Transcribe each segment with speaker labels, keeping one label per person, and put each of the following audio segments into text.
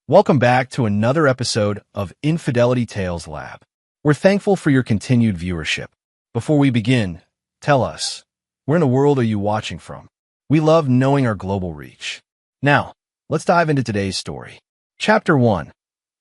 Speaker 1: Welcome back to another episode of Infidelity Tales Lab. We're thankful for your continued viewership. Before we begin, tell us, where in the world are you watching from? We love knowing our global reach. Now, let's dive into today's story. Chapter 1.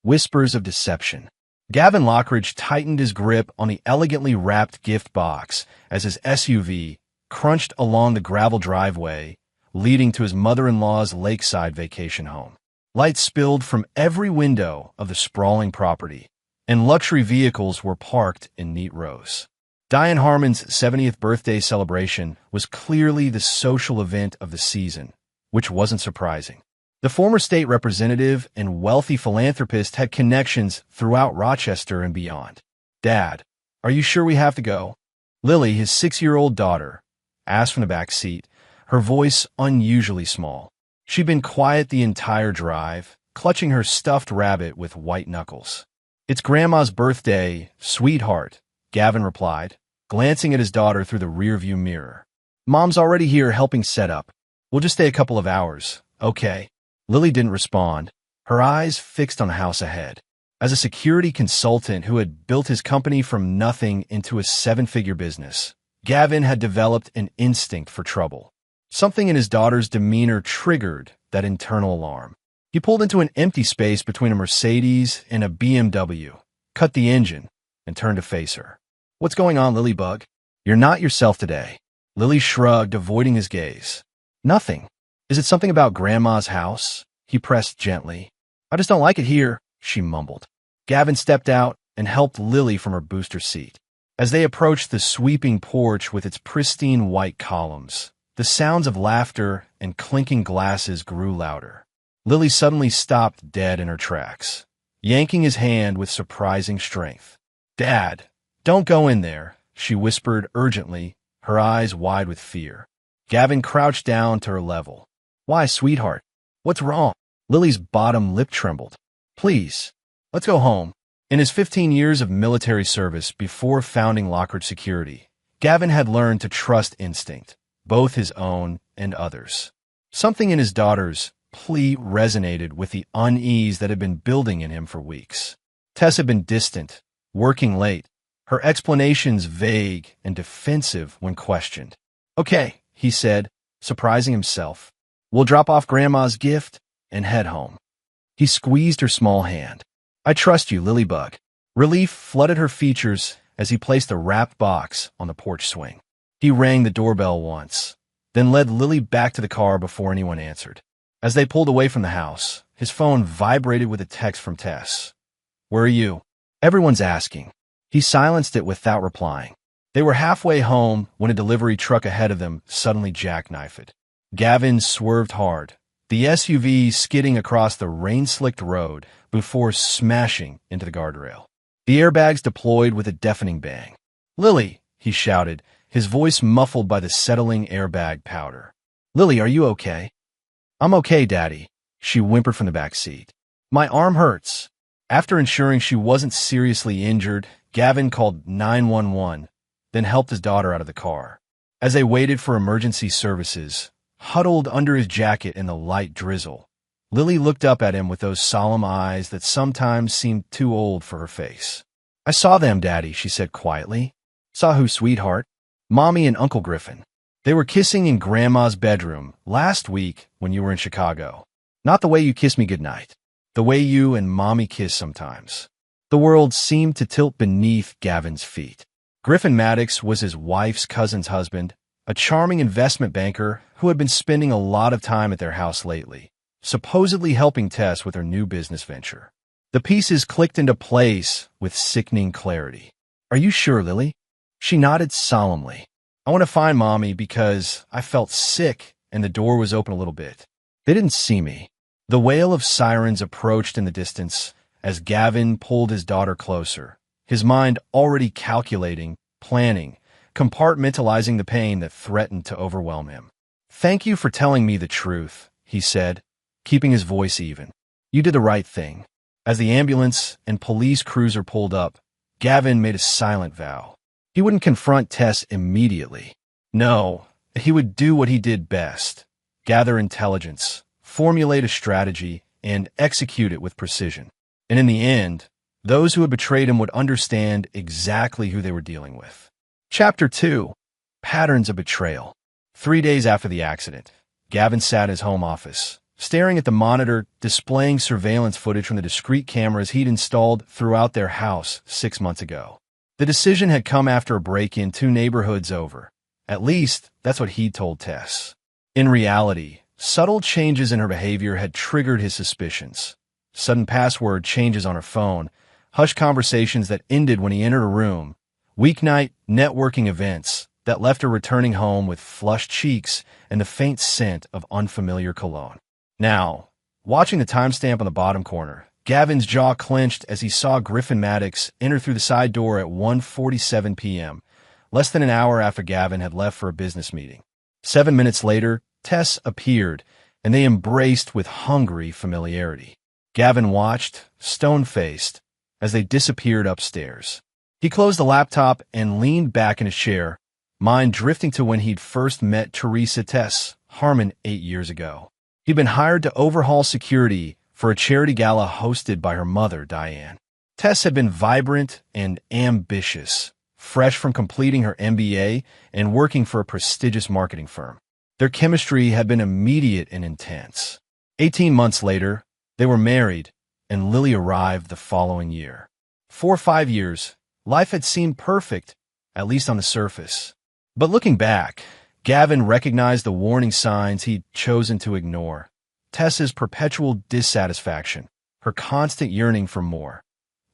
Speaker 1: Whispers of Deception. Gavin Lockridge tightened his grip on the elegantly wrapped gift box as his SUV crunched along the gravel driveway leading to his mother-in-law's lakeside vacation home. Lights spilled from every window of the sprawling property, and luxury vehicles were parked in neat rows. Diane Harmon's 70th birthday celebration was clearly the social event of the season, which wasn't surprising. The former state representative and wealthy philanthropist had connections throughout Rochester and beyond. "Dad, are you sure we have to go?" Lily, his 6-year-old daughter, asked from the back seat, her voice unusually small. She'd been quiet the entire drive, clutching her stuffed rabbit with white knuckles. "It's Grandma's birthday, sweetheart," Gavin replied, glancing at his daughter through the rearview mirror. "Mom's already here helping set up. We'll just stay a couple of hours, okay?" Lily didn't respond, her eyes fixed on the house ahead. As a security consultant who had built his company from nothing into a 7-figure business, Gavin had developed an instinct for trouble. Something in his daughter's demeanor triggered that internal alarm. He pulled into an empty space between a Mercedes and a BMW, cut the engine, and turned to face her. "What's going on, Lilybug? You're not yourself today." Lily shrugged, avoiding his gaze. "Nothing. Is it something about Grandma's house?" He pressed gently. "I just don't like it here," she mumbled. Gavin stepped out and helped Lily from her booster seat. As they approached the sweeping porch with its pristine white columns, the sounds of laughter and clinking glasses grew louder. Lily suddenly stopped dead in her tracks, yanking his hand with surprising strength. "Dad, don't go in there," she whispered urgently, her eyes wide with fear. Gavin crouched down to her level. "Why, sweetheart? What's wrong?" Lily's bottom lip trembled. "Please, let's go home." In his 15 years of military service before founding Lockridge Security, Gavin had learned to trust instinct, both his own and others. Something in his daughter's plea resonated with the unease that had been building in him for weeks. Tess had been distant, working late, her explanations vague and defensive when questioned. "Okay," he said, surprising himself. "We'll drop off Grandma's gift and head home." He squeezed her small hand. "I trust you, Lilybug." Relief flooded her features as he placed the wrapped box on the porch swing. He rang the doorbell once, then led Lily back to the car before anyone answered. As they pulled away from the house, his phone vibrated with a text from Tess. "Where are you?" "Everyone's asking." He silenced it without replying. They were halfway home when a delivery truck ahead of them suddenly jackknifed. Gavin swerved hard, the SUV skidding across the rain-slicked road before smashing into the guardrail. The airbags deployed with a deafening bang. "Lily!" he shouted, his voice muffled by the settling airbag powder. "Lily, are you okay?" "I'm okay, Daddy," she whimpered from the back seat. "My arm hurts." After ensuring she wasn't seriously injured, Gavin called 911, then helped his daughter out of the car. As they waited for emergency services, huddled under his jacket in the light drizzle, Lily looked up at him with those solemn eyes that sometimes seemed too old for her face. "I saw them, Daddy," she said quietly. "Saw who, sweetheart?" "Mommy and Uncle Griffin. They were kissing in Grandma's bedroom last week when you were in Chicago. Not the way you kiss me goodnight. The way you and Mommy kiss sometimes." The world seemed to tilt beneath Gavin's feet. Griffin Maddox was his wife's cousin's husband, a charming investment banker who had been spending a lot of time at their house lately, supposedly helping Tess with her new business venture. The pieces clicked into place with sickening clarity. "Are you sure, Lily?" She nodded solemnly. "I want to find Mommy because I felt sick and the door was open a little bit. They didn't see me." The wail of sirens approached in the distance as Gavin pulled his daughter closer, his mind already calculating, planning, compartmentalizing the pain that threatened to overwhelm him. "Thank you for telling me the truth," he said, keeping his voice even. "You did the right thing." As the ambulance and police cruiser pulled up, Gavin made a silent vow. He wouldn't confront Tess immediately. No, he would do what he did best: gather intelligence, formulate a strategy, and execute it with precision. And in the end, those who had betrayed him would understand exactly who they were dealing with. Chapter 2. Patterns of Betrayal. 3 days after the accident, Gavin sat in his home office, staring at the monitor displaying surveillance footage from the discrete cameras he'd installed throughout their house 6 months ago. The decision had come after a break-in 2 neighborhoods over. At least, that's what he'd told Tess. In reality, subtle changes in her behavior had triggered his suspicions. Sudden password changes on her phone, hushed conversations that ended when he entered a room, weeknight networking events that left her returning home with flushed cheeks and the faint scent of unfamiliar cologne. Now, watching the timestamp on the bottom corner, Gavin's jaw clenched as he saw Griffin Maddox enter through the side door at 1:47 p.m., less than an hour after Gavin had left for a business meeting. 7 minutes later, Tess appeared, and they embraced with hungry familiarity. Gavin watched, stone-faced, as they disappeared upstairs. He closed the laptop and leaned back in his chair, mind drifting to when he'd first met Teresa Tess Harmon 8 years ago. He'd been hired to overhaul security for a charity gala hosted by her mother, Diane. Tess had been vibrant and ambitious, fresh from completing her MBA and working for a prestigious marketing firm. Their chemistry had been immediate and intense. 18 months later, they were married, and Lily arrived the following year. For 5 years, life had seemed perfect, at least on the surface. But looking back, Gavin recognized the warning signs he'd chosen to ignore. Tess's perpetual dissatisfaction, her constant yearning for more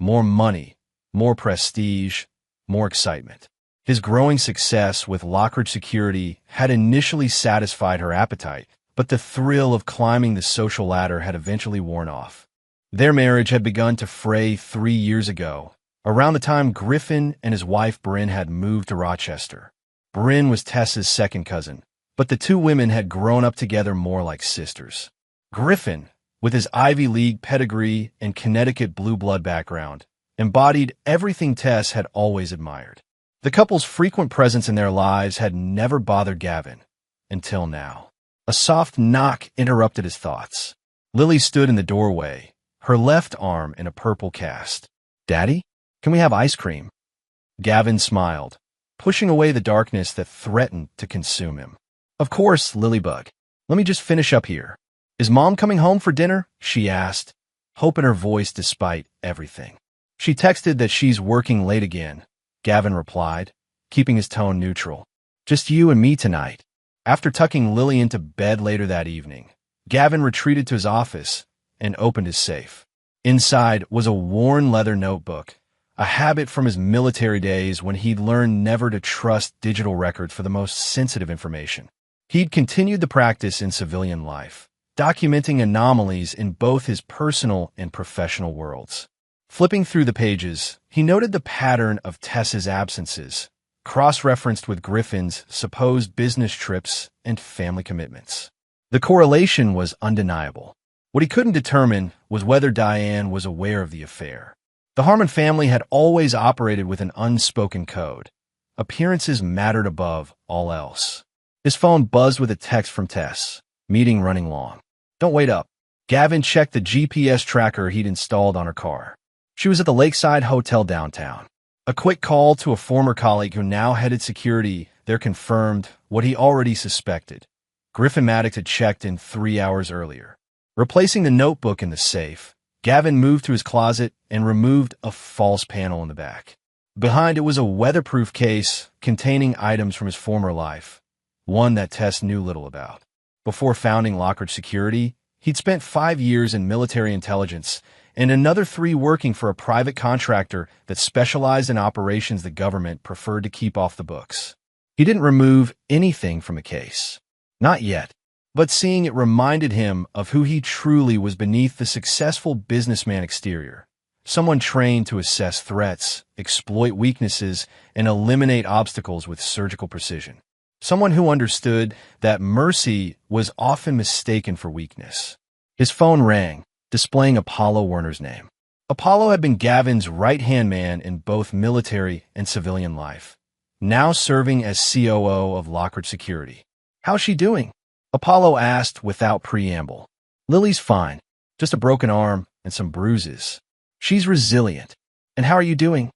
Speaker 1: money, more prestige, more excitement. His growing success with Lockridge Security had initially satisfied her appetite, but the thrill of climbing the social ladder had eventually worn off. Their marriage had begun to fray 3 years ago, around the time Griffin and his wife Bryn had moved to Rochester. Bryn was Tess's second cousin, but the two women had grown up together more like sisters. Griffin, with his Ivy League pedigree and Connecticut blue blood background, embodied everything Tess had always admired. The couple's frequent presence in their lives had never bothered Gavin, until now. A soft knock interrupted his thoughts. Lily stood in the doorway, her left arm in a purple cast. "Daddy, can we have ice cream?" Gavin smiled, pushing away the darkness that threatened to consume him. "Of course, Lilybug. Let me just finish up here. Is Mom coming home for dinner?" she asked, hope in her voice despite everything. "She texted that she's working late again," Gavin replied, keeping his tone neutral. "Just you and me tonight." After tucking Lily into bed later that evening, Gavin retreated to his office and opened his safe. Inside was a worn leather notebook, a habit from his military days when he'd learned never to trust digital records for the most sensitive information. He'd continued the practice in civilian life, documenting anomalies in both his personal and professional worlds. Flipping through the pages, he noted the pattern of Tess's absences, cross-referenced with Griffin's supposed business trips and family commitments. The correlation was undeniable. What he couldn't determine was whether Diane was aware of the affair. The Harmon family had always operated with an unspoken code. Appearances mattered above all else. His phone buzzed with a text from Tess. "Meeting running long. Don't wait up." Gavin checked the GPS tracker he'd installed on her car. She was at the Lakeside Hotel downtown. A quick call to a former colleague who now headed security there confirmed what he already suspected. Griffin Maddox had checked in 3 hours earlier. Replacing the notebook in the safe, Gavin moved to his closet and removed a false panel in the back. Behind it was a weatherproof case containing items from his former life, one that Tess knew little about. Before founding Lockridge Security, he'd spent 5 years in military intelligence and another 3 working for a private contractor that specialized in operations the government preferred to keep off the books. He didn't remove anything from the case. Not yet. But seeing it reminded him of who he truly was beneath the successful businessman exterior. Someone trained to assess threats, exploit weaknesses, and eliminate obstacles with surgical precision. Someone who understood that mercy was often mistaken for weakness. His phone rang, displaying Apollo Werner's name. Apollo had been Gavin's right-hand man in both military and civilian life, now serving as COO of Lockridge Security. "How's she doing?" Apollo asked without preamble. "Lily's fine. Just a broken arm and some bruises. She's resilient. And how are you doing?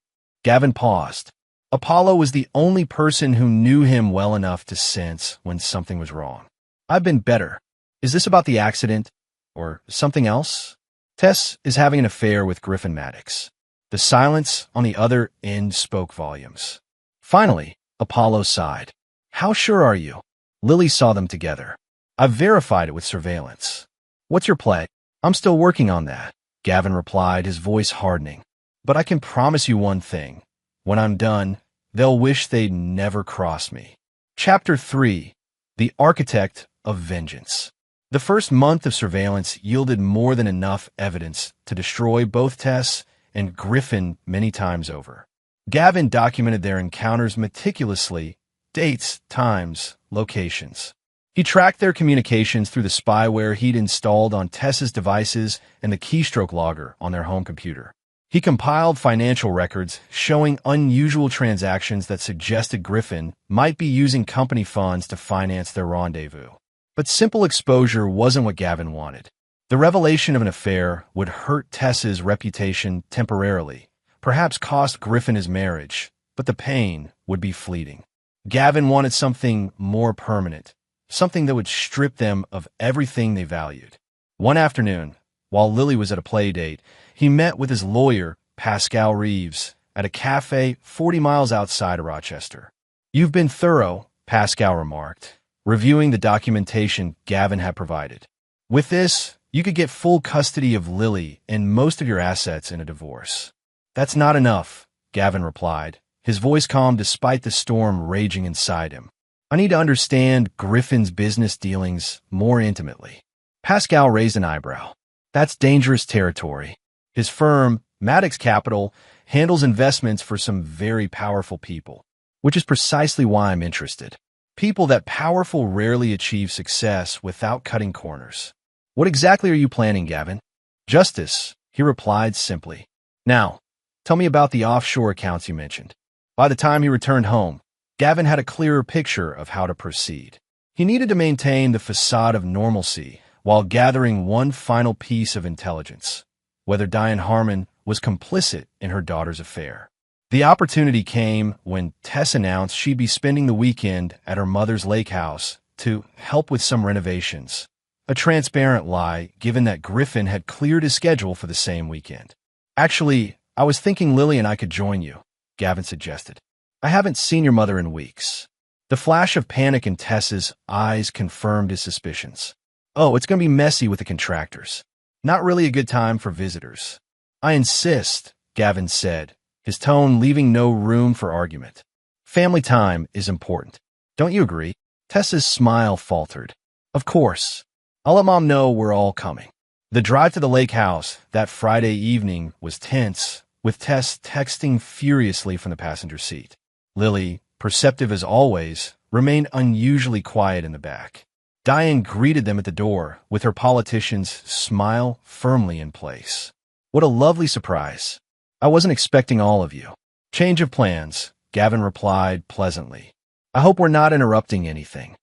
Speaker 1: Gavin paused. Apollo was the only person who knew him well enough to sense when something was wrong. I've been better. Is this about the accident? Or something else? Tess is having an affair with Griffin Maddox. The silence on the other end spoke volumes. Finally, Apollo sighed. How sure are you? Lily saw them together. I've verified it with surveillance. What's your play? I'm still working on that, Gavin replied, his voice hardening. But I can promise you one thing. When I'm done, they'll wish they'd never crossed me. Chapter 3. The Architect of Vengeance. The first month of surveillance yielded more than enough evidence to destroy both Tess and Griffin many times over. Gavin documented their encounters meticulously, dates, times, locations. He tracked their communications through the spyware he'd installed on Tess's devices and the keystroke logger on their home computer. He compiled financial records showing unusual transactions that suggested Griffin might be using company funds to finance their rendezvous. But simple exposure wasn't what Gavin wanted. The revelation of an affair would hurt Tess's reputation temporarily, perhaps cost Griffin his marriage, but the pain would be fleeting. Gavin wanted something more permanent, something that would strip them of everything they valued. One afternoon, while Lily was at a play date, he met with his lawyer, Pascal Reeves, at a cafe 40 miles outside of Rochester. You've been thorough, Pascal remarked, reviewing the documentation Gavin had provided. With this, you could get full custody of Lily and most of your assets in a divorce. That's not enough, Gavin replied, his voice calm despite the storm raging inside him. I need to understand Griffin's business dealings more intimately. Pascal raised an eyebrow. That's dangerous territory. His firm, Maddox Capital, handles investments for some very powerful people, which is precisely why I'm interested. People that powerful rarely achieve success without cutting corners. What exactly are you planning, Gavin? Justice, he replied simply. Now, tell me about the offshore accounts you mentioned. By the time he returned home, Gavin had a clearer picture of how to proceed. He needed to maintain the facade of normalcy while gathering one final piece of intelligence, whether Diane Harmon was complicit in her daughter's affair. The opportunity came when Tess announced she'd be spending the weekend at her mother's lake house to help with some renovations. A transparent lie, given that Griffin had cleared his schedule for the same weekend. Actually, I was thinking Lily and I could join you, Gavin suggested. I haven't seen your mother in weeks. The flash of panic in Tess's eyes confirmed his suspicions. Oh, it's going to be messy with the contractors. Not really a good time for visitors. I insist, Gavin said, his tone leaving no room for argument. Family time is important. Don't you agree? Tess's smile faltered. Of course. I'll let Mom know we're all coming. The drive to the lake house that Friday evening was tense, with Tess texting furiously from the passenger seat. Lily, perceptive as always, remained unusually quiet in the back. Diane greeted them at the door, with her politician's smile firmly in place. What a lovely surprise. I wasn't expecting all of you. Change of plans, Gavin replied pleasantly. I hope we're not interrupting anything.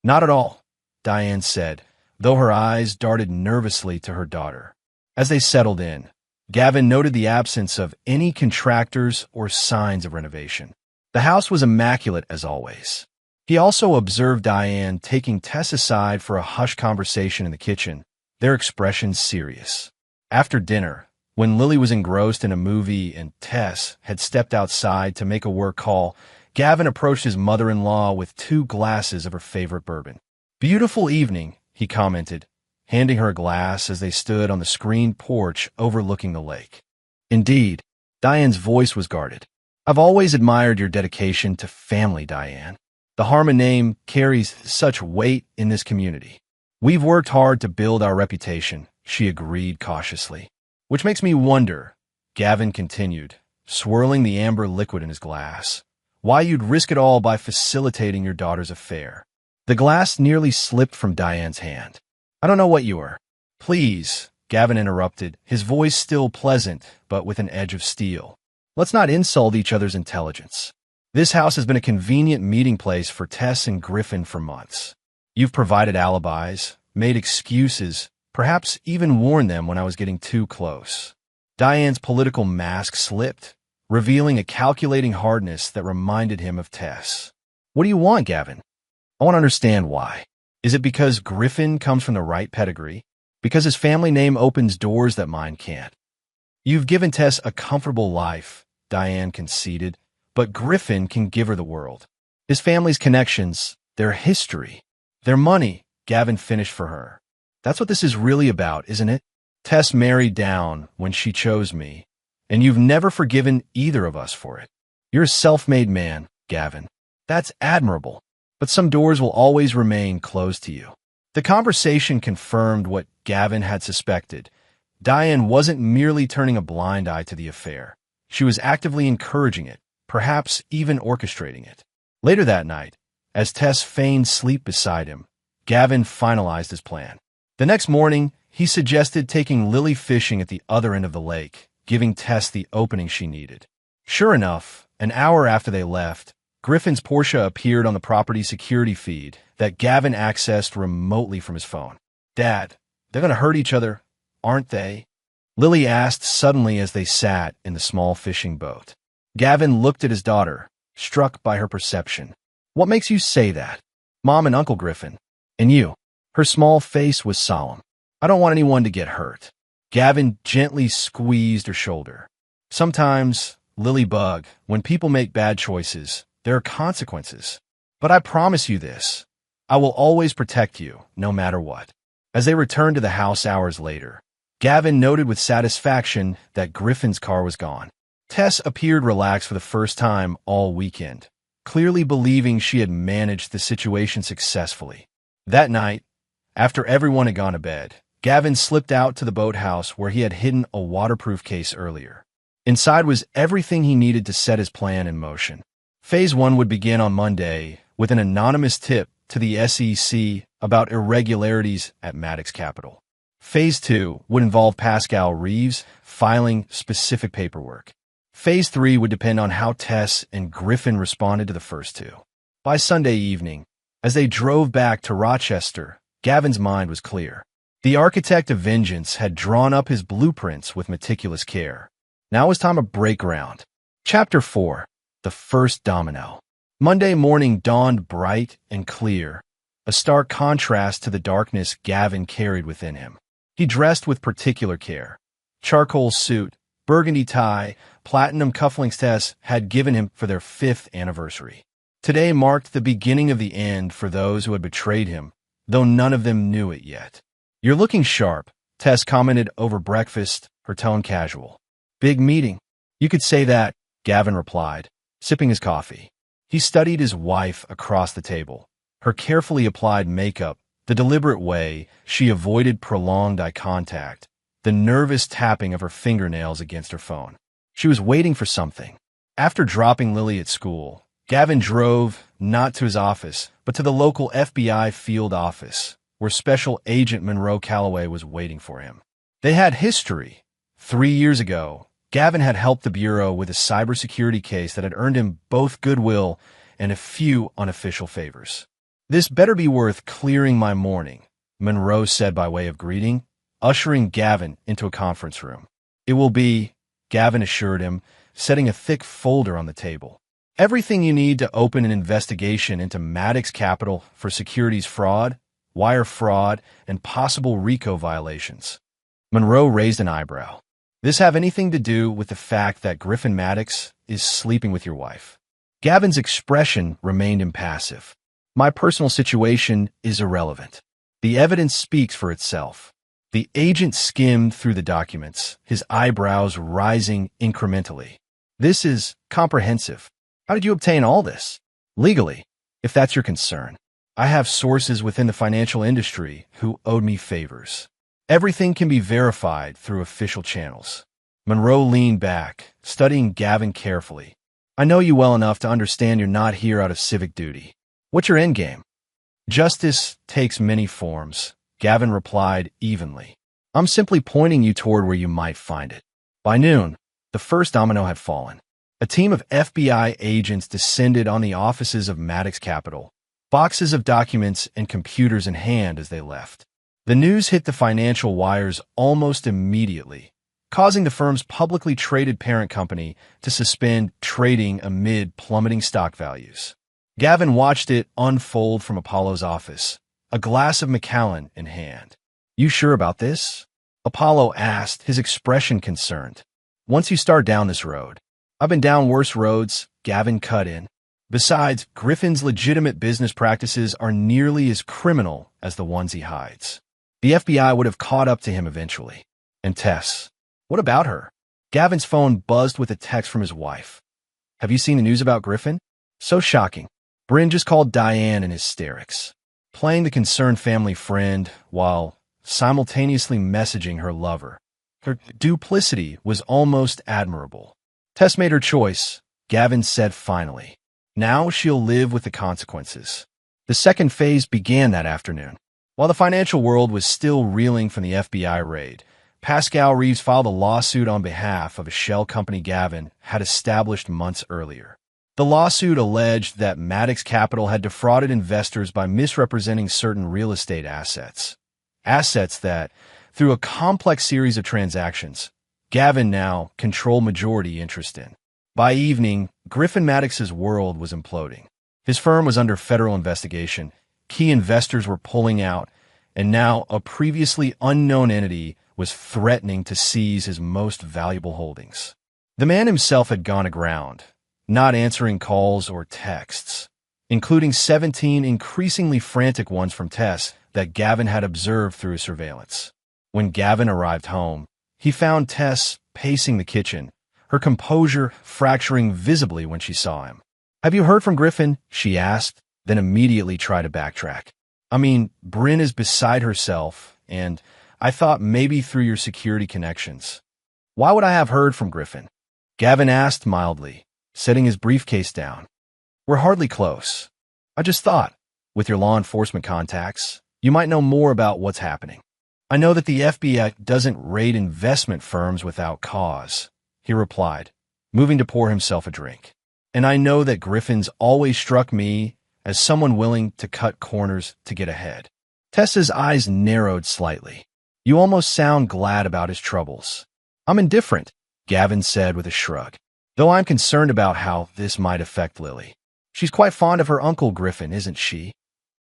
Speaker 1: Not at all, Diane said, though her eyes darted nervously to her daughter. As they settled in, Gavin noted the absence of any contractors or signs of renovation. The house was immaculate as always. He also observed Diane taking Tess aside for a hushed conversation in the kitchen, their expressions serious. After dinner, when Lily was engrossed in a movie and Tess had stepped outside to make a work call, Gavin approached his mother-in-law with 2 glasses of her favorite bourbon. Beautiful evening, he commented, handing her a glass as they stood on the screened porch overlooking the lake. Indeed, Diane's voice was guarded. I've always admired your dedication to family, Diane. The Harmon name carries such weight in this community. We've worked hard to build our reputation, she agreed cautiously. Which makes me wonder, Gavin continued, swirling the amber liquid in his glass, why you'd risk it all by facilitating your daughter's affair. The glass nearly slipped from Diane's hand. I don't know what you are. Please, Gavin interrupted, his voice still pleasant, but with an edge of steel. Let's not insult each other's intelligence. This house has been a convenient meeting place for Tess and Griffin for months. You've provided alibis, made excuses, perhaps even warn them when I was getting too close. Diane's political mask slipped, revealing a calculating hardness that reminded him of Tess. What do you want, Gavin? I want to understand why. Is it because Griffin comes from the right pedigree? Because his family name opens doors that mine can't? You've given Tess a comfortable life, Diane conceded, but Griffin can give her the world. His family's connections, their history, their money, Gavin finished for her. That's what this is really about, isn't it? Tess married down when she chose me, and you've never forgiven either of us for it. You're a self-made man, Gavin. That's admirable, but some doors will always remain closed to you. The conversation confirmed what Gavin had suspected. Diane wasn't merely turning a blind eye to the affair. She was actively encouraging it, perhaps even orchestrating it. Later that night, as Tess feigned sleep beside him, Gavin finalized his plan. The next morning, he suggested taking Lily fishing at the other end of the lake, giving Tess the opening she needed. Sure enough, an hour after they left, Griffin's Porsche appeared on the property security feed that Gavin accessed remotely from his phone. Dad, they're going to hurt each other, aren't they? Lily asked suddenly as they sat in the small fishing boat. Gavin looked at his daughter, struck by her perception. What makes you say that? Mom and Uncle Griffin. And you. Her small face was solemn. I don't want anyone to get hurt. Gavin gently squeezed her shoulder. Sometimes, Lily Bug, when people make bad choices, there are consequences. But I promise you this. I will always protect you, no matter what. As they returned to the house hours later, Gavin noted with satisfaction that Griffin's car was gone. Tess appeared relaxed for the first time all weekend, clearly believing she had managed the situation successfully. That night, after everyone had gone to bed, Gavin slipped out to the boathouse where he had hidden a waterproof case earlier. Inside was everything he needed to set his plan in motion. Phase 1 would begin on Monday with an anonymous tip to the SEC about irregularities at Maddox Capital. Phase 2 would involve Pascal Reeves filing specific paperwork. Phase 3 would depend on how Tess and Griffin responded to the first two. By Sunday evening, as they drove back to Rochester, Gavin's mind was clear. The architect of vengeance had drawn up his blueprints with meticulous care. Now it was time to break ground. Chapter 4. The First Domino. Monday morning dawned bright and clear, a stark contrast to the darkness Gavin carried within him. He dressed with particular care. Charcoal suit, burgundy tie, platinum cufflinks Tess had given him for their 5th anniversary. Today marked the beginning of the end for those who had betrayed him, though none of them knew it yet. You're looking sharp, Tess commented over breakfast, her tone casual. Big meeting. You could say that, Gavin replied, sipping his coffee. He studied his wife across the table. Her carefully applied makeup, the deliberate way she avoided prolonged eye contact, the nervous tapping of her fingernails against her phone. She was waiting for something. After dropping Lily at school, Gavin drove not to his office, but to the local FBI field office, where Special Agent Monroe Calloway was waiting for him. They had history. 3 years ago, Gavin had helped the Bureau with a cybersecurity case that had earned him both goodwill and a few unofficial favors. This better be worth clearing my morning, Monroe said by way of greeting, ushering Gavin into a conference room. It will be, Gavin assured him, setting a thick folder on the table. Everything you need to open an investigation into Maddox Capital for securities fraud, wire fraud, and possible RICO violations. Monroe raised an eyebrow. This have anything to do with the fact that Griffin Maddox is sleeping with your wife? Gavin's expression remained impassive. My personal situation is irrelevant. The evidence speaks for itself. The agent skimmed through the documents, his eyebrows rising incrementally. This is comprehensive. How did you obtain all this? Legally, if that's your concern. I have sources within the financial industry who owed me favors. Everything can be verified through official channels. Monroe leaned back, studying Gavin carefully. I know you well enough to understand you're not here out of civic duty. What's your endgame? Justice takes many forms, Gavin replied evenly. I'm simply pointing you toward where you might find it. By noon, the first domino had fallen. A team of FBI agents descended on the offices of Maddox Capital, boxes of documents and computers in hand as they left. The news hit the financial wires almost immediately, causing the firm's publicly traded parent company to suspend trading amid plummeting stock values. Gavin watched it unfold from Apollo's office, a glass of Macallan in hand. "You sure about this?" Apollo asked, his expression concerned. "Once you start down this road." "I've been down worse roads," Gavin cut in. "Besides, Griffin's legitimate business practices are nearly as criminal as the ones he hides. The FBI would have caught up to him eventually. And Tess, what about her?" Gavin's phone buzzed with a text from his wife. "Have you seen the news about Griffin? So shocking. Bryn just called Diane in hysterics, playing the concerned family friend while simultaneously messaging her lover. Her duplicity was almost admirable. Tess made her choice," Gavin said finally. "Now she'll live with the consequences." The second phase began that afternoon. While the financial world was still reeling from the FBI raid, Pascal Reeves filed a lawsuit on behalf of a shell company Gavin had established months earlier. The lawsuit alleged that Maddox Capital had defrauded investors by misrepresenting certain real estate assets that, through a complex series of transactions, Gavin now controlled majority interest in. By evening, Griffin Maddox's world was imploding. His firm was under federal investigation, key investors were pulling out, and now a previously unknown entity was threatening to seize his most valuable holdings. The man himself had gone aground, not answering calls or texts, including 17 increasingly frantic ones from Tess that Gavin had observed through his surveillance. When Gavin arrived home, he found Tess pacing the kitchen, her composure fracturing visibly when she saw him. "Have you heard from Griffin?" she asked, then immediately tried to backtrack. "I mean, Bryn is beside herself, and I thought maybe through your security connections." "Why would I have heard from Griffin?" Gavin asked mildly, setting his briefcase down. "We're hardly close. I just thought, with your law enforcement contacts, you might know more about what's happening." "I know that the FBI doesn't raid investment firms without cause," he replied, moving to pour himself a drink. "And I know that Griffin's always struck me as someone willing to cut corners to get ahead." Tessa's eyes narrowed slightly. "You almost sound glad about his troubles." "I'm indifferent," Gavin said with a shrug, "though I'm concerned about how this might affect Lily. She's quite fond of her Uncle Griffin, isn't she?"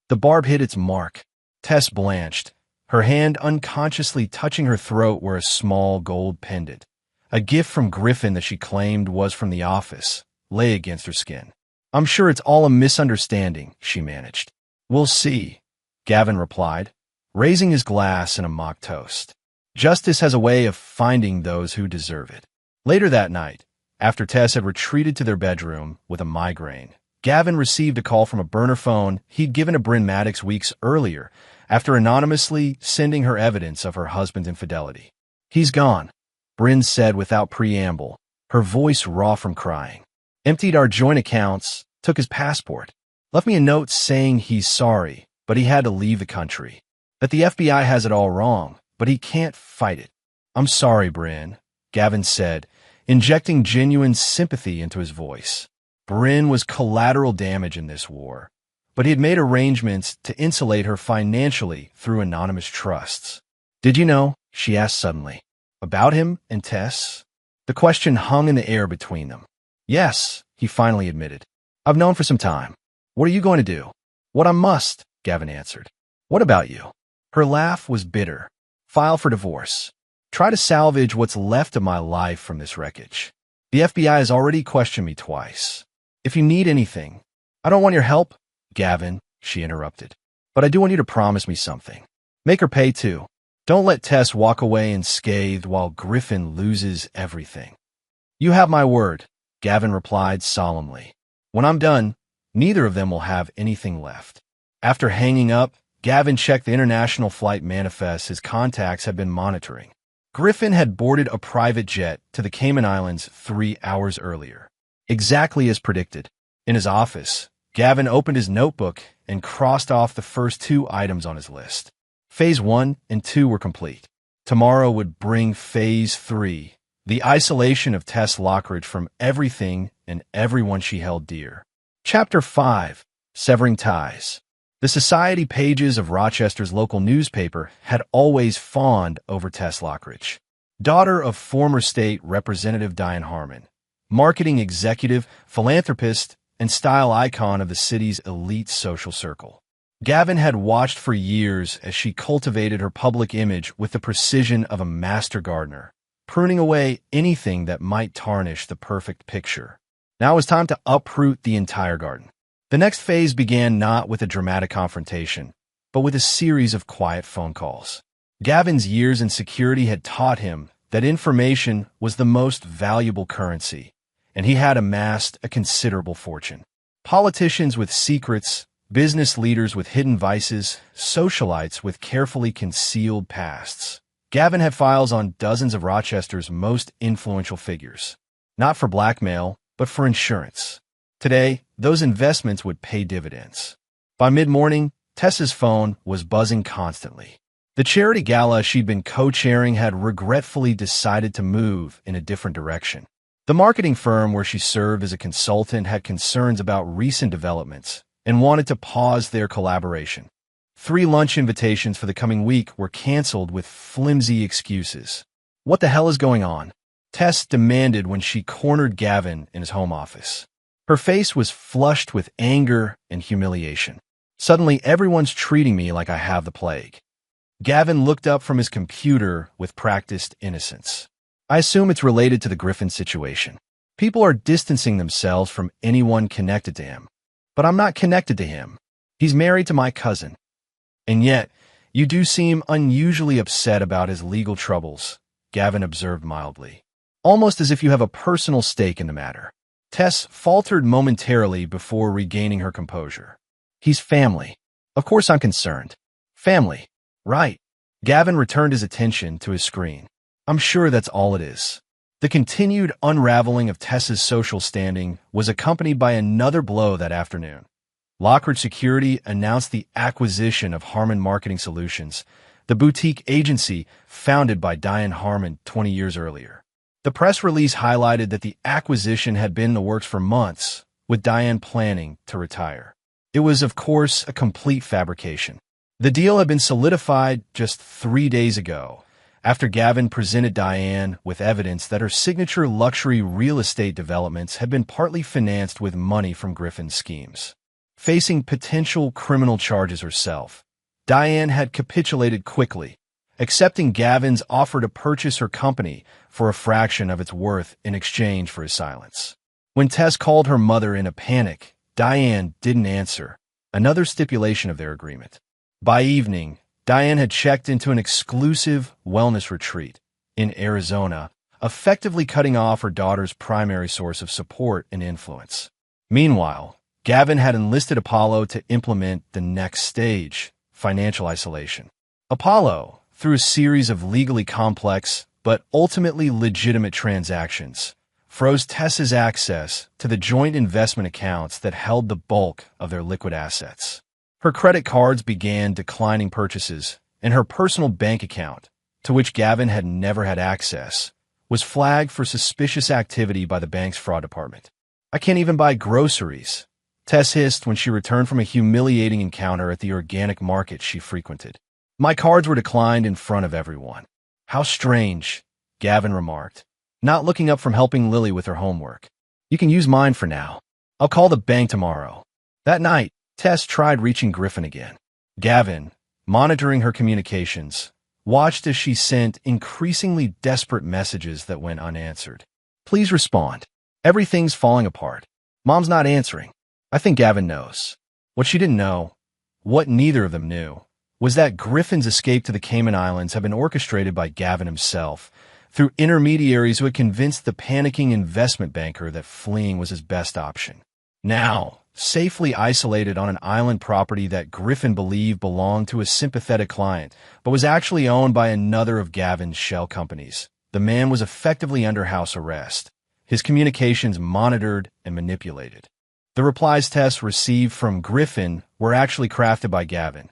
Speaker 1: The barb hit its mark. Tess blanched, her hand unconsciously touching her throat where a small gold pendant, a gift from Griffin that she claimed was from the office, lay against her skin. "I'm sure it's all a misunderstanding," she managed. "We'll see," Gavin replied, raising his glass in a mock toast. "Justice has a way of finding those who deserve it." Later that night, after Tess had retreated to their bedroom with a migraine, Gavin received a call from a burner phone he'd given to Bryn Maddox weeks earlier after anonymously sending her evidence of her husband's infidelity. "He's gone," Bryn said without preamble, her voice raw from crying. "Emptied our joint accounts, took his passport, left me a note saying he's sorry, but he had to leave the country. That the FBI has it all wrong, but he can't fight it." "I'm sorry, Bryn," Gavin said, injecting genuine sympathy into his voice. Bryn was collateral damage in this war, but he had made arrangements to insulate her financially through anonymous trusts. "Did you know?" she asked suddenly. "About him and Tess?" The question hung in the air between them. "Yes," he finally admitted. "I've known for some time." "What are you going to do?" "What I must," Gavin answered. "What about you?" Her laugh was bitter. "File for divorce. Try to salvage what's left of my life from this wreckage. The FBI has already questioned me twice. If you need anything—" "I don't want your help, Gavin," she interrupted. "But I do want you to promise me something. Make her pay too. Don't let Tess walk away unscathed while Griffin loses everything." "You have my word," Gavin replied solemnly. "When I'm done, neither of them will have anything left." After hanging up, Gavin checked the international flight manifest his contacts had been monitoring. Griffin had boarded a private jet to the Cayman Islands 3 hours earlier. Exactly as predicted. In his office, Gavin opened his notebook and crossed off the first 2 items on his list. Phase 1 and 2 were complete. Tomorrow would bring Phase 3, the isolation of Tess Lockridge from everything and everyone she held dear. Chapter 5, Severing Ties. The society pages of Rochester's local newspaper had always fawned over Tess Lockridge, daughter of former state Representative Diane Harmon, marketing executive, philanthropist, and style icon of the city's elite social circle. Gavin had watched for years as she cultivated her public image with the precision of a master gardener, pruning away anything that might tarnish the perfect picture. Now it was time to uproot the entire garden. The next phase began not with a dramatic confrontation, but with a series of quiet phone calls. Gavin's years in security had taught him that information was the most valuable currency, and he had amassed a considerable fortune. Politicians with secrets, business leaders with hidden vices, socialites with carefully concealed pasts. Gavin had files on dozens of Rochester's most influential figures, not for blackmail, but for insurance. Today, those investments would pay dividends. By mid-morning, Tess's phone was buzzing constantly. The charity gala she'd been co-chairing had regretfully decided to move in a different direction. The marketing firm where she served as a consultant had concerns about recent developments and wanted to pause their collaboration. 3 lunch invitations for the coming week were canceled with flimsy excuses. What the hell is going on? Tess demanded when she cornered Gavin in his home office. Her face was flushed with anger and humiliation. Suddenly, everyone's treating me like I have the plague. Gavin looked up from his computer with practiced innocence. I assume it's related to the Griffin situation. People are distancing themselves from anyone connected to him. But I'm not connected to him. He's married to my cousin. And yet, you do seem unusually upset about his legal troubles, Gavin observed mildly. Almost as if you have a personal stake in the matter. Tess faltered momentarily before regaining her composure. He's family. Of course I'm concerned. Family. Right. Gavin returned his attention to his screen. I'm sure that's all it is. The continued unraveling of Tess's social standing was accompanied by another blow that afternoon. Lockridge Security announced the acquisition of Harmon Marketing Solutions, the boutique agency founded by Diane Harmon 20 years earlier. The press release highlighted that the acquisition had been in the works for months, with Diane planning to retire. It was, of course, a complete fabrication. The deal had been solidified just 3 days ago, after Gavin presented Diane with evidence that her signature luxury real estate developments had been partly financed with money from Griffin's schemes. Facing potential criminal charges herself, Diane had capitulated quickly, accepting Gavin's offer to purchase her company for a fraction of its worth in exchange for his silence. When Tess called her mother in a panic, Diane didn't answer, another stipulation of their agreement. By evening, Diane had checked into an exclusive wellness retreat in Arizona, effectively cutting off her daughter's primary source of support and influence. Meanwhile, Gavin had enlisted Apollo to implement the next stage, financial isolation. Apollo, through a series of legally complex but ultimately legitimate transactions, froze Tess's access to the joint investment accounts that held the bulk of their liquid assets. Her credit cards began declining purchases, and her personal bank account, to which Gavin had never had access, was flagged for suspicious activity by the bank's fraud department. I can't even buy groceries, Tess hissed when she returned from a humiliating encounter at the organic market she frequented. My cards were declined in front of everyone. How strange, Gavin remarked, not looking up from helping Lily with her homework. You can use mine for now. I'll call the bank tomorrow. That night, Tess tried reaching Griffin again. Gavin, monitoring her communications, watched as she sent increasingly desperate messages that went unanswered. Please respond. Everything's falling apart. Mom's not answering. I think Gavin knows. What she didn't know, what neither of them knew, was that Griffin's escape to the Cayman Islands had been orchestrated by Gavin himself, through intermediaries who had convinced the panicking investment banker that fleeing was his best option. Now, safely isolated on an island property that Griffin believed belonged to a sympathetic client, but was actually owned by another of Gavin's shell companies, the man was effectively under house arrest, his communications monitored and manipulated. The replies Tess received from Griffin were actually crafted by Gavin.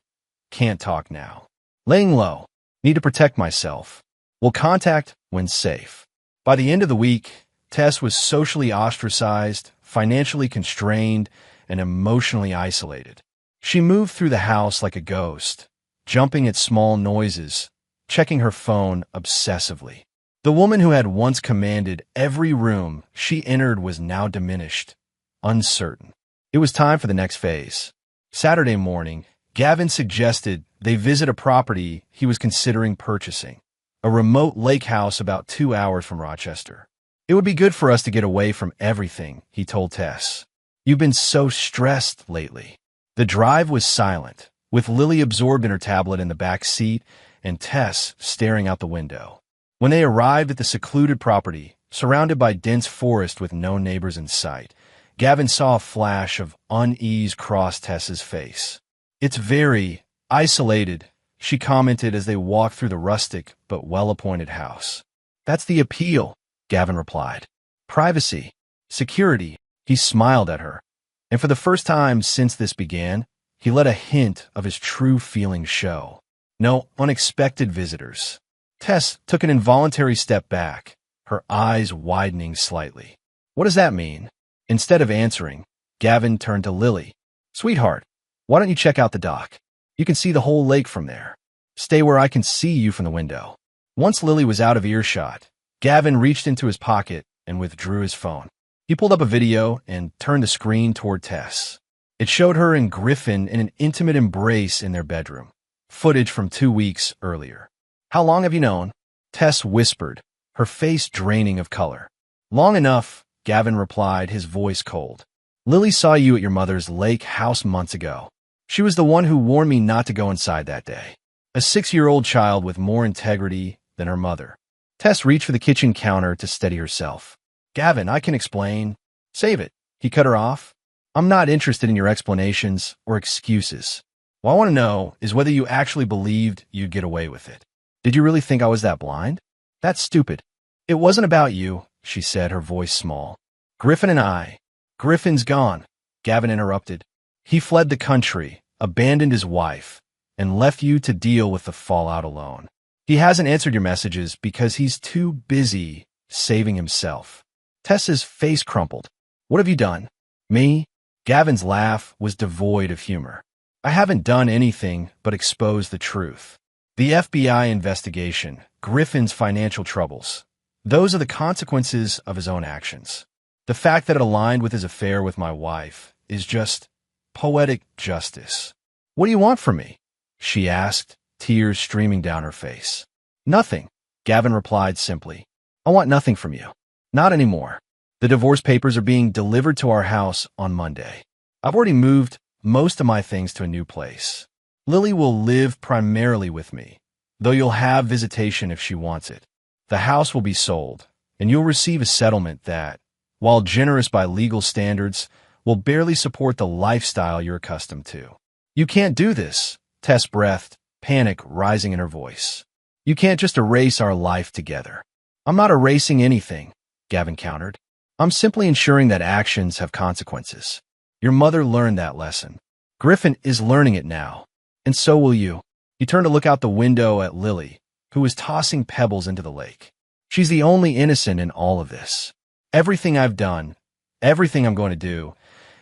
Speaker 1: Can't talk now. Laying low. Need to protect myself. Will contact when safe. By the end of the week, Tess was socially ostracized, financially constrained, and emotionally isolated. She moved through the house like a ghost, jumping at small noises, checking her phone obsessively. The woman who had once commanded every room she entered was now diminished, uncertain. It was time for the next phase. Saturday morning, Gavin suggested they visit a property he was considering purchasing, a remote lake house about 2 hours from Rochester. It would be good for us to get away from everything, he told Tess. You've been so stressed lately. The drive was silent, with Lily absorbed in her tablet in the back seat and Tess staring out the window. When they arrived at the secluded property, surrounded by dense forest with no neighbors in sight, Gavin saw a flash of unease cross Tess's face. It's very isolated, she commented as they walked through the rustic but well-appointed house. That's the appeal, Gavin replied. Privacy, security. He smiled at her, and for the first time since this began, he let a hint of his true feelings show. No unexpected visitors. Tess took an involuntary step back, her eyes widening slightly. What does that mean? Instead of answering, Gavin turned to Lily. Sweetheart, why don't you check out the dock? You can see the whole lake from there. Stay where I can see you from the window. Once Lily was out of earshot, Gavin reached into his pocket and withdrew his phone. He pulled up a video and turned the screen toward Tess. It showed her and Griffin in an intimate embrace in their bedroom, footage from 2 weeks earlier. How long have you known? Tess whispered, her face draining of color. Long enough, Gavin replied, his voice cold. Lily saw you at your mother's lake house months ago. She was the one who warned me not to go inside that day. A 6-year-old child with more integrity than her mother. Tess reached for the kitchen counter to steady herself. Gavin, I can explain. Save it. He cut her off. I'm not interested in your explanations or excuses. What I want to know is whether you actually believed you'd get away with it. Did you really think I was that blind? That's stupid. It wasn't about you, she said, her voice small. Griffin and I. Griffin's gone, Gavin interrupted. He fled the country, abandoned his wife, and left you to deal with the fallout alone. He hasn't answered your messages because he's too busy saving himself. Tessa's face crumpled. What have you done? Me? Gavin's laugh was devoid of humor. I haven't done anything but expose the truth. The FBI investigation, Griffin's financial troubles. Those are the consequences of his own actions. The fact that it aligned with his affair with my wife is just poetic justice. What do you want from me? She asked, tears streaming down her face. Nothing, Gavin replied simply. I want nothing from you. Not anymore. The divorce papers are being delivered to our house on Monday. I've already moved most of my things to a new place. Lily will live primarily with me, though you'll have visitation if she wants it. The house will be sold, and you'll receive a settlement that, while generous by legal standards, will barely support the lifestyle you're accustomed to. You can't do this, Tess breathed, panic rising in her voice. You can't just erase our life together. I'm not erasing anything, Gavin countered. I'm simply ensuring that actions have consequences. Your mother learned that lesson. Griffin is learning it now, and so will you. He turned to look out the window at Lily, who was tossing pebbles into the lake. She's the only innocent in all of this. Everything I've done, everything I'm going to do,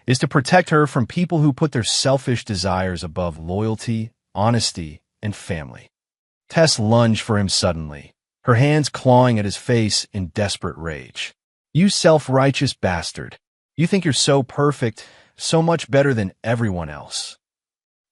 Speaker 1: is to protect her from people who put their selfish desires above loyalty, honesty, and family. Tess lunged for him suddenly, her hands clawing at his face in desperate rage. You self-righteous bastard. You think you're so perfect, so much better than everyone else.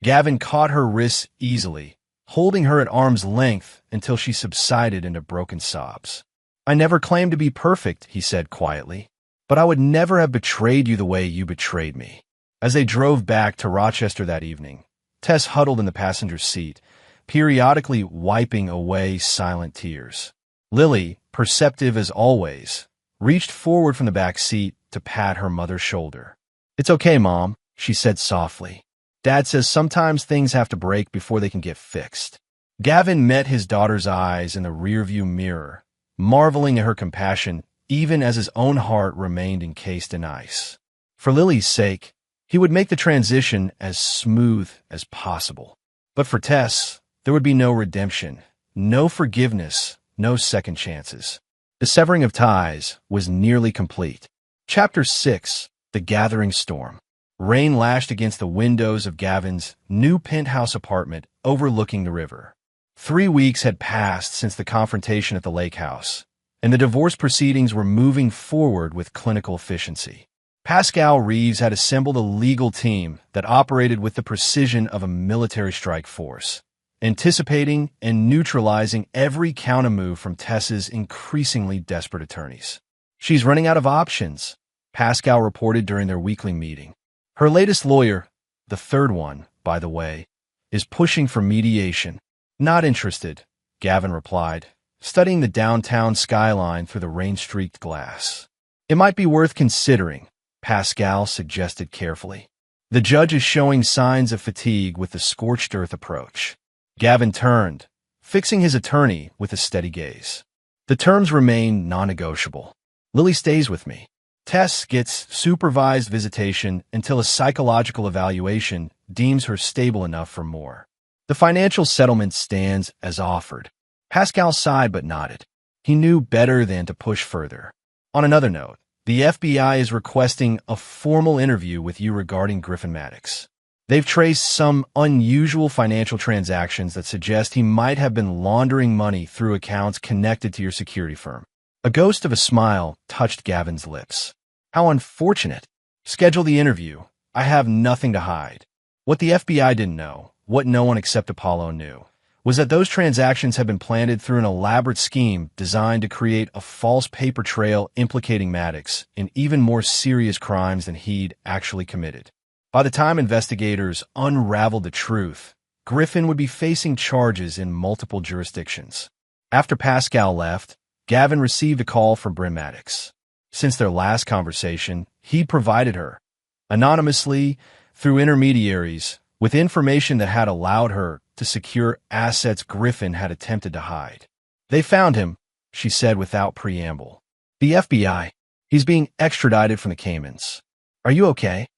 Speaker 1: Gavin caught her wrists easily, holding her at arm's length until she subsided into broken sobs. I never claimed to be perfect, he said quietly, but I would never have betrayed you the way you betrayed me. As they drove back to Rochester that evening, Tess huddled in the passenger seat, periodically wiping away silent tears. Lily, perceptive as always, reached forward from the back seat to pat her mother's shoulder. It's okay, Mom, she said softly. Dad says sometimes things have to break before they can get fixed. Gavin met his daughter's eyes in the rearview mirror, marveling at her compassion even as his own heart remained encased in ice. For Lily's sake, he would make the transition as smooth as possible. But for Tess, there would be no redemption, no forgiveness, no second chances. The severing of ties was nearly complete. Chapter 6, The Gathering Storm. Rain lashed against the windows of Gavin's new penthouse apartment overlooking the river. 3 weeks had passed since the confrontation at the lake house, and the divorce proceedings were moving forward with clinical efficiency. Pascal Reeves had assembled a legal team that operated with the precision of a military strike force, anticipating and neutralizing every countermove from Tess's increasingly desperate attorneys. "She's running out of options," Pascal reported during their weekly meeting. "Her latest lawyer, the third one, by the way, is pushing for mediation." "Not interested," Gavin replied, studying the downtown skyline through the rain-streaked glass. "It might be worth considering," Pascal suggested carefully. "The judge is showing signs of fatigue with the scorched earth approach." Gavin turned, fixing his attorney with a steady gaze. "The terms remain non-negotiable. Lily stays with me. Tess gets supervised visitation until a psychological evaluation deems her stable enough for more. The financial settlement stands as offered." Pascal sighed but nodded. He knew better than to push further. "On another note, the FBI is requesting a formal interview with you regarding Griffin Maddox. They've traced some unusual financial transactions that suggest he might have been laundering money through accounts connected to your security firm." A ghost of a smile touched Gavin's lips. "How unfortunate. Schedule the interview. I have nothing to hide." What the FBI didn't know, what no one except Apollo knew, was that those transactions had been planted through an elaborate scheme designed to create a false paper trail implicating Maddox in even more serious crimes than he'd actually committed. By the time investigators unraveled the truth, Griffin would be facing charges in multiple jurisdictions. After Pascal left, Gavin received a call from Bryn Maddox. Since their last conversation, he'd provided her, anonymously, through intermediaries, with information that had allowed her to secure assets Griffin had attempted to hide. "They found him," she said without preamble. "The FBI. He's being extradited from the Caymans." "Are you okay?"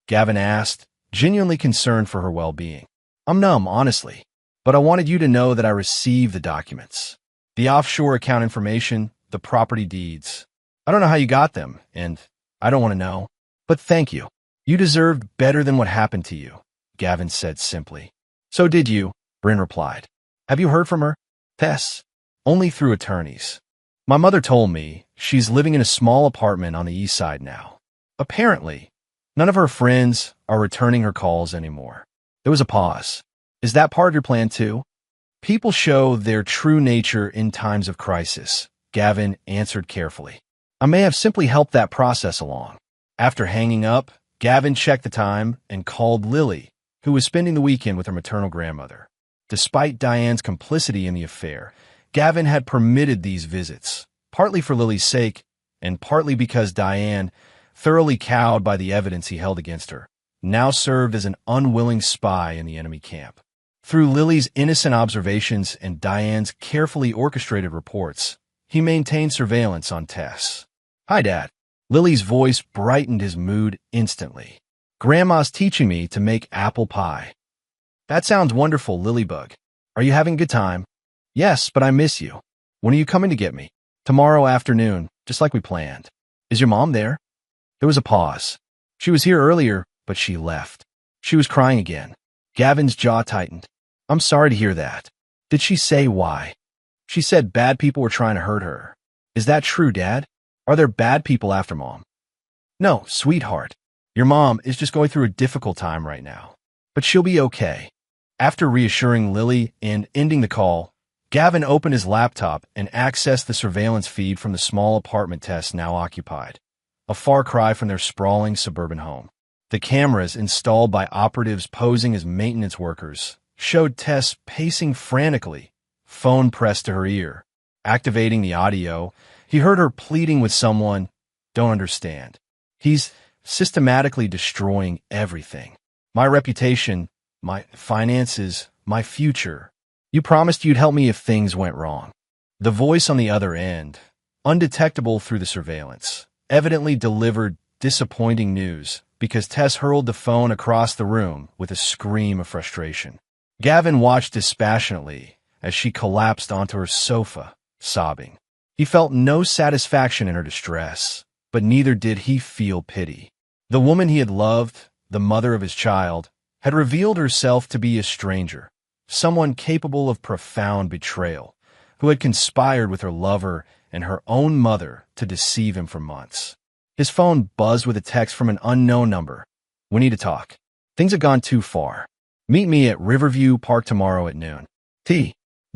Speaker 1: Gavin asked, genuinely concerned for her well-being. "I'm numb, honestly, but I wanted you to know that I received the documents. The offshore account information, the property deeds. I don't know how you got them, and I don't want to know. But thank you. You deserved better than what happened to you," Gavin said simply. "So did you," Bryn replied. "Have you heard from her?" "Tess? Only through attorneys. My mother told me she's living in a small apartment on the east side now. Apparently, none of her friends are returning her calls anymore." There was a pause. "Is that part of your plan too?" "People show their true nature in times of crisis," Gavin answered carefully. "I may have simply helped that process along." After hanging up, Gavin checked the time and called Lily, who was spending the weekend with her maternal grandmother. Despite Diane's complicity in the affair, Gavin had permitted these visits, partly for Lily's sake, and partly because Diane, thoroughly cowed by the evidence he held against her, now served as an unwilling spy in the enemy camp. Through Lily's innocent observations and Diane's carefully orchestrated reports, he maintained surveillance on Tess. "Hi, Dad." Lily's voice brightened his mood instantly. "Grandma's teaching me to make apple pie." "That sounds wonderful, Lilybug. Are you having a good time?" "Yes, but I miss you. When are you coming to get me?" "Tomorrow afternoon, just like we planned." "Is your mom there?" There was a pause. "She was here earlier, but she left." She was crying again. Gavin's jaw tightened. "I'm sorry to hear that. Did she say why?" "She said bad people were trying to hurt her." "Is that true, Dad? Are there bad people after Mom?" "No, sweetheart. Your mom is just going through a difficult time right now. But she'll be okay." After reassuring Lily and ending the call, Gavin opened his laptop and accessed the surveillance feed from the small apartment Tess now occupied, a far cry from their sprawling suburban home. The cameras installed by operatives posing as maintenance workers showed Tess pacing frantically, phone pressed to her ear. Activating the audio, he heard her pleading with someone. "Don't understand. He's systematically destroying everything. My reputation, my finances, my future. You promised you'd help me if things went wrong." The voice on the other end, undetectable through the surveillance, evidently delivered disappointing news because Tess hurled the phone across the room with a scream of frustration. Gavin watched dispassionately as she collapsed onto her sofa, sobbing. He felt no satisfaction in her distress, but neither did he feel pity. The woman he had loved, the mother of his child, had revealed herself to be a stranger, someone capable of profound betrayal, who had conspired with her lover and her own mother to deceive him for months. His phone buzzed with a text from an unknown number. "We need to talk. Things have gone too far. Meet me at Riverview Park tomorrow at noon."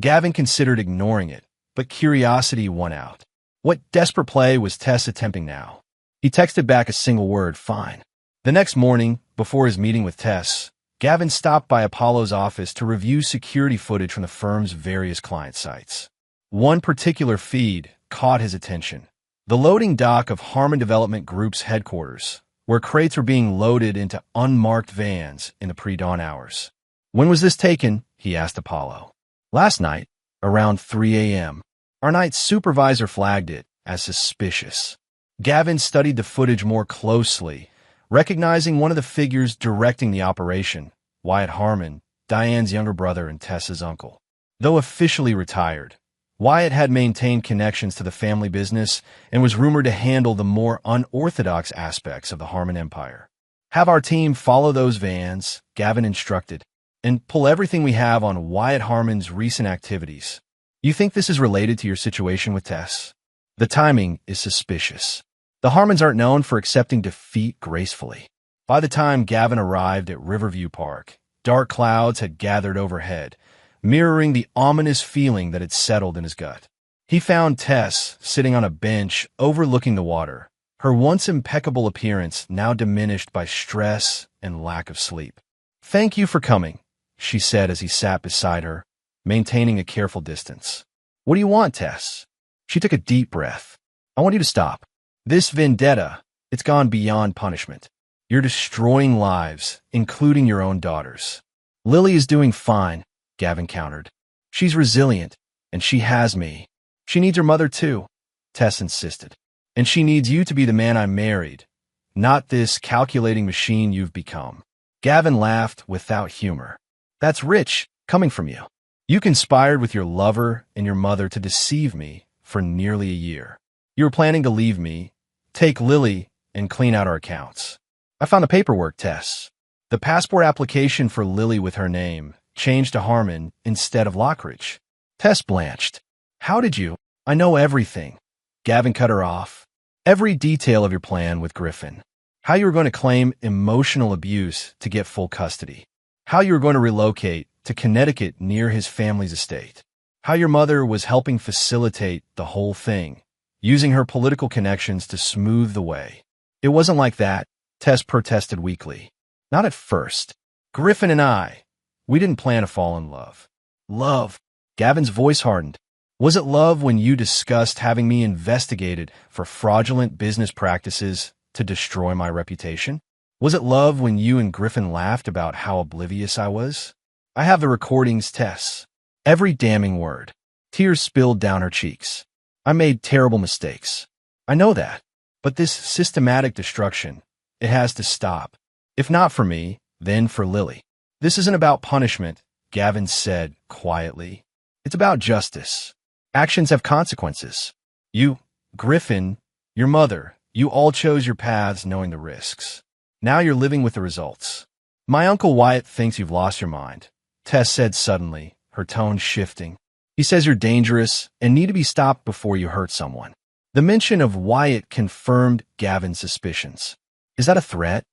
Speaker 1: Gavin considered ignoring it, but curiosity won out. What desperate play was Tess attempting now? He texted back a single word, "Fine." The next morning, before his meeting with Tess, Gavin stopped by Apollo's office to review security footage from the firm's various client sites. One particular feed caught his attention: the loading dock of Harmon Development Group's headquarters, where crates were being loaded into unmarked vans in the pre-dawn hours. "When was this taken?" he asked Apollo. "Last night, around 3 a.m. Our night supervisor flagged it as suspicious." Gavin studied the footage more closely, recognizing one of the figures directing the operation: Wyatt Harmon, Diane's younger brother and Tessa's uncle. Though officially retired, Wyatt had maintained connections to the family business and was rumored to handle the more unorthodox aspects of the Harmon empire. "Have our team follow those vans," Gavin instructed, "and pull everything we have on Wyatt Harmon's recent activities. You think this is related to your situation with Tess? The timing is suspicious. The Harmons aren't known for accepting defeat gracefully." By the time Gavin arrived at Riverview Park, dark clouds had gathered overhead, mirroring the ominous feeling that had settled in his gut. He found Tess sitting on a bench overlooking the water, her once impeccable appearance now diminished by stress and lack of sleep. "Thank you for coming," she said as he sat beside her, maintaining a careful distance. "What do you want, Tess?" She took a deep breath. "I want you to stop. This vendetta, it's gone beyond punishment. You're destroying lives, including your own daughters." "Lily is doing fine," Gavin countered. "She's resilient, and she has me." "She needs her mother too," Tess insisted. "And she needs you to be the man I married, not this calculating machine you've become." Gavin laughed without humor. "That's rich, coming from you. You conspired with your lover and your mother to deceive me for nearly a year. You were planning to leave me, take Lily, and clean out our accounts." "I found the paperwork, Tess. The passport application for Lily with her name changed to Harmon instead of Lockridge." Tess blanched. "How did you?" "I know everything." Gavin cut her off. "Every detail of your plan with Griffin. How you were going to claim emotional abuse to get full custody. How you were going to relocate to Connecticut near his family's estate. How your mother was helping facilitate the whole thing, using her political connections to smooth the way." "It wasn't like that," Tess protested weakly. "Not at first. Griffin and I, we didn't plan to fall in love." "Love?" Gavin's voice hardened. "Was it love when you discussed having me investigated for fraudulent business practices to destroy my reputation? Was it love when you and Griffin laughed about how oblivious I was? I have the recordings, Tess. Every damning word." Tears spilled down her cheeks. "I made terrible mistakes. I know that. But this systematic destruction, it has to stop. If not for me, then for Lily." "This isn't about punishment," Gavin said quietly. "It's about justice. Actions have consequences. You, Griffin, your mother, you all chose your paths knowing the risks. Now you're living with the results." "My Uncle Wyatt thinks you've lost your mind," Tess said suddenly, her tone shifting. "He says you're dangerous and need to be stopped before you hurt someone." The mention of Wyatt confirmed Gavin's suspicions. "Is that a threat?"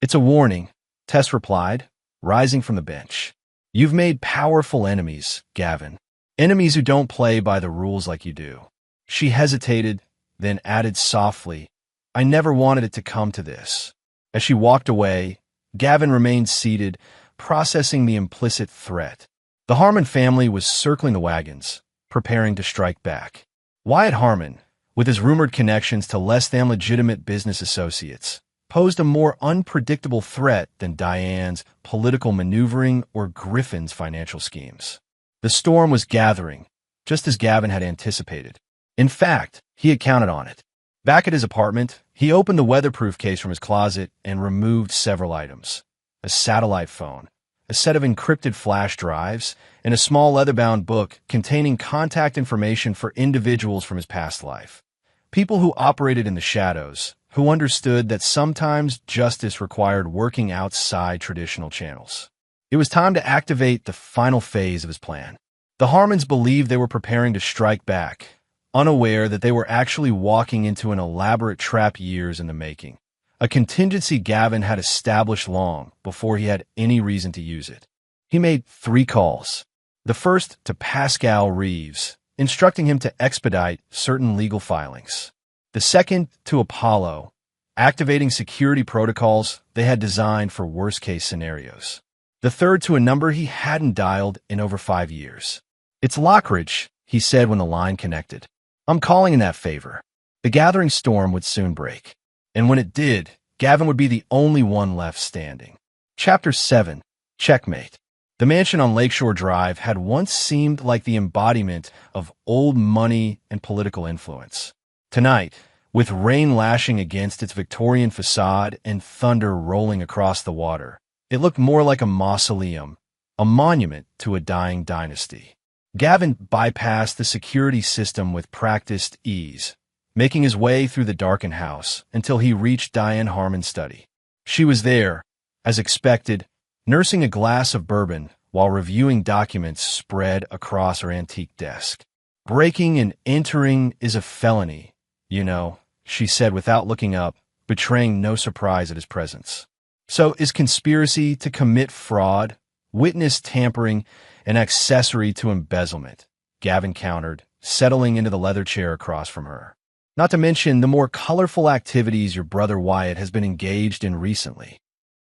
Speaker 1: "It's a warning," Tess replied, rising from the bench. "You've made powerful enemies, Gavin. Enemies who don't play by the rules like you do." She hesitated, then added softly, "I never wanted it to come to this." As she walked away, Gavin remained seated, processing the implicit threat. The Harmon family was circling the wagons, preparing to strike back. Wyatt Harmon, with his rumored connections to less than legitimate business associates, posed a more unpredictable threat than Diane's political maneuvering or Griffin's financial schemes. The storm was gathering, just as Gavin had anticipated. In fact, he had counted on it. Back at his apartment, he opened the weatherproof case from his closet and removed several items: a satellite phone, a set of encrypted flash drives, and a small leather-bound book containing contact information for individuals from his past life. People who operated in the shadows, who understood that sometimes justice required working outside traditional channels. It was time to activate the final phase of his plan. The Harmons believed they were preparing to strike back, unaware that they were actually walking into an elaborate trap years in the making, a contingency Gavin had established long before he had any reason to use it. He made 3 calls. The first to Pascal Reeves, instructing him to expedite certain legal filings. The second to Apollo, activating security protocols they had designed for worst-case scenarios. The third to a number he hadn't dialed in over 5 years. "It's Lockridge," he said when the line connected. "I'm calling in that favor." The gathering storm would soon break. And when it did, Gavin would be the only one left standing. Chapter 7. Checkmate. The mansion on Lakeshore Drive had once seemed like the embodiment of old money and political influence. Tonight, with rain lashing against its Victorian facade and thunder rolling across the water, it looked more like a mausoleum, a monument to a dying dynasty. Gavin bypassed the security system with practiced ease, making his way through the darkened house until he reached Diane Harmon's study. She was there, as expected, nursing a glass of bourbon while reviewing documents spread across her antique desk. "Breaking and entering is a felony, you know," she said without looking up, betraying no surprise at his presence. "So is conspiracy to commit fraud, witness tampering, an accessory to embezzlement," Gavin countered, settling into the leather chair across from her. "Not to mention the more colorful activities your brother Wyatt has been engaged in recently."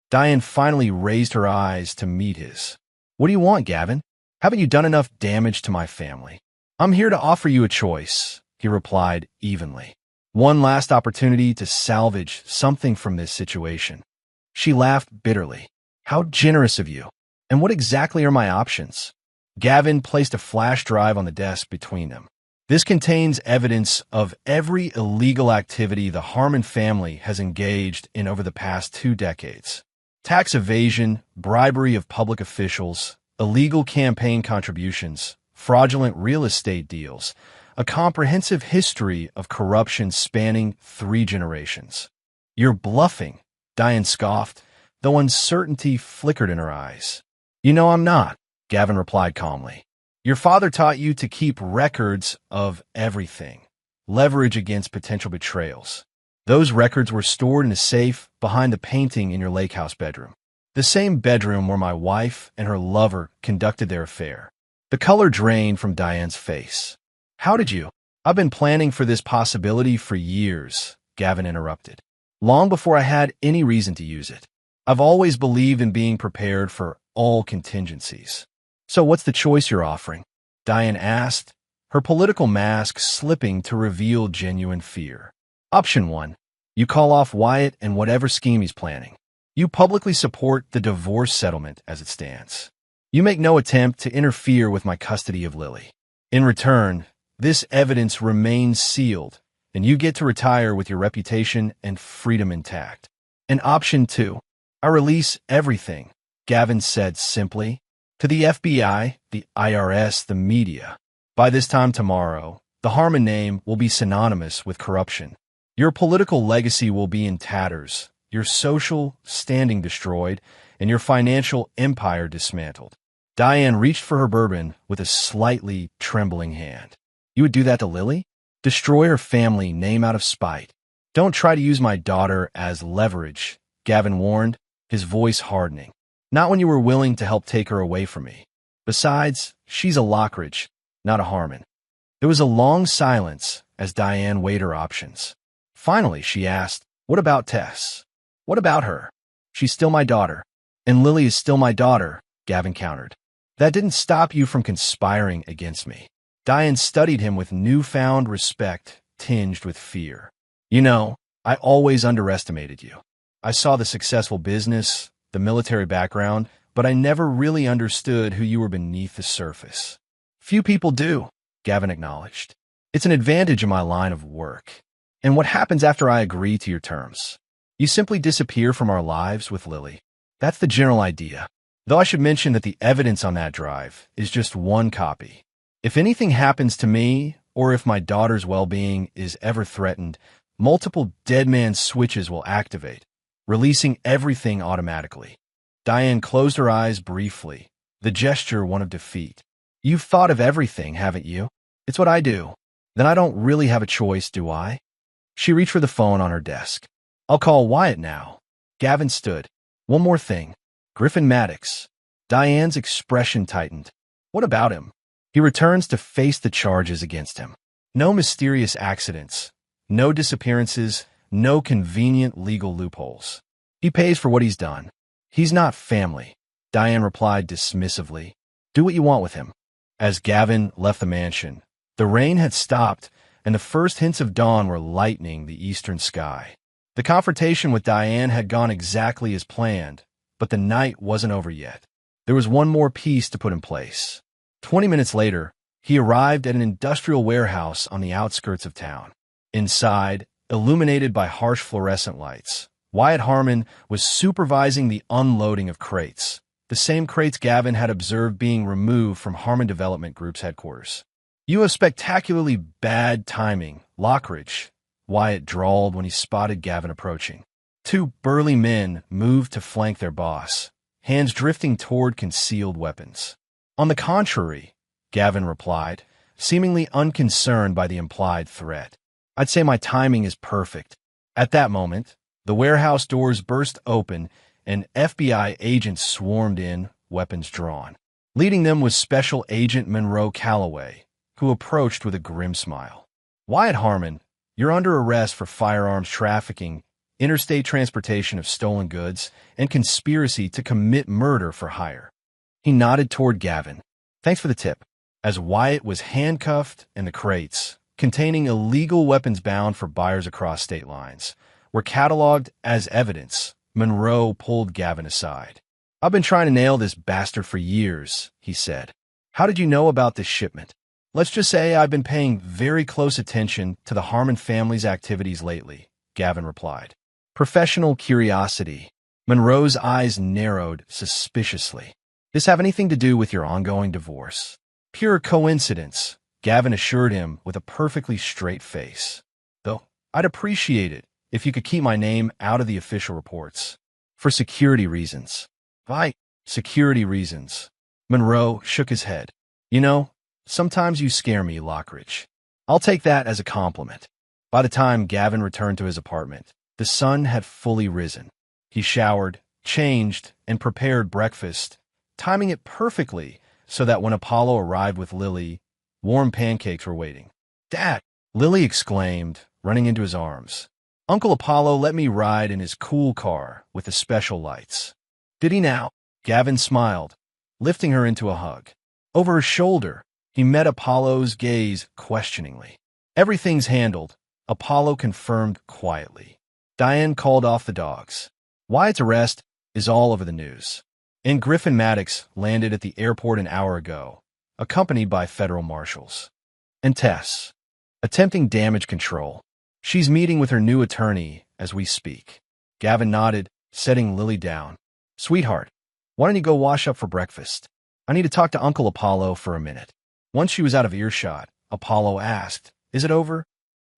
Speaker 1: Diane finally raised her eyes to meet his. "What do you want, Gavin? Haven't you done enough damage to my family?" "I'm here to offer you a choice," he replied evenly. "One last opportunity to salvage something from this situation." She laughed bitterly. "How generous of you. And what exactly are my options?" Gavin placed a flash drive on the desk between them. "This contains evidence of every illegal activity the Harmon family has engaged in over the past 2 decades. Tax evasion, bribery of public officials, illegal campaign contributions, fraudulent real estate deals, a comprehensive history of corruption spanning 3 generations." "You're bluffing," Diane scoffed, though uncertainty flickered in her eyes. "You know I'm not," Gavin replied calmly. "Your father taught you to keep records of everything, leverage against potential betrayals. Those records were stored in a safe behind the painting in your lake house bedroom, the same bedroom where my wife and her lover conducted their affair." The color drained from Diane's face. "How did you?" "I've been planning for this possibility for years," Gavin interrupted, "long before I had any reason to use it. I've always believed in being prepared for all contingencies." "So what's the choice you're offering?" Diane asked, her political mask slipping to reveal genuine fear. "Option 1. You call off Wyatt and whatever scheme he's planning. You publicly support the divorce settlement as it stands. You make no attempt to interfere with my custody of Lily. In return, this evidence remains sealed, and you get to retire with your reputation and freedom intact." And option 2. "I release everything," Gavin said simply, "to the FBI, the IRS, the media. By this time tomorrow, the Harmon name will be synonymous with corruption. Your political legacy will be in tatters, your social standing destroyed, and your financial empire dismantled." Diane reached for her bourbon with a slightly trembling hand. "You would do that to Lily? Destroy her family name out of spite? Don't try to use my daughter as leverage," Gavin warned, his voice hardening. "Not when you were willing to help take her away from me. Besides, she's a Lockridge, not a Harmon." There was a long silence as Diane weighed her options. Finally, she asked, "What about Tess? What about her?" "She's still my daughter." "And Lily is still my daughter," Gavin countered. "That didn't stop you from conspiring against me." Diane studied him with newfound respect tinged with fear. "You know, I always underestimated you. I saw the successful business, the military background, but I never really understood who you were beneath the surface." "Few people do," Gavin acknowledged. "It's an advantage in my line of work." "And what happens after I agree to your terms?" "You simply disappear from our lives with Lily. That's the general idea. Though I should mention that the evidence on that drive is just one copy. If anything happens to me, or if my daughter's well-being is ever threatened, multiple dead man switches will activate, releasing everything automatically. Diane closed her eyes briefly, the gesture one of defeat. You've thought of everything, haven't you? It's what I do. Then I don't really have a choice, do I? She reached for the phone on her desk. I'll call Wyatt now. Gavin stood. One more thing. Griffin Maddox. Diane's expression tightened. What about him? He returns to face the charges against him. No mysterious accidents. No disappearances. No convenient legal loopholes. He pays for what he's done. He's not family. Diane replied dismissively. Do what you want with him. As Gavin left the mansion, the rain had stopped, and the first hints of dawn were lightening the eastern sky. The confrontation with Diane had gone exactly as planned, but the night wasn't over yet. There was one more piece to put in place. 20 minutes later, he arrived at an industrial warehouse on the outskirts of town. Inside, illuminated by harsh fluorescent lights, Wyatt Harmon was supervising the unloading of crates, the same crates Gavin had observed being removed from Harmon Development Group's headquarters. You have spectacularly bad timing, Lockridge, Wyatt drawled when he spotted Gavin approaching. Two burly men moved to flank their boss, hands drifting toward concealed weapons. On the contrary, Gavin replied, seemingly unconcerned by the implied threat. I'd say my timing is perfect. At that moment, the warehouse doors burst open and FBI agents swarmed in, weapons drawn. Leading them was Special Agent Monroe Calloway, who approached with a grim smile. Wyatt Harmon, you're under arrest for firearms trafficking, interstate transportation of stolen goods, and conspiracy to commit murder for hire. He nodded toward Gavin. Thanks for the tip. As Wyatt was handcuffed and the crates, containing illegal weapons bound for buyers across state lines, were cataloged as evidence, Monroe pulled Gavin aside. I've been trying to nail this bastard for years, he said. How did you know about this shipment? Let's just say I've been paying very close attention to the Harmon family's activities lately, Gavin replied. Professional curiosity. Monroe's eyes narrowed suspiciously. This have anything to do with your ongoing divorce? Pure coincidence, Gavin assured him with a perfectly straight face. Though, I'd appreciate it if you could keep my name out of the official reports. For security reasons. Why? Security reasons. Monroe shook his head. You know, sometimes you scare me, Lockridge. I'll take that as a compliment. By the time Gavin returned to his apartment, the sun had fully risen. He showered, changed, and prepared breakfast, timing it perfectly so that when Apollo arrived with Lily, warm pancakes were waiting. Dad! Lily exclaimed, running into his arms. Uncle Apollo let me ride in his cool car with the special lights. Did he now? Gavin smiled, lifting her into a hug. Over her shoulder, he met Apollo's gaze questioningly. Everything's handled, Apollo confirmed quietly. Diane called off the dogs. Wyatt's arrest is all over the news. And Griffin Maddox landed at the airport an hour ago, accompanied by federal marshals. And Tess, attempting damage control. She's meeting with her new attorney as we speak. Gavin nodded, setting Lily down. Sweetheart, why don't you go wash up for breakfast? I need to talk to Uncle Apollo for a minute. Once she was out of earshot, Apollo asked, Is it over?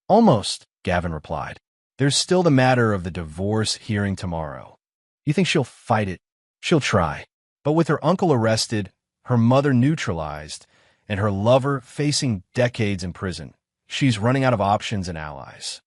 Speaker 1: Almost, Gavin replied. There's still the matter of the divorce hearing tomorrow. You think she'll fight it? She'll try. But with her uncle arrested, her mother neutralized, and her lover facing decades in prison, she's running out of options and allies.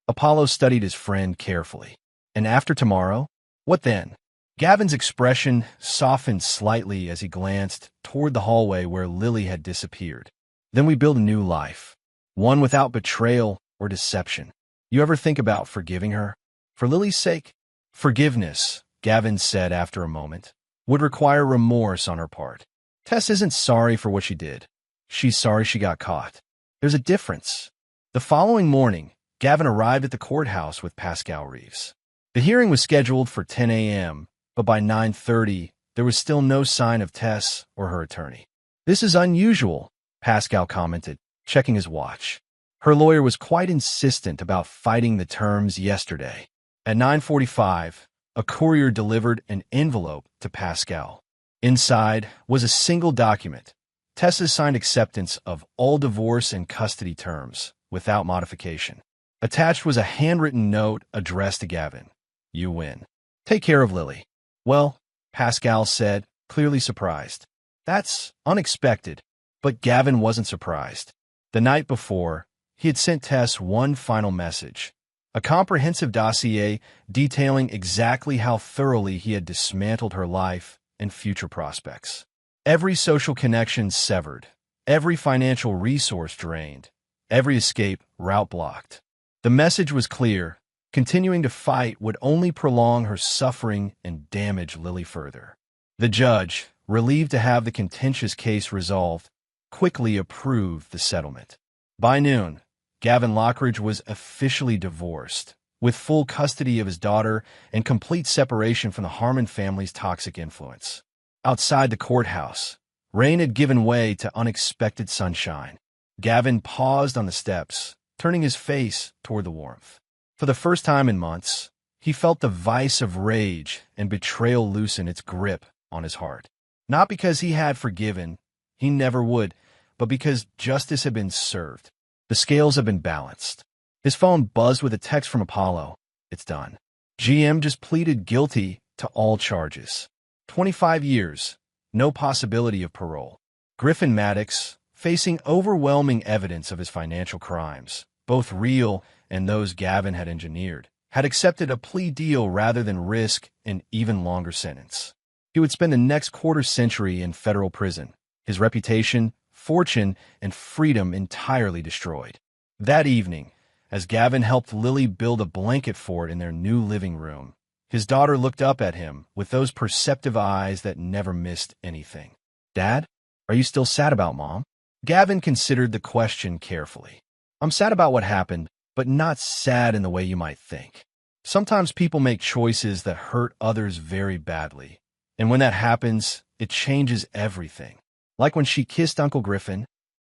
Speaker 1: Apollo studied his friend carefully. And after tomorrow? What then? Gavin's expression softened slightly as he glanced toward the hallway where Lily had disappeared. Then we build a new life, one without betrayal or deception. You ever think about forgiving her? For Lily's sake? Forgiveness, Gavin said after a moment, would require remorse on her part. Tess isn't sorry for what she did. She's sorry she got caught. There's a difference. The following morning, Gavin arrived at the courthouse with Pascal Reeves. The hearing was scheduled for 10 a.m., but by 9:30, there was still no sign of Tess or her attorney. This is unusual, Pascal commented, checking his watch. Her lawyer was quite insistent about fighting the terms yesterday. At 9:45, a courier delivered an envelope to Pascal. Inside was a single document, Tess's signed acceptance of all divorce and custody terms, without modification. Attached was a handwritten note addressed to Gavin. You win. Take care of Lily. Well, Pascal said, clearly surprised. That's unexpected, but Gavin wasn't surprised. The night before, he had sent Tess one final message, a comprehensive dossier detailing exactly how thoroughly he had dismantled her life and future prospects. Every social connection severed, every financial resource drained, every escape route blocked. The message was clear. Continuing to fight would only prolong her suffering and damage Lily further. The judge, relieved to have the contentious case resolved, quickly approved the settlement. By noon, Gavin Lockridge was officially divorced, with full custody of his daughter and complete separation from the Harmon family's toxic influence. Outside the courthouse, rain had given way to unexpected sunshine. Gavin paused on the steps, turning his face toward the warmth. For the first time in months, he felt the vice of rage and betrayal loosen its grip on his heart. Not because he had forgiven, he never would, but because justice had been served. The scales have been balanced. His phone buzzed with a text from Apollo. It's done. GM just pleaded guilty to all charges. 25 years, no possibility of parole. Griffin Maddox, facing overwhelming evidence of his financial crimes, both real and those Gavin had engineered, had accepted a plea deal rather than risk an even longer sentence. He would spend the next quarter-century in federal prison, his reputation, fortune, and freedom entirely destroyed. That evening, as Gavin helped Lily build a blanket fort in their new living room, his daughter looked up at him with those perceptive eyes that never missed anything. Dad, are you still sad about Mom? Gavin considered the question carefully. I'm sad about what happened, but not sad in the way you might think. Sometimes people make choices that hurt others very badly, and when that happens, it changes everything. Like when she kissed Uncle Griffin?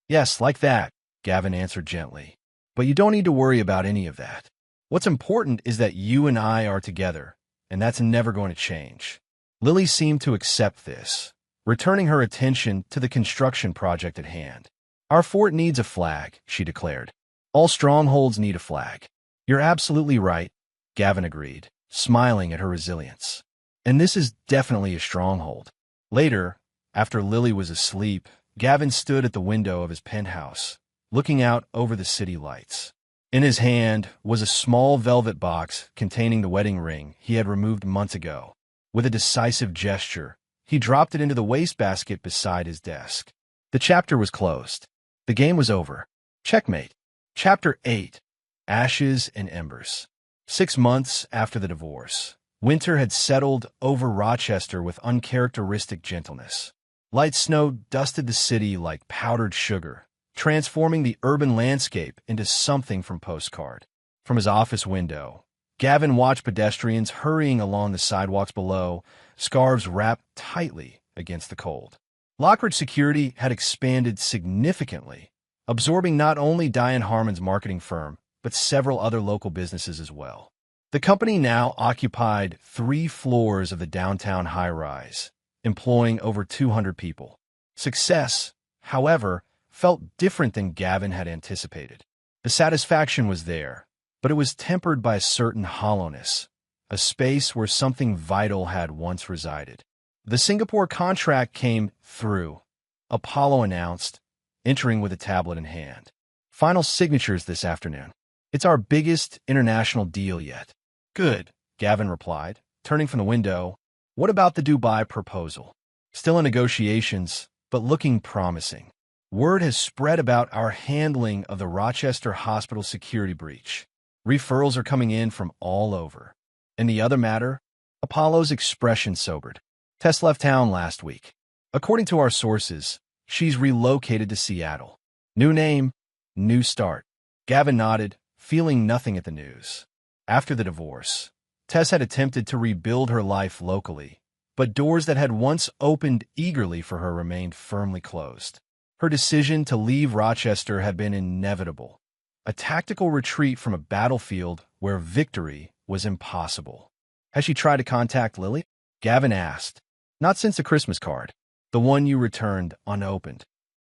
Speaker 1: Yes, like that, Gavin answered gently. But you don't need to worry about any of that. What's important is that you and I are together, and that's never going to change. Lily seemed to accept this, returning her attention to the construction project at hand. Our fort needs a flag, she declared. All strongholds need a flag. You're absolutely right, Gavin agreed, smiling at her resilience. And this is definitely a stronghold. Later, after Lily was asleep, Gavin stood at the window of his penthouse, looking out over the city lights. In his hand was a small velvet box containing the wedding ring he had removed months ago. With a decisive gesture, he dropped it into the wastebasket beside his desk. The chapter was closed. The game was over. Checkmate. Chapter 8. Ashes and Embers. 6 months after the divorce, winter had settled over Rochester with uncharacteristic gentleness. Light snow dusted the city like powdered sugar, transforming the urban landscape into something from postcard. From his office window, Gavin watched pedestrians hurrying along the sidewalks below, scarves wrapped tightly against the cold. Lockridge Security had expanded significantly, absorbing not only Diane Harmon's marketing firm, but several other local businesses as well. The company now occupied 3 floors of the downtown high-rise, employing over 200 people. Success, however, felt different than Gavin had anticipated. The satisfaction was there, but it was tempered by a certain hollowness, a space where something vital had once resided. The Singapore contract came through, Apollo announced, entering with a tablet in hand. Final signatures this afternoon. It's our biggest international deal yet. Good, Gavin replied, turning from the window. What about the Dubai proposal? Still in negotiations, but looking promising. Word has spread about our handling of the Rochester hospital security breach. Referrals are coming in from all over. In the other matter, Apollo's expression sobered. Tess left town last week. According to our sources, she's relocated to Seattle. New name, new start. Gavin nodded, feeling nothing at the news. After the divorce, Tess had attempted to rebuild her life locally, but doors that had once opened eagerly for her remained firmly closed. Her decision to leave Rochester had been inevitable, a tactical retreat from a battlefield where victory was impossible. Has she tried to contact Lily? Gavin asked. Not since the Christmas card, the one you returned unopened.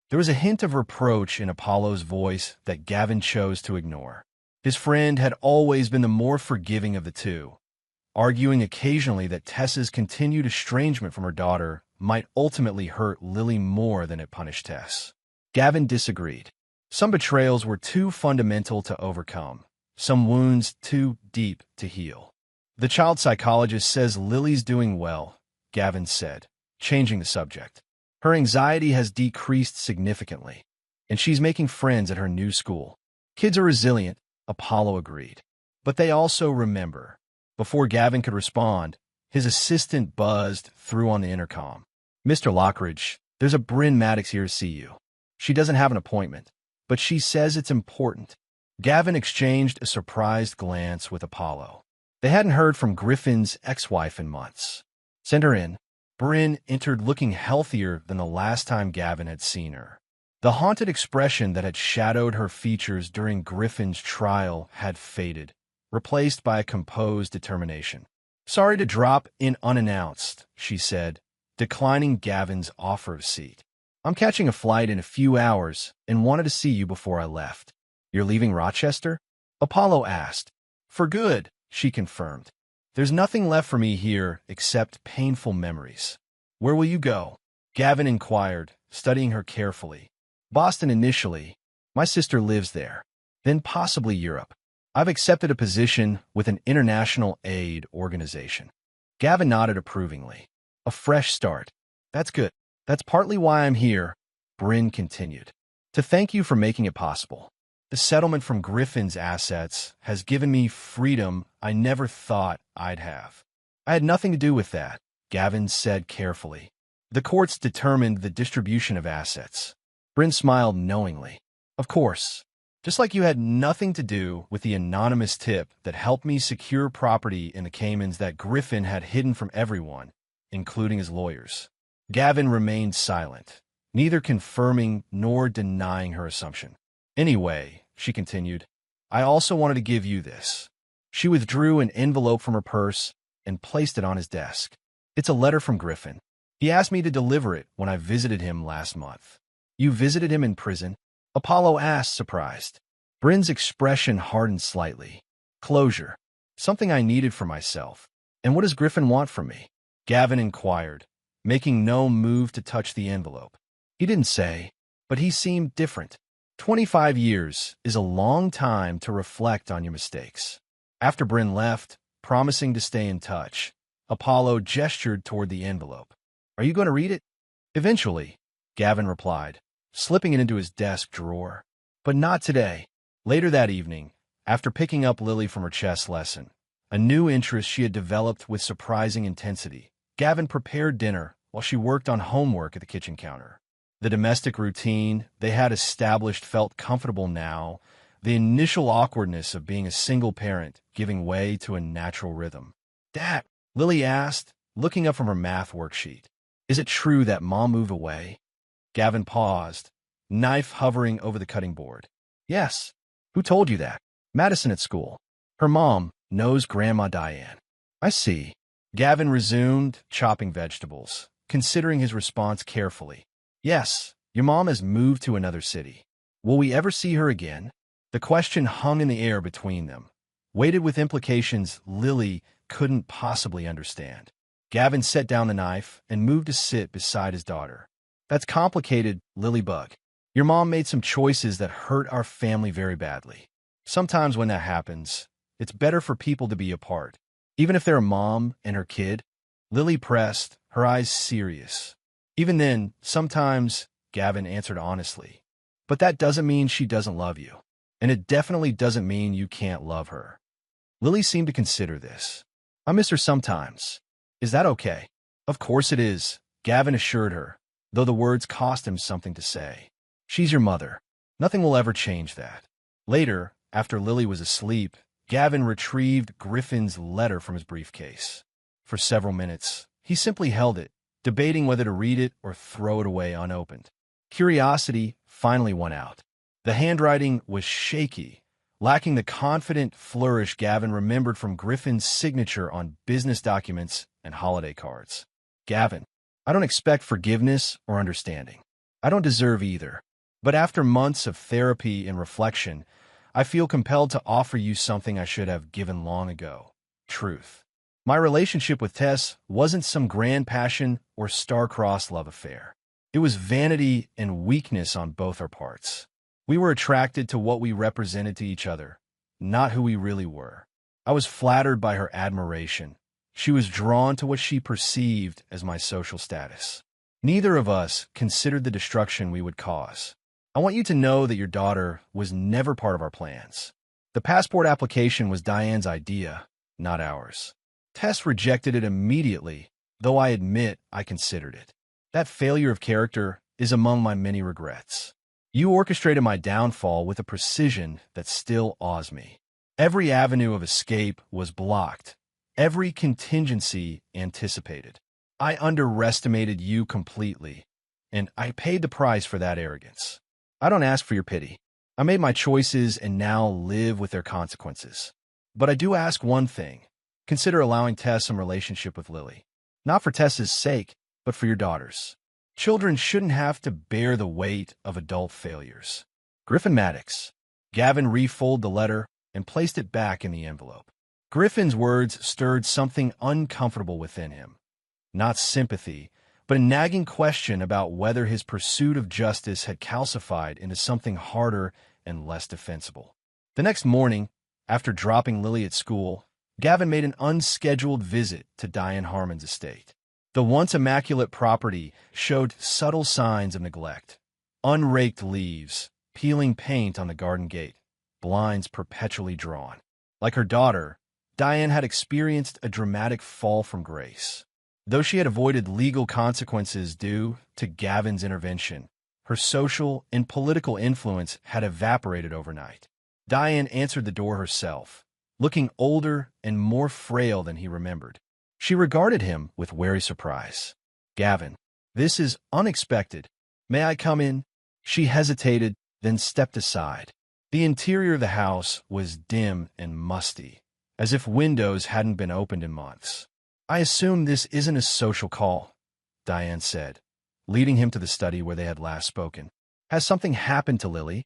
Speaker 1: There was a hint of reproach in Apollo's voice that Gavin chose to ignore. His friend had always been the more forgiving of the two, arguing occasionally that Tess's continued estrangement from her daughter might ultimately hurt Lily more than it punished Tess. Gavin disagreed. Some betrayals were too fundamental to overcome, some wounds too deep to heal. The child psychologist says Lily's doing well, Gavin said, changing the subject. Her anxiety has decreased significantly, and she's making friends at her new school. Kids are resilient, Apollo agreed. But they also remember. Before Gavin could respond, his assistant buzzed through on the intercom. Mr. Lockridge, there's a Bryn Maddox here to see you. She doesn't have an appointment, but she says it's important. Gavin exchanged a surprised glance with Apollo. They hadn't heard from Griffin's ex-wife in months. Send her in. Bryn entered looking healthier than the last time Gavin had seen her. The haunted expression that had shadowed her features during Griffin's trial had faded, replaced by a composed determination. Sorry to drop in unannounced, she said, declining Gavin's offer of seat. I'm catching a flight in a few hours and wanted to see you before I left. You're leaving Rochester? Apollo asked. For good, she confirmed. There's nothing left for me here except painful memories. Where will you go? Gavin inquired, studying her carefully. Boston initially. My sister lives there. Then possibly Europe. I've accepted a position with an international aid organization. Gavin nodded approvingly. A fresh start. That's good. That's partly why I'm here, Bryn continued. To thank you for making it possible. The settlement from Griffin's assets has given me freedom I never thought I'd have. I had nothing to do with that, Gavin said carefully. The courts determined the distribution of assets. Bryn smiled knowingly. Of course. Just like you had nothing to do with the anonymous tip that helped me secure property in the Caymans that Griffin had hidden from everyone, including his lawyers. Gavin remained silent, neither confirming nor denying her assumption. Anyway, she continued, I also wanted to give you this. She withdrew an envelope from her purse and placed it on his desk. It's a letter from Griffin. He asked me to deliver it when I visited him last month. You visited him in prison? Apollo asked, surprised. Bryn's expression hardened slightly. Closure. Something I needed for myself. And what does Griffin want from me? Gavin inquired, making no move to touch the envelope. He didn't say, but he seemed different. 25 years is a long time to reflect on your mistakes. After Bryn left, promising to stay in touch, Apollo gestured toward the envelope. Are you going to read it? Eventually, Gavin replied, slipping it into his desk drawer. But not today. Later that evening, after picking up Lily from her chess lesson, a new interest she had developed with surprising intensity, Gavin prepared dinner while she worked on homework at the kitchen counter. The domestic routine they had established felt comfortable now, the initial awkwardness of being a single parent giving way to a natural rhythm. Dad, Lily asked, looking up from her math worksheet. Is it true that Mom moved away? Gavin paused, knife hovering over the cutting board. Yes. Who told you that? Madison at school. Her mom knows Grandma Diane. I see. Gavin resumed, chopping vegetables, considering his response carefully. Yes, your mom has moved to another city. Will we ever see her again? The question hung in the air between them, weighted with implications Lily couldn't possibly understand. Gavin set down the knife and moved to sit beside his daughter. That's complicated, Lilybug. Your mom made some choices that hurt our family very badly. Sometimes when that happens, it's better for people to be apart. Even if they're a mom and her kid, Lily pressed, her eyes serious. Even then, sometimes, Gavin answered honestly. But that doesn't mean she doesn't love you. And it definitely doesn't mean you can't love her. Lily seemed to consider this. I miss her sometimes. Is that okay? Of course it is, Gavin assured her, though the words cost him something to say. She's your mother. Nothing will ever change that. Later, after Lily was asleep, Gavin retrieved Griffin's letter from his briefcase. For several minutes, he simply held it, debating whether to read it or throw it away unopened. Curiosity finally won out. The handwriting was shaky, lacking the confident flourish Gavin remembered from Griffin's signature on business documents and holiday cards. Gavin, I don't expect forgiveness or understanding. I don't deserve either. But after months of therapy and reflection, I feel compelled to offer you something I should have given long ago. Truth. My relationship with Tess wasn't some grand passion or star-crossed love affair. It was vanity and weakness on both our parts. We were attracted to what we represented to each other, not who we really were. I was flattered by her admiration. She was drawn to what she perceived as my social status. Neither of us considered the destruction we would cause. I want you to know that your daughter was never part of our plans. The passport application was Diane's idea, not ours. Tess rejected it immediately, though I admit I considered it. That failure of character is among my many regrets. You orchestrated my downfall with a precision that still awes me. Every avenue of escape was blocked, every contingency anticipated. I underestimated you completely, and I paid the price for that arrogance. I don't ask for your pity. I made my choices and now live with their consequences. But I do ask one thing. Consider allowing Tess some relationship with Lily. Not for Tess's sake, but for your daughter's. Children shouldn't have to bear the weight of adult failures. Griffin Maddox. Gavin refolded the letter and placed it back in the envelope. Griffin's words stirred something uncomfortable within him. Not sympathy, but a nagging question about whether his pursuit of justice had calcified into something harder and less defensible. The next morning, after dropping Lily at school, Gavin made an unscheduled visit to Diane Harmon's estate. The once immaculate property showed subtle signs of neglect. Unraked leaves, peeling paint on the garden gate, blinds perpetually drawn. Like her daughter, Diane had experienced a dramatic fall from grace. Though she had avoided legal consequences due to Gavin's intervention, her social and political influence had evaporated overnight. Diane answered the door herself, looking older and more frail than he remembered. She regarded him with wary surprise. "Gavin, this is unexpected. May I come in?" She hesitated, then stepped aside. The interior of the house was dim and musty, as if windows hadn't been opened in months. "I assume this isn't a social call," Diane said, leading him to the study where they had last spoken. "Has something happened to Lily?"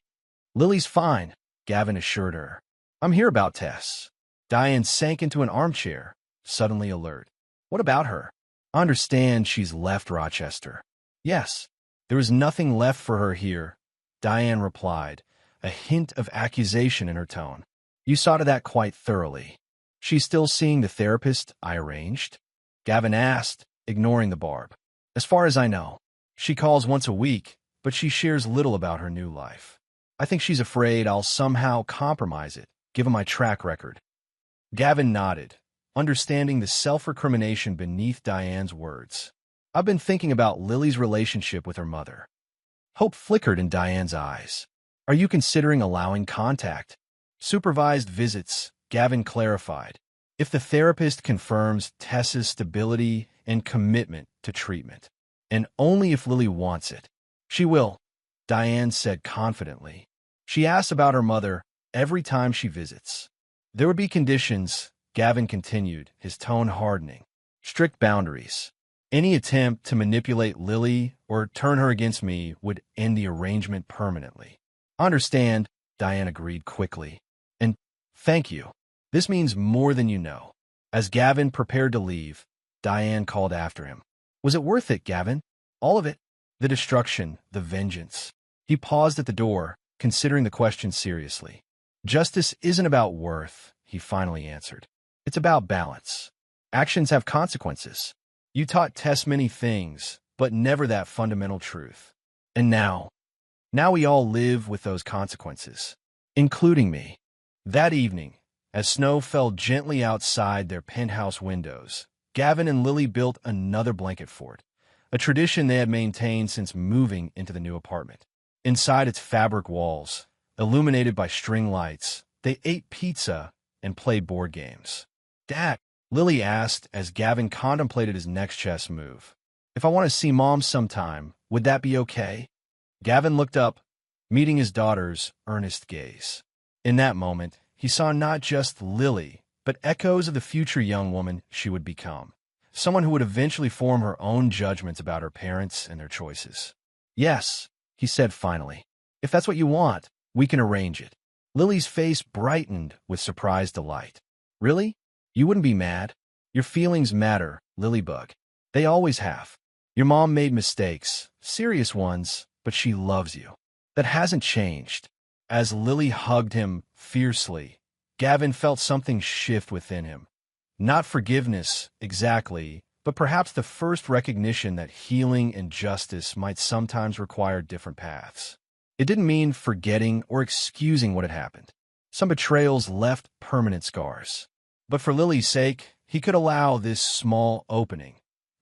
Speaker 1: "Lily's fine," Gavin assured her. "I'm here about Tess." Diane sank into an armchair, suddenly alert. "What about her?" "I understand she's left Rochester." "Yes, there is nothing left for her here," Diane replied, a hint of accusation in her tone. "You saw to that quite thoroughly." "She's still seeing the therapist I arranged?" Gavin asked, ignoring the barb. "As far as I know. She calls once a week, but she shares little about her new life. I think she's afraid I'll somehow compromise it, given my track record." Gavin nodded, understanding the self-recrimination beneath Diane's words. "I've been thinking about Lily's relationship with her mother." Hope flickered in Diane's eyes. "Are you considering allowing contact?" "Supervised visits," Gavin clarified, "if the therapist confirms Tess's stability and commitment to treatment. And only if Lily wants it." "She will," Diane said confidently. "She asks about her mother every time she visits." "There would be conditions," Gavin continued, his tone hardening. "Strict boundaries. Any attempt to manipulate Lily or turn her against me would end the arrangement permanently." "I understand," Diane agreed quickly. "And thank you. This means more than you know." As Gavin prepared to leave, Diane called after him. "Was it worth it, Gavin? All of it? The destruction, the vengeance?" He paused at the door, considering the question seriously. "Justice isn't about worth," he finally answered. "It's about balance. Actions have consequences. You taught Tess many things, but never that fundamental truth. And now we all live with those consequences, including me." That evening, as snow fell gently outside their penthouse windows, Gavin and Lily built another blanket fort, a tradition they had maintained since moving into the new apartment. Inside its fabric walls, illuminated by string lights, they ate pizza and played board games. "Dad," Lily asked as Gavin contemplated his next chess move, "if I want to see Mom sometime, would that be okay?" Gavin looked up, meeting his daughter's earnest gaze. In that moment, he saw not just Lily, but echoes of the future young woman she would become, someone who would eventually form her own judgments about her parents and their choices. "Yes," he said finally. "If that's what you want, we can arrange it." Lily's face brightened with surprised delight. Really? You wouldn't be mad? Your feelings matter, Lilybug. They always have. Your mom made mistakes, serious ones, but she loves you. That hasn't changed. As Lily hugged him fiercely, Gavin felt something shift within him. Not forgiveness, exactly, but perhaps the first recognition that healing and justice might sometimes require different paths. It didn't mean forgetting or excusing what had happened. Some betrayals left permanent scars. But for Lily's sake, he could allow this small opening,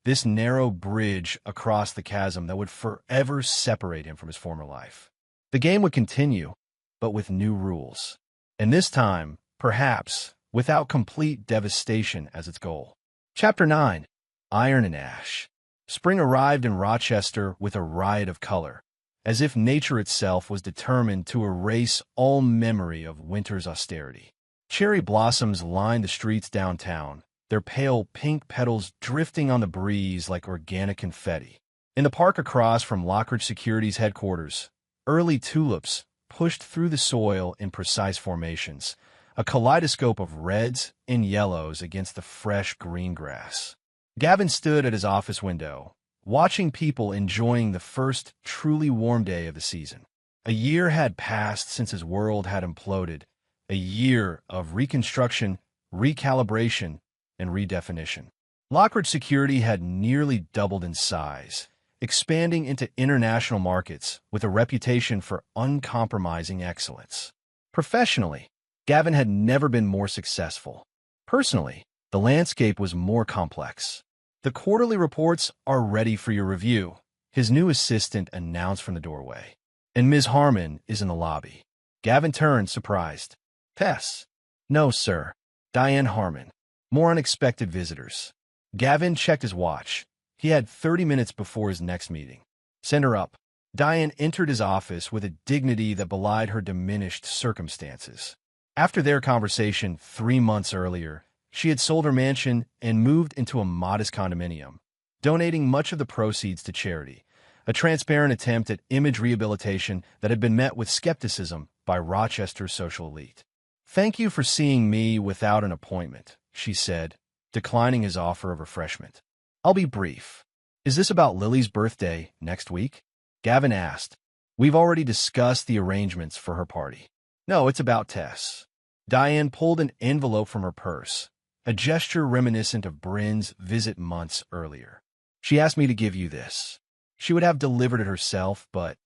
Speaker 1: this narrow bridge across the chasm that would forever separate him from his former life. The game would continue, but with new rules. And this time, perhaps, without complete devastation as its goal. Chapter 9. Iron and Ash. Spring arrived in Rochester with a riot of color, as if nature itself was determined to erase all memory of winter's austerity. Cherry blossoms lined the streets downtown, their pale pink petals drifting on the breeze like organic confetti. In the park across from Lockridge Security's headquarters, early tulips pushed through the soil in precise formations, a kaleidoscope of reds and yellows against the fresh green grass. Gavin stood at his office window, watching people enjoying the first truly warm day of the season. A year had passed since his world had imploded, a year of reconstruction, recalibration, and redefinition. Lockridge Security had nearly doubled in size, expanding into international markets with a reputation for uncompromising excellence. Professionally, Gavin had never been more successful. Personally, the landscape was more complex. The quarterly reports are ready for your review, his new assistant announced from the doorway. And Ms. Harmon is in the lobby. Gavin turned, surprised. Tess. No, sir. Diane Harmon. More unexpected visitors. Gavin checked his watch. He had 30 minutes before his next meeting. Send her up. Diane entered his office with a dignity that belied her diminished circumstances. After their conversation 3 months earlier, she had sold her mansion and moved into a modest condominium, donating much of the proceeds to charity, a transparent attempt at image rehabilitation that had been met with skepticism by Rochester's social elite. Thank you for seeing me without an appointment, she said, declining his offer of refreshment. I'll be brief. Is this about Lily's birthday next week? Gavin asked. We've already discussed the arrangements for her party. No, it's about Tess. Diane pulled an envelope from her purse, a gesture reminiscent of Bryn's visit months earlier. She asked me to give you this. She would have delivered it herself, but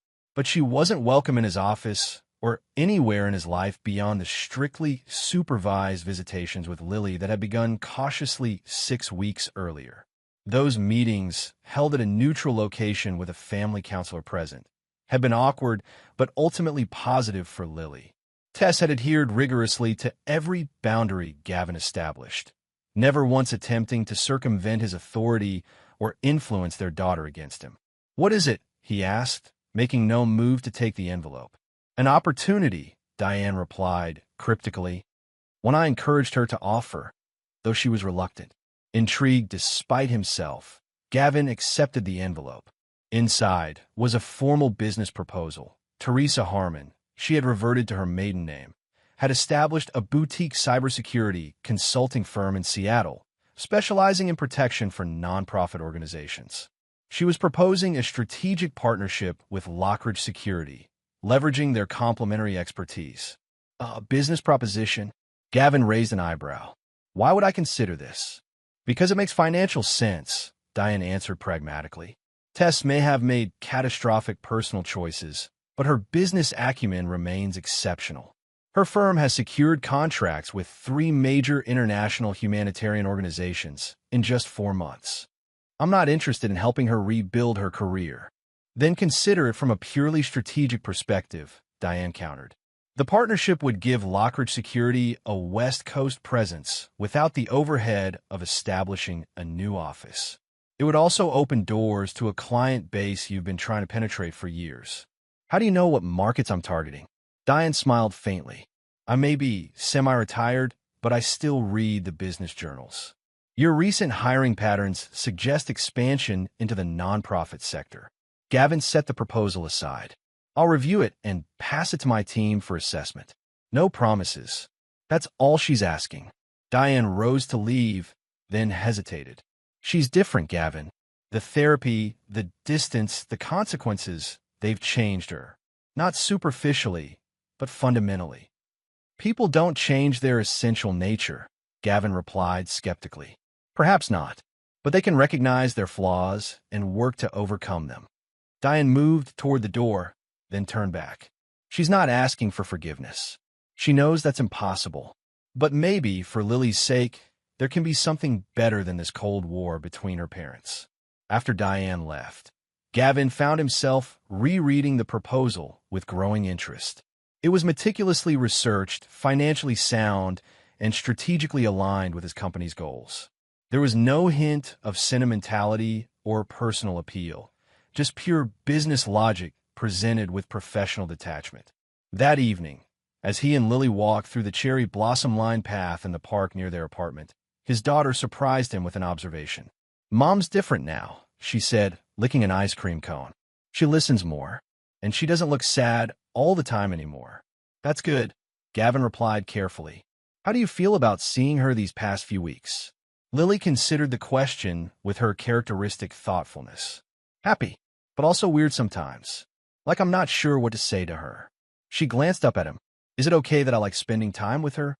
Speaker 1: she wasn't welcome in his office or anywhere in his life beyond the strictly supervised visitations with Lily that had begun cautiously 6 weeks earlier. Those meetings, held at a neutral location with a family counselor present, had been awkward but ultimately positive for Lily. Tess had adhered rigorously to every boundary Gavin established, never once attempting to circumvent his authority or influence their daughter against him. What is it? He asked, making no move to take the envelope. An opportunity, Diane replied cryptically, one I encouraged her to offer, though she was reluctant. Intrigued despite himself, Gavin accepted the envelope. Inside was a formal business proposal. Teresa Harmon, she had reverted to her maiden name, had established a boutique cybersecurity consulting firm in Seattle, specializing in protection for nonprofit organizations. She was proposing a strategic partnership with Lockridge Security, leveraging their complementary expertise. A business proposition? Gavin raised an eyebrow. Why would I consider this? Because it makes financial sense, Diane answered pragmatically. Tess may have made catastrophic personal choices, but her business acumen remains exceptional. Her firm has secured contracts with 3 major international humanitarian organizations in just 4 months. I'm not interested in helping her rebuild her career. Then consider it from a purely strategic perspective, Diane countered. The partnership would give Lockridge Security a West Coast presence without the overhead of establishing a new office. It would also open doors to a client base you've been trying to penetrate for years. How do you know what markets I'm targeting? Diane smiled faintly. I may be semi-retired, but I still read the business journals. Your recent hiring patterns suggest expansion into the nonprofit sector. Gavin set the proposal aside. I'll review it and pass it to my team for assessment. No promises. That's all she's asking. Diane rose to leave, then hesitated. She's different, Gavin. The therapy, the distance, the consequences, they've changed her. Not superficially, but fundamentally. People don't change their essential nature, Gavin replied skeptically. Perhaps not, but they can recognize their flaws and work to overcome them. Diane moved toward the door, then turned back. She's not asking for forgiveness. She knows that's impossible. But maybe, for Lily's sake, there can be something better than this Cold War between her parents. After Diane left, Gavin found himself rereading the proposal with growing interest. It was meticulously researched, financially sound, and strategically aligned with his company's goals. There was no hint of sentimentality or personal appeal, just pure business logic presented with professional detachment. That evening, as he and Lily walked through the cherry blossom-lined path in the park near their apartment, his daughter surprised him with an observation. "Mom's different now," she said, licking an ice cream cone. "She listens more, and she doesn't look sad all the time anymore." "That's good," Gavin replied carefully. "How do you feel about seeing her these past few weeks?" Lily considered the question with her characteristic thoughtfulness. "Happy, but also weird sometimes. Like I'm not sure what to say to her." She glanced up at him. "Is it okay that I like spending time with her?"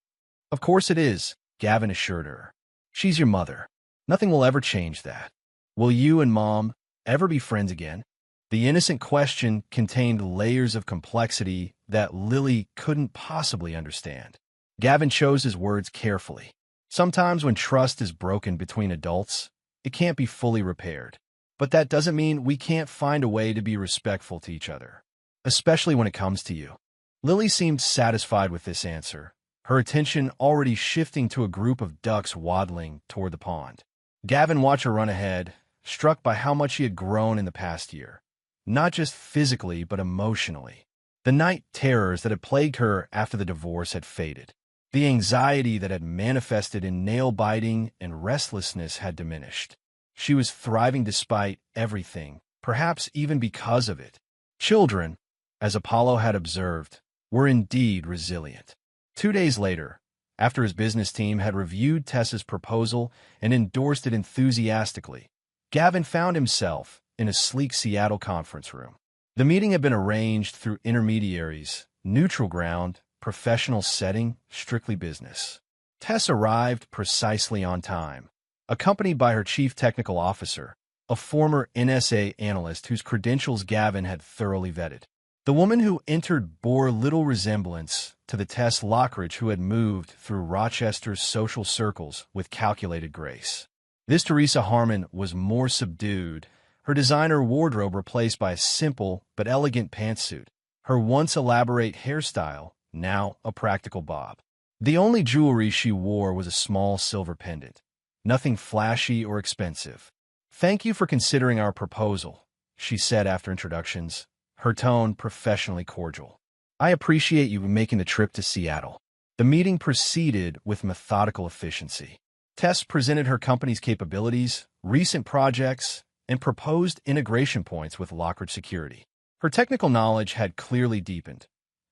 Speaker 1: "Of course it is," Gavin assured her. "She's your mother. Nothing will ever change that. Will you and Mom ever be friends again?" The innocent question contained layers of complexity that Lily couldn't possibly understand. Gavin chose his words carefully. Sometimes when trust is broken between adults, it can't be fully repaired. But that doesn't mean we can't find a way to be respectful to each other, especially when it comes to you. Lily seemed satisfied with this answer, her attention already shifting to a group of ducks waddling toward the pond. Gavin watched her run ahead, struck by how much she had grown in the past year, not just physically but emotionally. The night terrors that had plagued her after the divorce had faded. The anxiety that had manifested in nail-biting and restlessness had diminished. She was thriving despite everything, perhaps even because of it. Children, as Apollo had observed, were indeed resilient. 2 days later, after his business team had reviewed Tessa's proposal and endorsed it enthusiastically, Gavin found himself in a sleek Seattle conference room. The meeting had been arranged through intermediaries, neutral ground, professional setting, strictly business. Tess arrived precisely on time, accompanied by her chief technical officer, a former NSA analyst whose credentials Gavin had thoroughly vetted. The woman who entered bore little resemblance to the Tess Lockridge who had moved through Rochester's social circles with calculated grace. This Teresa Harmon was more subdued, her designer wardrobe replaced by a simple but elegant pantsuit, her once elaborate hairstyle now a practical bob. The only jewelry she wore was a small silver pendant, nothing flashy or expensive. "Thank you for considering our proposal," she said after introductions, her tone professionally cordial. "I appreciate you making the trip to Seattle." The meeting proceeded with methodical efficiency. Tess presented her company's capabilities, recent projects, and proposed integration points with Lockridge Security. Her technical knowledge had clearly deepened.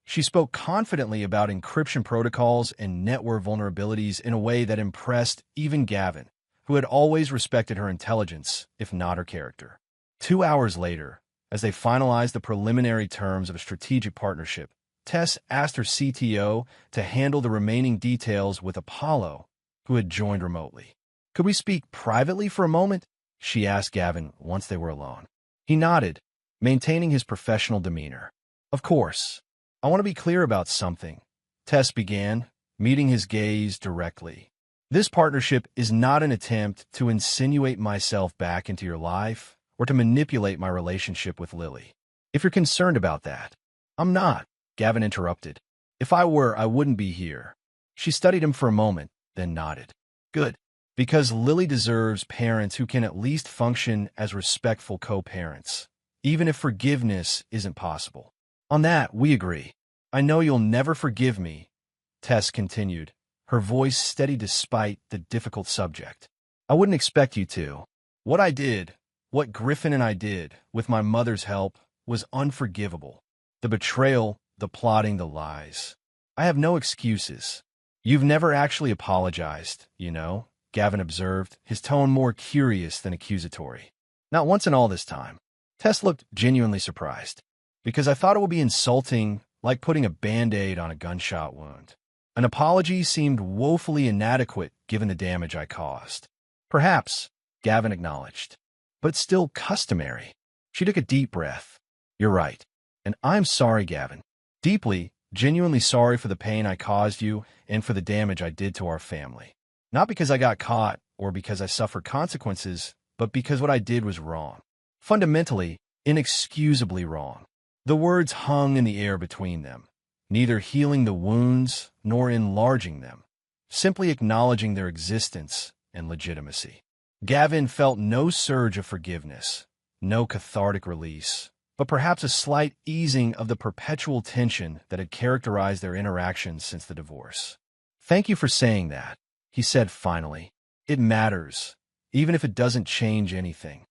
Speaker 1: She spoke confidently about encryption protocols and network vulnerabilities in a way that impressed even Gavin, who had always respected her intelligence, if not her character. 2 hours later, as they finalized the preliminary terms of a strategic partnership, Tess asked her CTO to handle the remaining details with Apollo, who had joined remotely. "Could we speak privately for a moment?" she asked Gavin once they were alone. He nodded, maintaining his professional demeanor. "Of course. I want to be clear about something," Tess began, meeting his gaze directly. "This partnership is not an attempt to insinuate myself back into your life or to manipulate my relationship with Lily. If you're concerned about that." "I'm not," Gavin interrupted. "If I were, I wouldn't be here." She studied him for a moment, then nodded. "Good. Because Lily deserves parents who can at least function as respectful co-parents, even if forgiveness isn't possible. On that, we agree. I know you'll never forgive me," Tess continued, her voice steady despite the difficult subject. "I wouldn't expect you to. What I did, what Griffin and I did, with my mother's help, was unforgivable. The betrayal, the plotting, the lies. I have no excuses. You've never actually apologized, Gavin observed, his tone more curious than accusatory. Not once in all this time. Tess looked genuinely surprised, because I thought it would be insulting, like putting a Band-Aid on a gunshot wound. An apology seemed woefully inadequate given the damage I caused. Perhaps, Gavin acknowledged, but still customary. She took a deep breath. You're right. And I'm sorry, Gavin. Deeply, genuinely sorry for the pain I caused you and for the damage I did to our family. Not because I got caught or because I suffered consequences, but because what I did was wrong. Fundamentally, inexcusably wrong. The words hung in the air between them, neither healing the wounds nor enlarging them, simply acknowledging their existence and legitimacy. Gavin felt no surge of forgiveness, no cathartic release, but perhaps a slight easing of the perpetual tension that had characterized their interactions since the divorce. Thank you for saying that, he said finally. It matters, even if it doesn't change anything.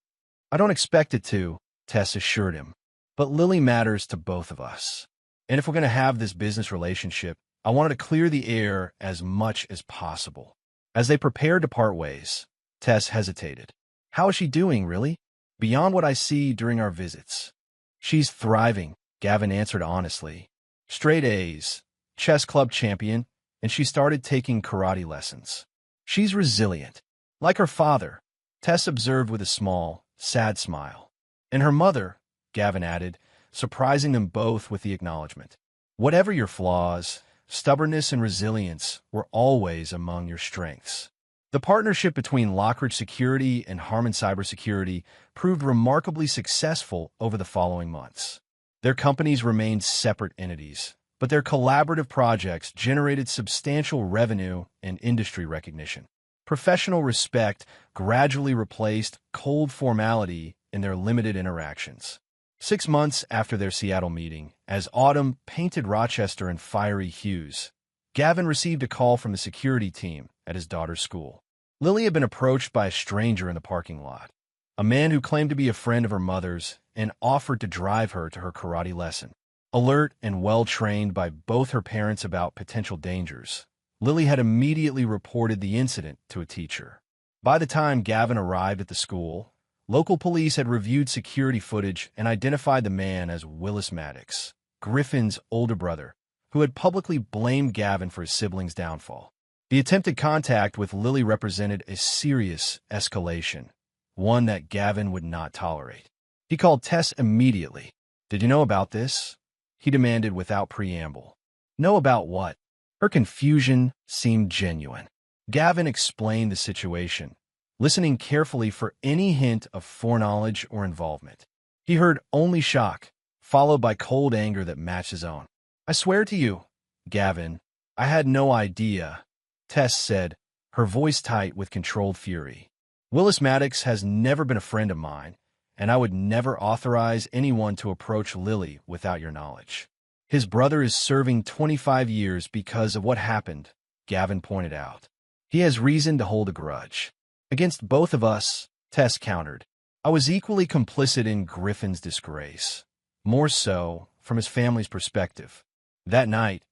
Speaker 1: I don't expect it to, Tess assured him, but Lily matters to both of us. And if we're going to have this business relationship, I wanted to clear the air as much as possible. As they prepared to part ways, Tess hesitated. How is she doing, really? Beyond what I see during our visits. She's thriving, Gavin answered honestly. Straight A's, chess club champion, and she started taking karate lessons. She's resilient. Like her father, Tess observed with a small, sad smile. And her mother, Gavin added, surprising them both with the acknowledgement. Whatever your flaws, stubbornness and resilience were always among your strengths. The partnership between Lockridge Security and Harmon Cybersecurity proved remarkably successful over the following months. Their companies remained separate entities, but their collaborative projects generated substantial revenue and industry recognition. Professional respect gradually replaced cold formality in their limited interactions. 6 months after their Seattle meeting, as autumn painted Rochester in fiery hues, Gavin received a call from the security team at his daughter's school. Lily had been approached by a stranger in the parking lot, a man who claimed to be a friend of her mother's and offered to drive her to her karate lesson. Alert and well-trained by both her parents about potential dangers, Lily had immediately reported the incident to a teacher. By the time Gavin arrived at the school, local police had reviewed security footage and identified the man as Willis Maddox, Griffin's older brother, who had publicly blamed Gavin for his siblings' downfall. The attempted contact with Lily represented a serious escalation, one that Gavin would not tolerate. He called Tess immediately. Did you know about this? He demanded without preamble. Know about what? Her confusion seemed genuine. Gavin explained the situation, listening carefully for any hint of foreknowledge or involvement. He heard only shock, followed by cold anger that matched his own. I swear to you, Gavin, I had no idea, Tess said, her voice tight with controlled fury. Willis Maddox has never been a friend of mine, and I would never authorize anyone to approach Lily without your knowledge. His brother is serving 25 years because of what happened, Gavin pointed out. He has reason to hold a grudge. Against both of us, Tess countered. I was equally complicit in Griffin's disgrace, more so from his family's perspective. That night,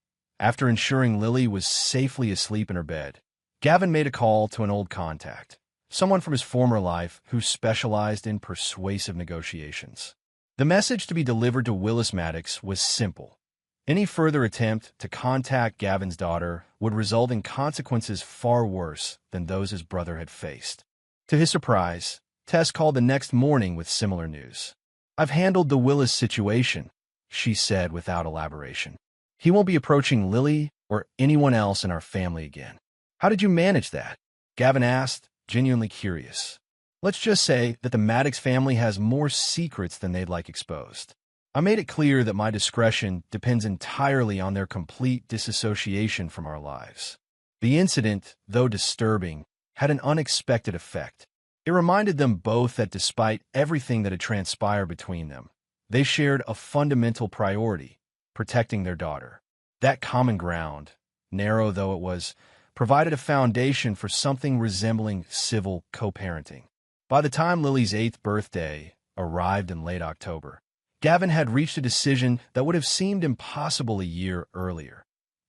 Speaker 1: after ensuring Lily was safely asleep in her bed, Gavin made a call to an old contact, someone from his former life who specialized in persuasive negotiations. The message to be delivered to Willis Maddox was simple. Any further attempt to contact Gavin's daughter would result in consequences far worse than those his brother had faced. To his surprise, Tess called the next morning with similar news. I've handled the Willis situation, she said without elaboration. He won't be approaching Lily or anyone else in our family again. How did you manage that? Gavin asked, genuinely curious. Let's just say that the Maddox family has more secrets than they'd like exposed. I made it clear that my discretion depends entirely on their complete disassociation from our lives. The incident, though disturbing, had an unexpected effect. It reminded them both that despite everything that had transpired between them, they shared a fundamental priority, protecting their daughter. That common ground, narrow though it was, provided a foundation for something resembling civil co-parenting. By the time Lily's 8th birthday arrived in late October, Gavin had reached a decision that would have seemed impossible a year earlier.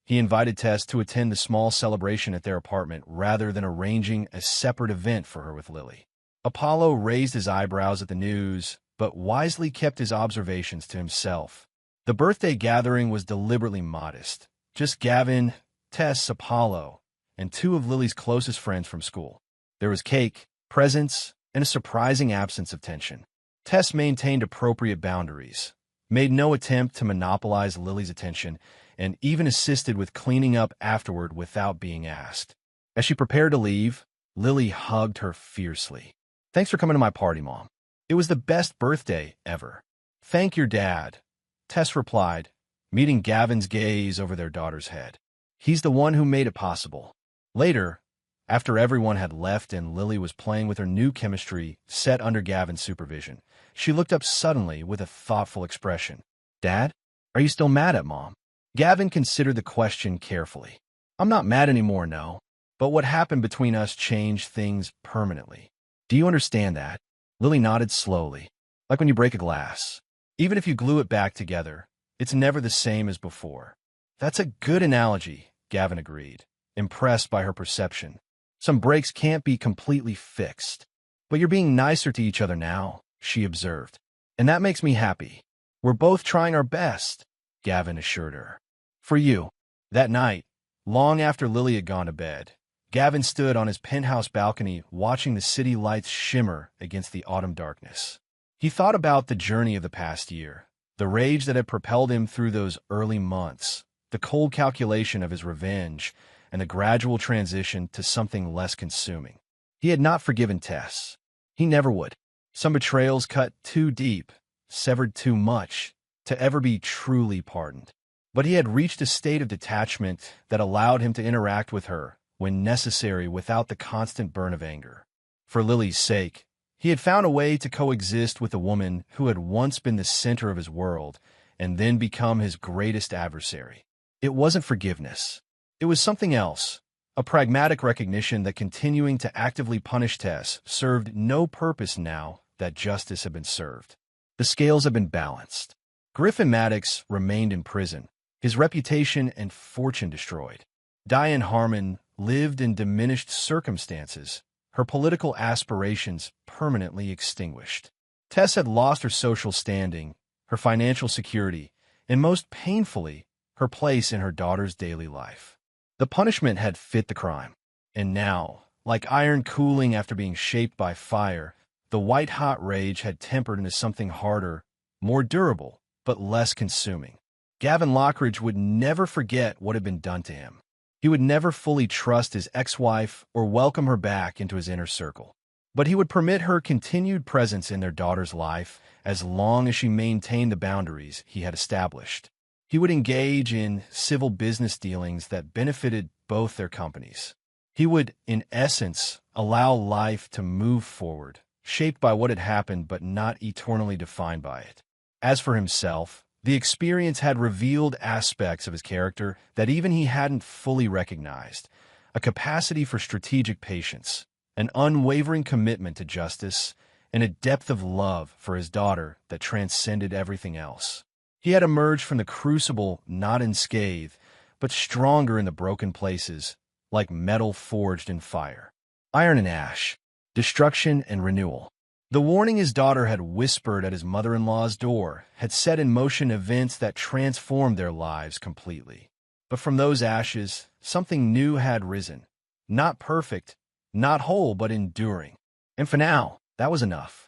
Speaker 1: He invited Tess to attend the small celebration at their apartment rather than arranging a separate event for her with Lily. Apollo raised his eyebrows at the news, but wisely kept his observations to himself. The birthday gathering was deliberately modest. Just Gavin, Tess, Apollo, and two of Lily's closest friends from school. There was cake, presents, and a surprising absence of tension. Tess maintained appropriate boundaries, made no attempt to monopolize Lily's attention, and even assisted with cleaning up afterward without being asked. As she prepared to leave, Lily hugged her fiercely. "Thanks for coming to my party, Mom. It was the best birthday ever." "Thank your dad," Tess replied, meeting Gavin's gaze over their daughter's head. "He's the one who made it possible." Later, after everyone had left and Lily was playing with her new chemistry set under Gavin's supervision, she looked up suddenly with a thoughtful expression. "Dad, are you still mad at Mom?" Gavin considered the question carefully. "I'm not mad anymore, no. But what happened between us changed things permanently. Do you understand that?" Lily nodded slowly, like when you break a glass. Even if you glue it back together, it's never the same as before. "That's a good analogy," Gavin agreed, impressed by her perception. "Some breaks can't be completely fixed. But you're being nicer to each other now," she observed. "And that makes me happy. We're both trying our best," Gavin assured her. "For you." That night, long after Lily had gone to bed, Gavin stood on his penthouse balcony watching the city lights shimmer against the autumn darkness. He thought about the journey of the past year, the rage that had propelled him through those early months, the cold calculation of his revenge, and the gradual transition to something less consuming. He had not forgiven Tess. He never would. Some betrayals cut too deep, severed too much, to ever be truly pardoned. But he had reached a state of detachment that allowed him to interact with her, when necessary, without the constant burn of anger. For Lily's sake, he had found a way to coexist with a woman who had once been the center of his world and then become his greatest adversary. It wasn't forgiveness. It was something else, a pragmatic recognition that continuing to actively punish Tess served no purpose now that justice had been served. The scales had been balanced. Griffin Maddox remained in prison, his reputation and fortune destroyed. Diane Harmon lived in diminished circumstances, her political aspirations permanently extinguished. Tess had lost her social standing, her financial security, and most painfully, her place in her daughter's daily life. The punishment had fit the crime, and now, like iron cooling after being shaped by fire, the white-hot rage had tempered into something harder, more durable, but less consuming. Gavin Lockridge would never forget what had been done to him. He would never fully trust his ex-wife or welcome her back into his inner circle. But he would permit her continued presence in their daughter's life as long as she maintained the boundaries he had established. He would engage in civil business dealings that benefited both their companies. He would, in essence, allow life to move forward, shaped by what had happened but not eternally defined by it. As for himself, the experience had revealed aspects of his character that even he hadn't fully recognized: a capacity for strategic patience, an unwavering commitment to justice, and a depth of love for his daughter that transcended everything else. He had emerged from the crucible not unscathed, but stronger in the broken places, like metal forged in fire. Iron and ash, destruction and renewal. The warning his daughter had whispered at his mother-in-law's door had set in motion events that transformed their lives completely. But from those ashes, something new had risen. Not perfect, not whole, but enduring. And for now, that was enough.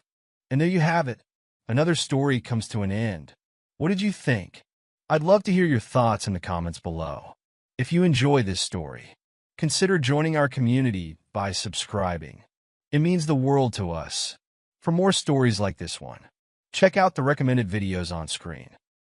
Speaker 1: And there you have it. Another story comes to an end. What did you think? I'd love to hear your thoughts in the comments below. If you enjoy this story, consider joining our community by subscribing. It means the world to us. For more stories like this one, check out the recommended videos on screen.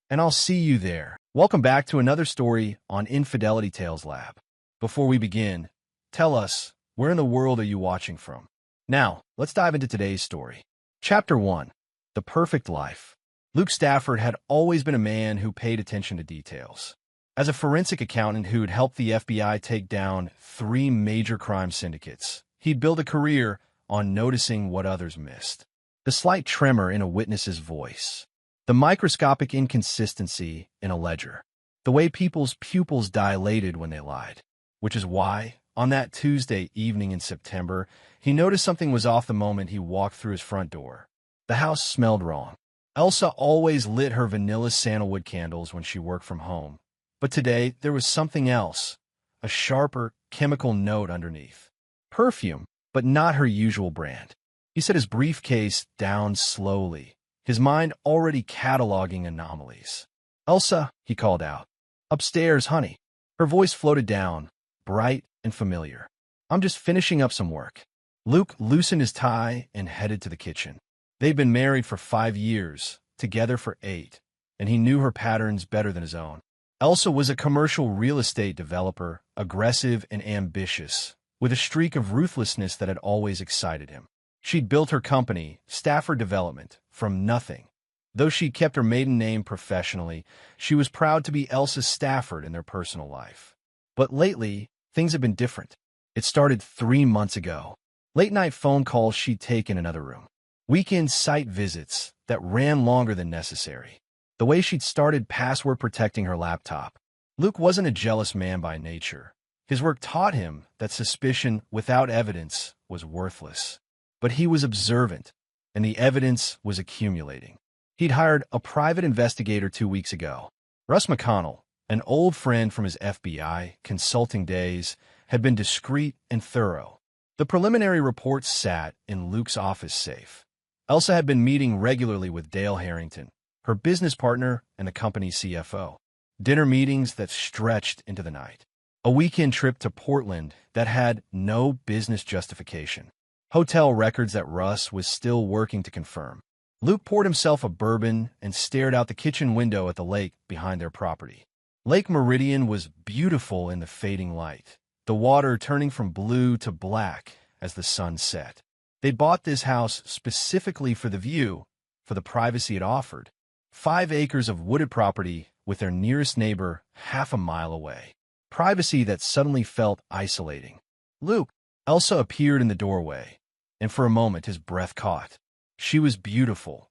Speaker 1: And I'll see you there. Welcome back to another story on Infidelity Tales Lab. Before we begin, tell us, where in the world are you watching from? Now, let's dive into today's story. Chapter 1. The Perfect Life. Luke Stafford had always been a man who paid attention to details. As a forensic accountant who'd helped the FBI take down 3 major crime syndicates, he'd built a career on noticing what others missed. The slight tremor in a witness's voice, the microscopic inconsistency in a ledger, the way people's pupils dilated when they lied. Which is why, on that Tuesday evening in September, he noticed something was off the moment he walked through his front door. The house smelled wrong. Elsa always lit her vanilla sandalwood candles when she worked from home. But today, there was something else, a sharper, chemical note underneath. Perfume, but not her usual brand. He set his briefcase down slowly, his mind already cataloging anomalies. "Elsa," he called out. "Upstairs, honey." Her voice floated down, bright and familiar. "I'm just finishing up some work." Luke loosened his tie and headed to the kitchen. They'd been married for 5 years, together for 8, and he knew her patterns better than his own. Elsa was a commercial real estate developer, aggressive and ambitious, with a streak of ruthlessness that had always excited him. She'd built her company, Stafford Development, from nothing. Though she kept her maiden name professionally, she was proud to be Elsa Stafford in their personal life. But lately, things had been different. It started 3 months ago. Late-night phone calls she'd take in another room. Weekend site visits that ran longer than necessary. The way she'd started password protecting her laptop. Luke wasn't a jealous man by nature. His work taught him that suspicion without evidence was worthless. But he was observant, and the evidence was accumulating. He'd hired a private investigator 2 weeks ago. Russ McConnell, an old friend from his FBI consulting days, had been discreet and thorough. The preliminary reports sat in Luke's office safe. Elsa had been meeting regularly with Dale Harrington, her business partner and the company's CFO. Dinner meetings that stretched into the night. A weekend trip to Portland that had no business justification. Hotel records that Russ was still working to confirm. Luke poured himself a bourbon and stared out the kitchen window at the lake behind their property. Lake Meridian was beautiful in the fading light, the water turning from blue to black as the sun set. They bought this house specifically for the view, for the privacy it offered. 5 acres of wooded property with their nearest neighbor half a mile away. Privacy that suddenly felt isolating. "Luke," Elsa appeared in the doorway, and for a moment his breath caught. She was beautiful.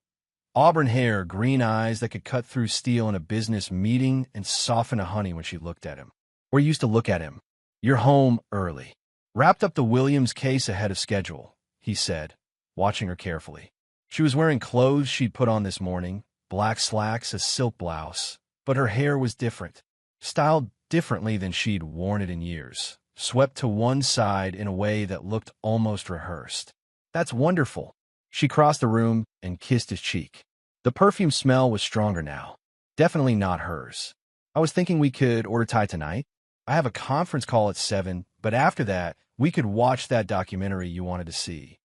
Speaker 1: Auburn hair, green eyes that could cut through steel in a business meeting and soften a honey when she looked at him. Or used to look at him. "You're home early." "Wrapped up the Williams case ahead of schedule," he said, watching her carefully. She was wearing clothes she'd put on this morning, black slacks, a silk blouse, but her hair was different, styled differently than she'd worn it in years, swept to one side in a way that looked almost rehearsed. "That's wonderful." She crossed the room and kissed his cheek. The perfume smell was stronger now. Definitely not hers. "I was thinking we could order Thai tonight. I have a conference call at 7, but after that, we could watch that documentary you wanted to see."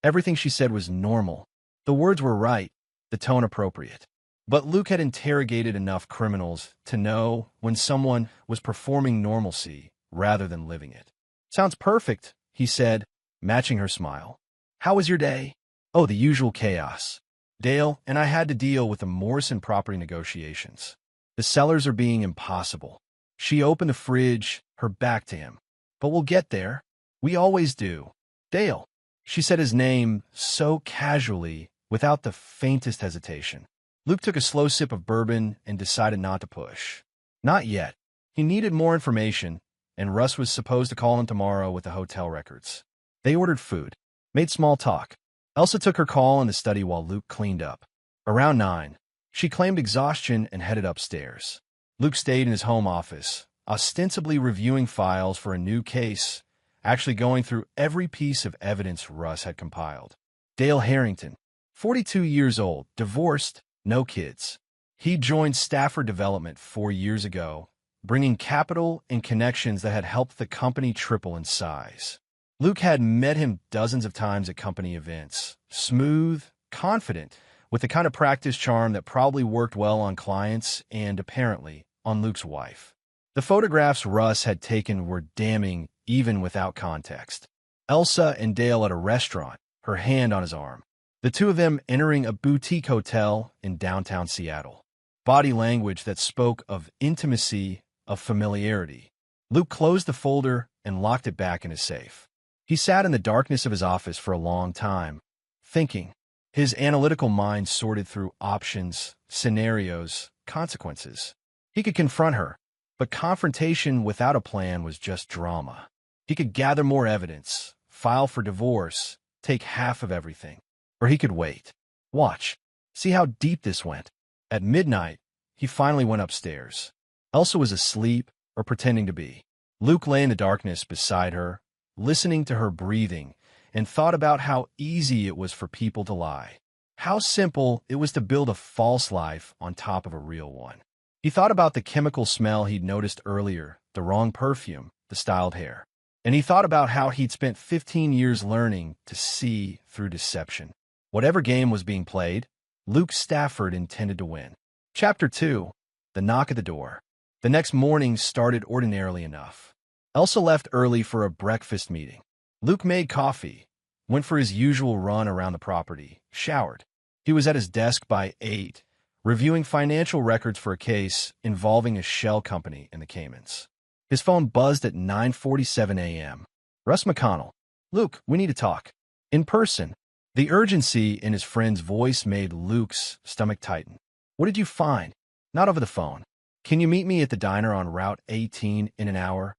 Speaker 1: Everything she said was normal. The words were right, the tone appropriate. But Luke had interrogated enough criminals to know when someone was performing normalcy rather than living it. "Sounds perfect," he said, matching her smile. "How was your day?" "Oh, the usual chaos. Dale and I had to deal with the Morrison property negotiations. The sellers are being impossible." She opened the fridge, her back to him. "But we'll get there. We always do." "Dale." She said his name so casually, without the faintest hesitation. Luke took a slow sip of bourbon and decided not to push. Not yet. He needed more information, and Russ was supposed to call him tomorrow with the hotel records. They ordered food, made small talk. Elsa took her call in the study while Luke cleaned up. Around 9, she claimed exhaustion and headed upstairs. Luke stayed in his home office, ostensibly reviewing files for a new case, actually going through every piece of evidence Russ had compiled. Dale Harrington, 42 years old, divorced, no kids. He joined Stafford Development 4 years ago, bringing capital and connections that had helped the company triple in size. Luke had met him dozens of times at company events, smooth, confident, with the kind of practice charm that probably worked well on clients and, apparently, on Luke's wife. The photographs Russ had taken were damning even without context. Elsa and Dale at a restaurant, her hand on his arm. The two of them entering a boutique hotel in downtown Seattle. Body language that spoke of intimacy, of familiarity. Luke closed the folder and locked it back in his safe. He sat in the darkness of his office for a long time, thinking. His analytical mind sorted through options, scenarios, consequences. He could confront her, but confrontation without a plan was just drama. He could gather more evidence, file for divorce, take half of everything. Or he could wait. Watch. See how deep this went. At midnight, he finally went upstairs. Elsa was asleep or pretending to be. Luke lay in the darkness beside her, listening to her breathing, and thought about how easy it was for people to lie. How simple it was to build a false life on top of a real one. He thought about the chemical smell he'd noticed earlier, the wrong perfume, the styled hair. And he thought about how he'd spent 15 years learning to see through deception. Whatever game was being played, Luke Stafford intended to win. Chapter 2. The Knock at the Door. The next morning started ordinarily enough. Elsa left early for a breakfast meeting. Luke made coffee, went for his usual run around the property, showered. He was at his desk by 8, reviewing financial records for a case involving a shell company in the Caymans. His phone buzzed at 9:47 a.m. Russ McConnell. Luke, we need to talk. In person. The urgency in his friend's voice made Luke's stomach tighten. What did you find? Not over the phone. Can you meet me at the diner on Route 18 in an hour?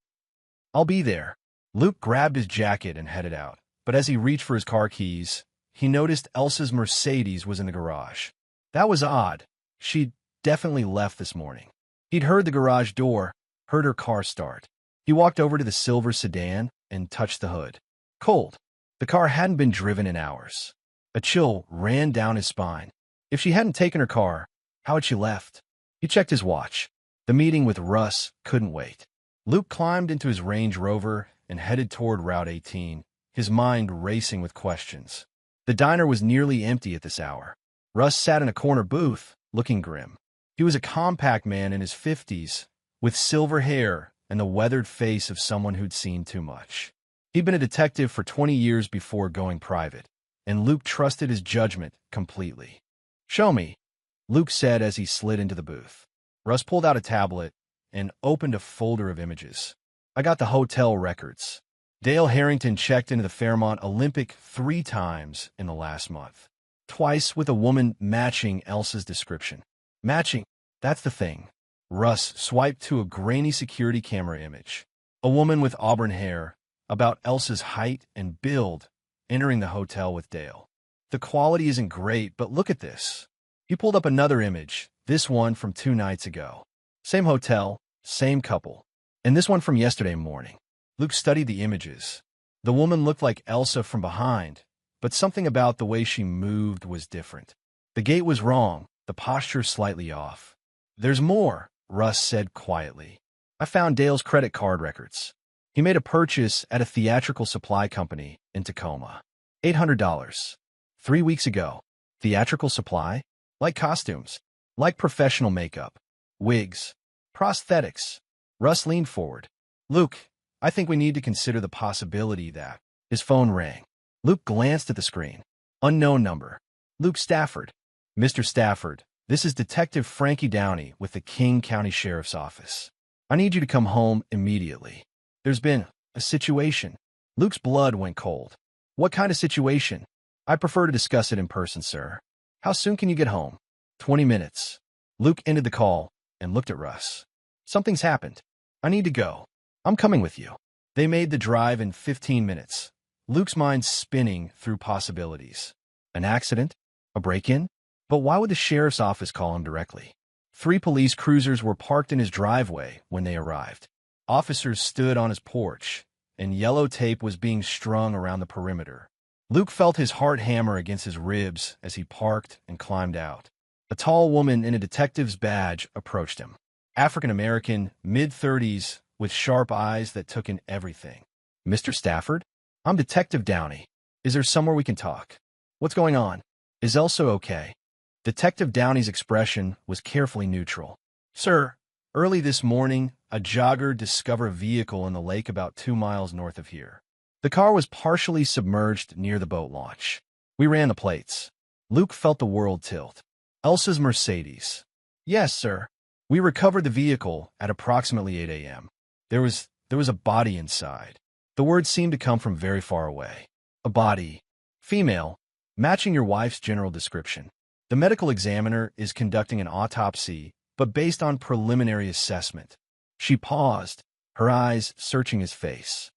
Speaker 1: I'll be there. Luke grabbed his jacket and headed out. But as he reached for his car keys, he noticed Elsa's Mercedes was in the garage. That was odd. She'd definitely left this morning. He'd heard the garage door, heard her car start. He walked over to the silver sedan and touched the hood. Cold. The car hadn't been driven in hours. A chill ran down his spine. If she hadn't taken her car, how had she left? He checked his watch. The meeting with Russ couldn't wait. Luke climbed into his Range Rover and headed toward Route 18, his mind racing with questions. The diner was nearly empty at this hour. Russ sat in a corner booth, looking grim. He was a compact man in his 50s, with silver hair and the weathered face of someone who'd seen too much. He'd been a detective for 20 years before going private, and Luke trusted his judgment completely. Show me, Luke said as he slid into the booth. Russ pulled out a tablet and opened a folder of images. I got the hotel records. Dale Harrington checked into the Fairmont Olympic 3 times in the last month. Twice with a woman matching Elsa's description. Matching, that's the thing. Russ swiped to a grainy security camera image. A woman with auburn hair, about Elsa's height and build, entering the hotel with Dale. The quality isn't great, but look at this. He pulled up another image, this one from 2 nights ago. Same hotel, same couple. And this one from yesterday morning. Luke studied the images. The woman looked like Elsa from behind, but something about the way she moved was different. The gait was wrong, the posture slightly off. There's more, Russ said quietly. I found Dale's credit card records. He made a purchase at a theatrical supply company in Tacoma. $800. 3 weeks ago. Theatrical supply? Like costumes. Like professional makeup. Wigs. Prosthetics. Russ leaned forward. Luke, I think we need to consider the possibility that... His phone rang. Luke glanced at the screen. Unknown number. Luke Stafford. Mr. Stafford, this is Detective Frankie Downey with the King County Sheriff's Office. I need you to come home immediately. There's been a situation. Luke's blood went cold. What kind of situation? I prefer to discuss it in person, sir. How soon can you get home? 20 minutes. Luke ended the call and looked at Russ. Something's happened. I need to go. I'm coming with you. They made the drive in 15 minutes. Luke's mind spinning through possibilities. An accident? A break-in? But why would the sheriff's office call him directly? 3 police cruisers were parked in his driveway when they arrived. Officers stood on his porch, and yellow tape was being strung around the perimeter. Luke felt his heart hammer against his ribs as he parked and climbed out. A tall woman in a detective's badge approached him. African-American, mid-30s, with sharp eyes that took in everything. Mr. Stafford? I'm Detective Downey. Is there somewhere we can talk? What's going on? Is Elsa okay? Detective Downey's expression was carefully neutral. Sir, early this morning, a jogger discovered a vehicle in the lake about 2 miles north of here. The car was partially submerged near the boat launch. We ran the plates. Luke felt the world tilt. Elsa's Mercedes. Yes, sir. We recovered the vehicle at approximately 8 a.m. There was a body inside. The words seemed to come from very far away. A body. Female. Matching your wife's general description. The medical examiner is conducting an autopsy but based on preliminary assessment. She paused, her eyes searching his face.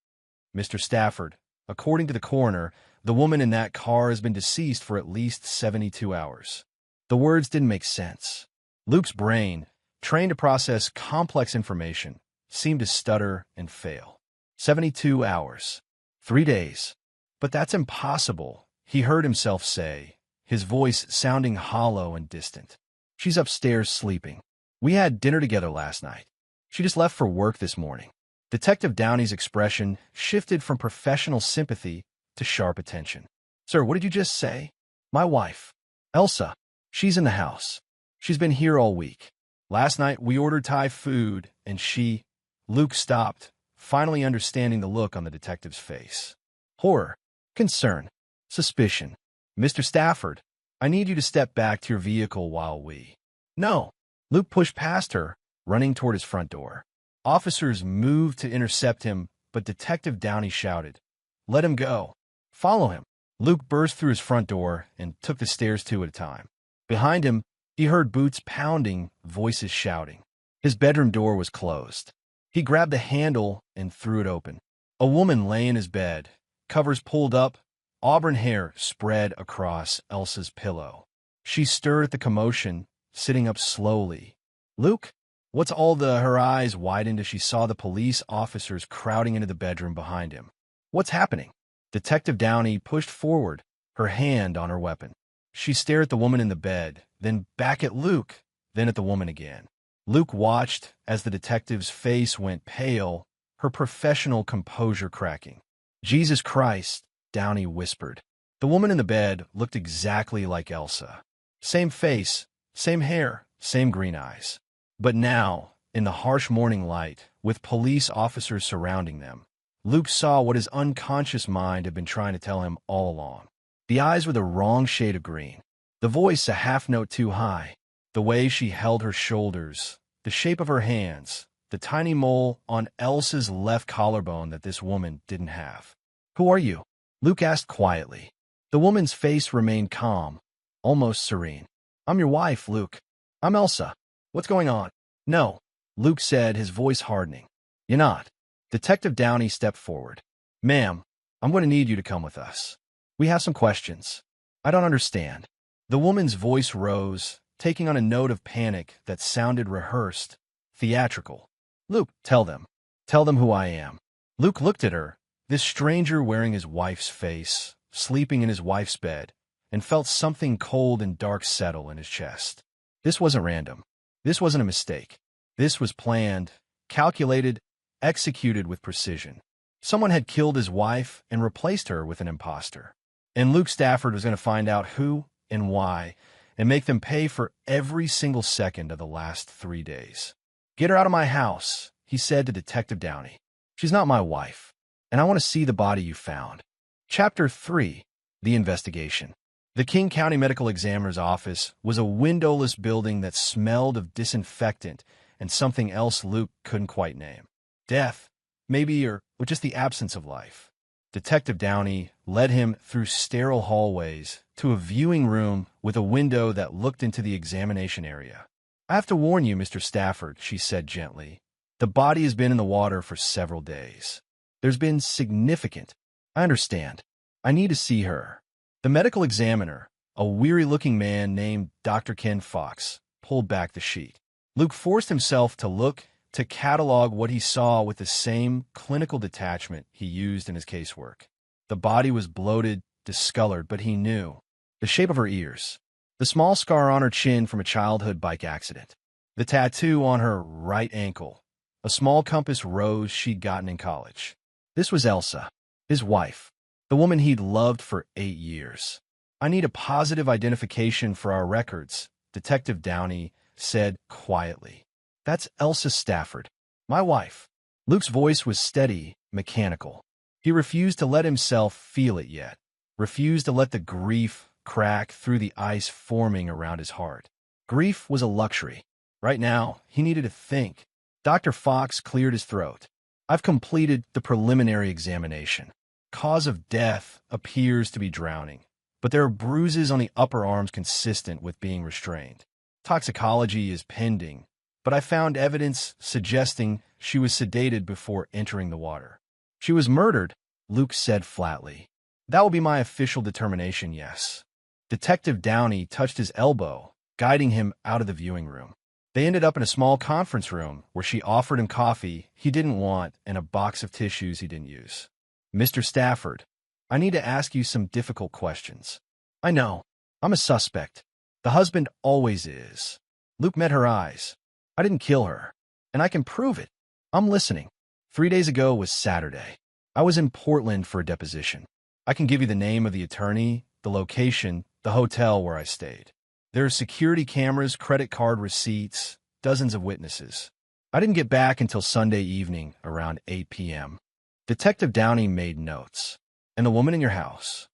Speaker 1: Mr. Stafford, according to the coroner, the woman in that car has been deceased for at least 72 hours. The words didn't make sense. Luke's brain, trained to process complex information, seemed to stutter and fail. 72 hours. 3 days. But that's impossible, he heard himself say, his voice sounding hollow and distant. She's upstairs sleeping. We had dinner together last night. She just left for work this morning. Detective Downey's expression shifted from professional sympathy to sharp attention. Sir, what did you just say? My wife, Elsa. She's in the house. She's been here all week. Last night we ordered Thai food, and she... Luke stopped, finally understanding the look on the detective's face. Horror, concern, suspicion. Mr. Stafford, I need you to step back to your vehicle while we... No. Luke pushed past her, running toward his front door. Officers moved to intercept him, but Detective Downey shouted, Let him go. Follow him. Luke burst through his front door and took the stairs 2 at a time. Behind him, he heard boots pounding, voices shouting. His bedroom door was closed. He grabbed the handle and threw it open. A woman lay in his bed, covers pulled up, auburn hair spread across Elsa's pillow. She stirred at the commotion, sitting up slowly. Luke? What's all the... Her eyes widened as she saw the police officers crowding into the bedroom behind him. What's happening? Detective Downey pushed forward, her hand on her weapon. She stared at the woman in the bed, then back at Luke, then at the woman again. Luke watched as the detective's face went pale, her professional composure cracking. Jesus Christ, Downey whispered. The woman in the bed looked exactly like Elsa. Same face, same hair, same green eyes. But now, in the harsh morning light, with police officers surrounding them, Luke saw what his unconscious mind had been trying to tell him all along. The eyes were the wrong shade of green, the voice a half note too high, the way she held her shoulders, the shape of her hands, the tiny mole on Elsa's left collarbone that this woman didn't have. Who are you? Luke asked quietly. The woman's face remained calm, almost serene. I'm your wife, Luke. I'm Elsa. What's going on? No, Luke said, his voice hardening. You're not. Detective Downey stepped forward. Ma'am, I'm going to need you to come with us. We have some questions. I don't understand. The woman's voice rose, taking on a note of panic that sounded rehearsed, theatrical. Luke, tell them. Tell them who I am. Luke looked at her, this stranger wearing his wife's face, sleeping in his wife's bed, and felt something cold and dark settle in his chest. This wasn't random. This wasn't a mistake. This was planned, calculated, executed with precision. Someone had killed his wife and replaced her with an imposter. And Luke Stafford was going to find out who and why and make them pay for every single second of the last 3 days. Get her out of my house, he said to Detective Downey. She's not my wife, and I want to see the body you found. Chapter 3. The Investigation. The King County Medical Examiner's office was a windowless building that smelled of disinfectant and something else Luke couldn't quite name. Death, maybe, or just the absence of life. Detective Downey led him through sterile hallways to a viewing room with a window that looked into the examination area. I have to warn you, Mr. Stafford, she said gently. The body has been in the water for several days. There's been significant... I understand. I need to see her. The medical examiner, a weary-looking man named Dr. Ken Fox, pulled back the sheet. Luke forced himself to look, to catalog what he saw with the same clinical detachment he used in his casework. The body was bloated, discolored, but he knew. The shape of her ears. The small scar on her chin from a childhood bike accident. The tattoo on her right ankle. A small compass rose she'd gotten in college. This was Elsa, his wife, the woman he'd loved for 8 years. I need a positive identification for our records, Detective Downey said quietly. That's Elsa Stafford, my wife. Luke's voice was steady, mechanical. He refused to let himself feel it yet, refused to let the grief crack through the ice forming around his heart. Grief was a luxury. Right now, he needed to think. Dr. Fox cleared his throat. I've completed the preliminary examination. Cause of death appears to be drowning, but there are bruises on the upper arms consistent with being restrained. Toxicology is pending, but I found evidence suggesting she was sedated before entering the water. She was murdered, Luke said flatly. That will be my official determination, yes. Detective Downey touched his elbow, guiding him out of the viewing room. They ended up in a small conference room where she offered him coffee he didn't want and a box of tissues he didn't use. Mr. Stafford, I need to ask you some difficult questions. I know. I'm a suspect. The husband always is. Luke met her eyes. I didn't kill her, and I can prove it. I'm listening. 3 days ago was Saturday. I was in Portland for a deposition. I can give you the name of the attorney, the location, the hotel where I stayed. There are security cameras, credit card receipts, dozens of witnesses. I didn't get back until Sunday evening around 8 p.m. Detective Downey made notes. And the woman in your house?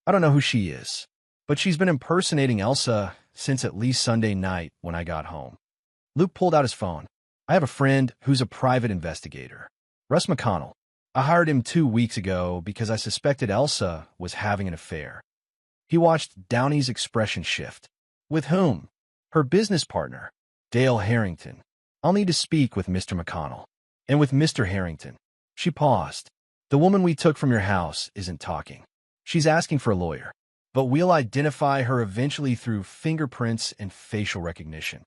Speaker 1: I don't know who she is, but she's been impersonating Elsa since at least Sunday night when I got home. Luke pulled out his phone. I have a friend who's a private investigator. Russ McConnell. I hired him 2 weeks ago because I suspected Elsa was having an affair. He watched Downey's expression shift. With whom? Her business partner, Dale Harrington. I'll need to speak with Mr. McConnell. And with Mr. Harrington. She paused. The woman we took from your house isn't talking. She's asking for a lawyer. But we'll identify her eventually through fingerprints and facial recognition.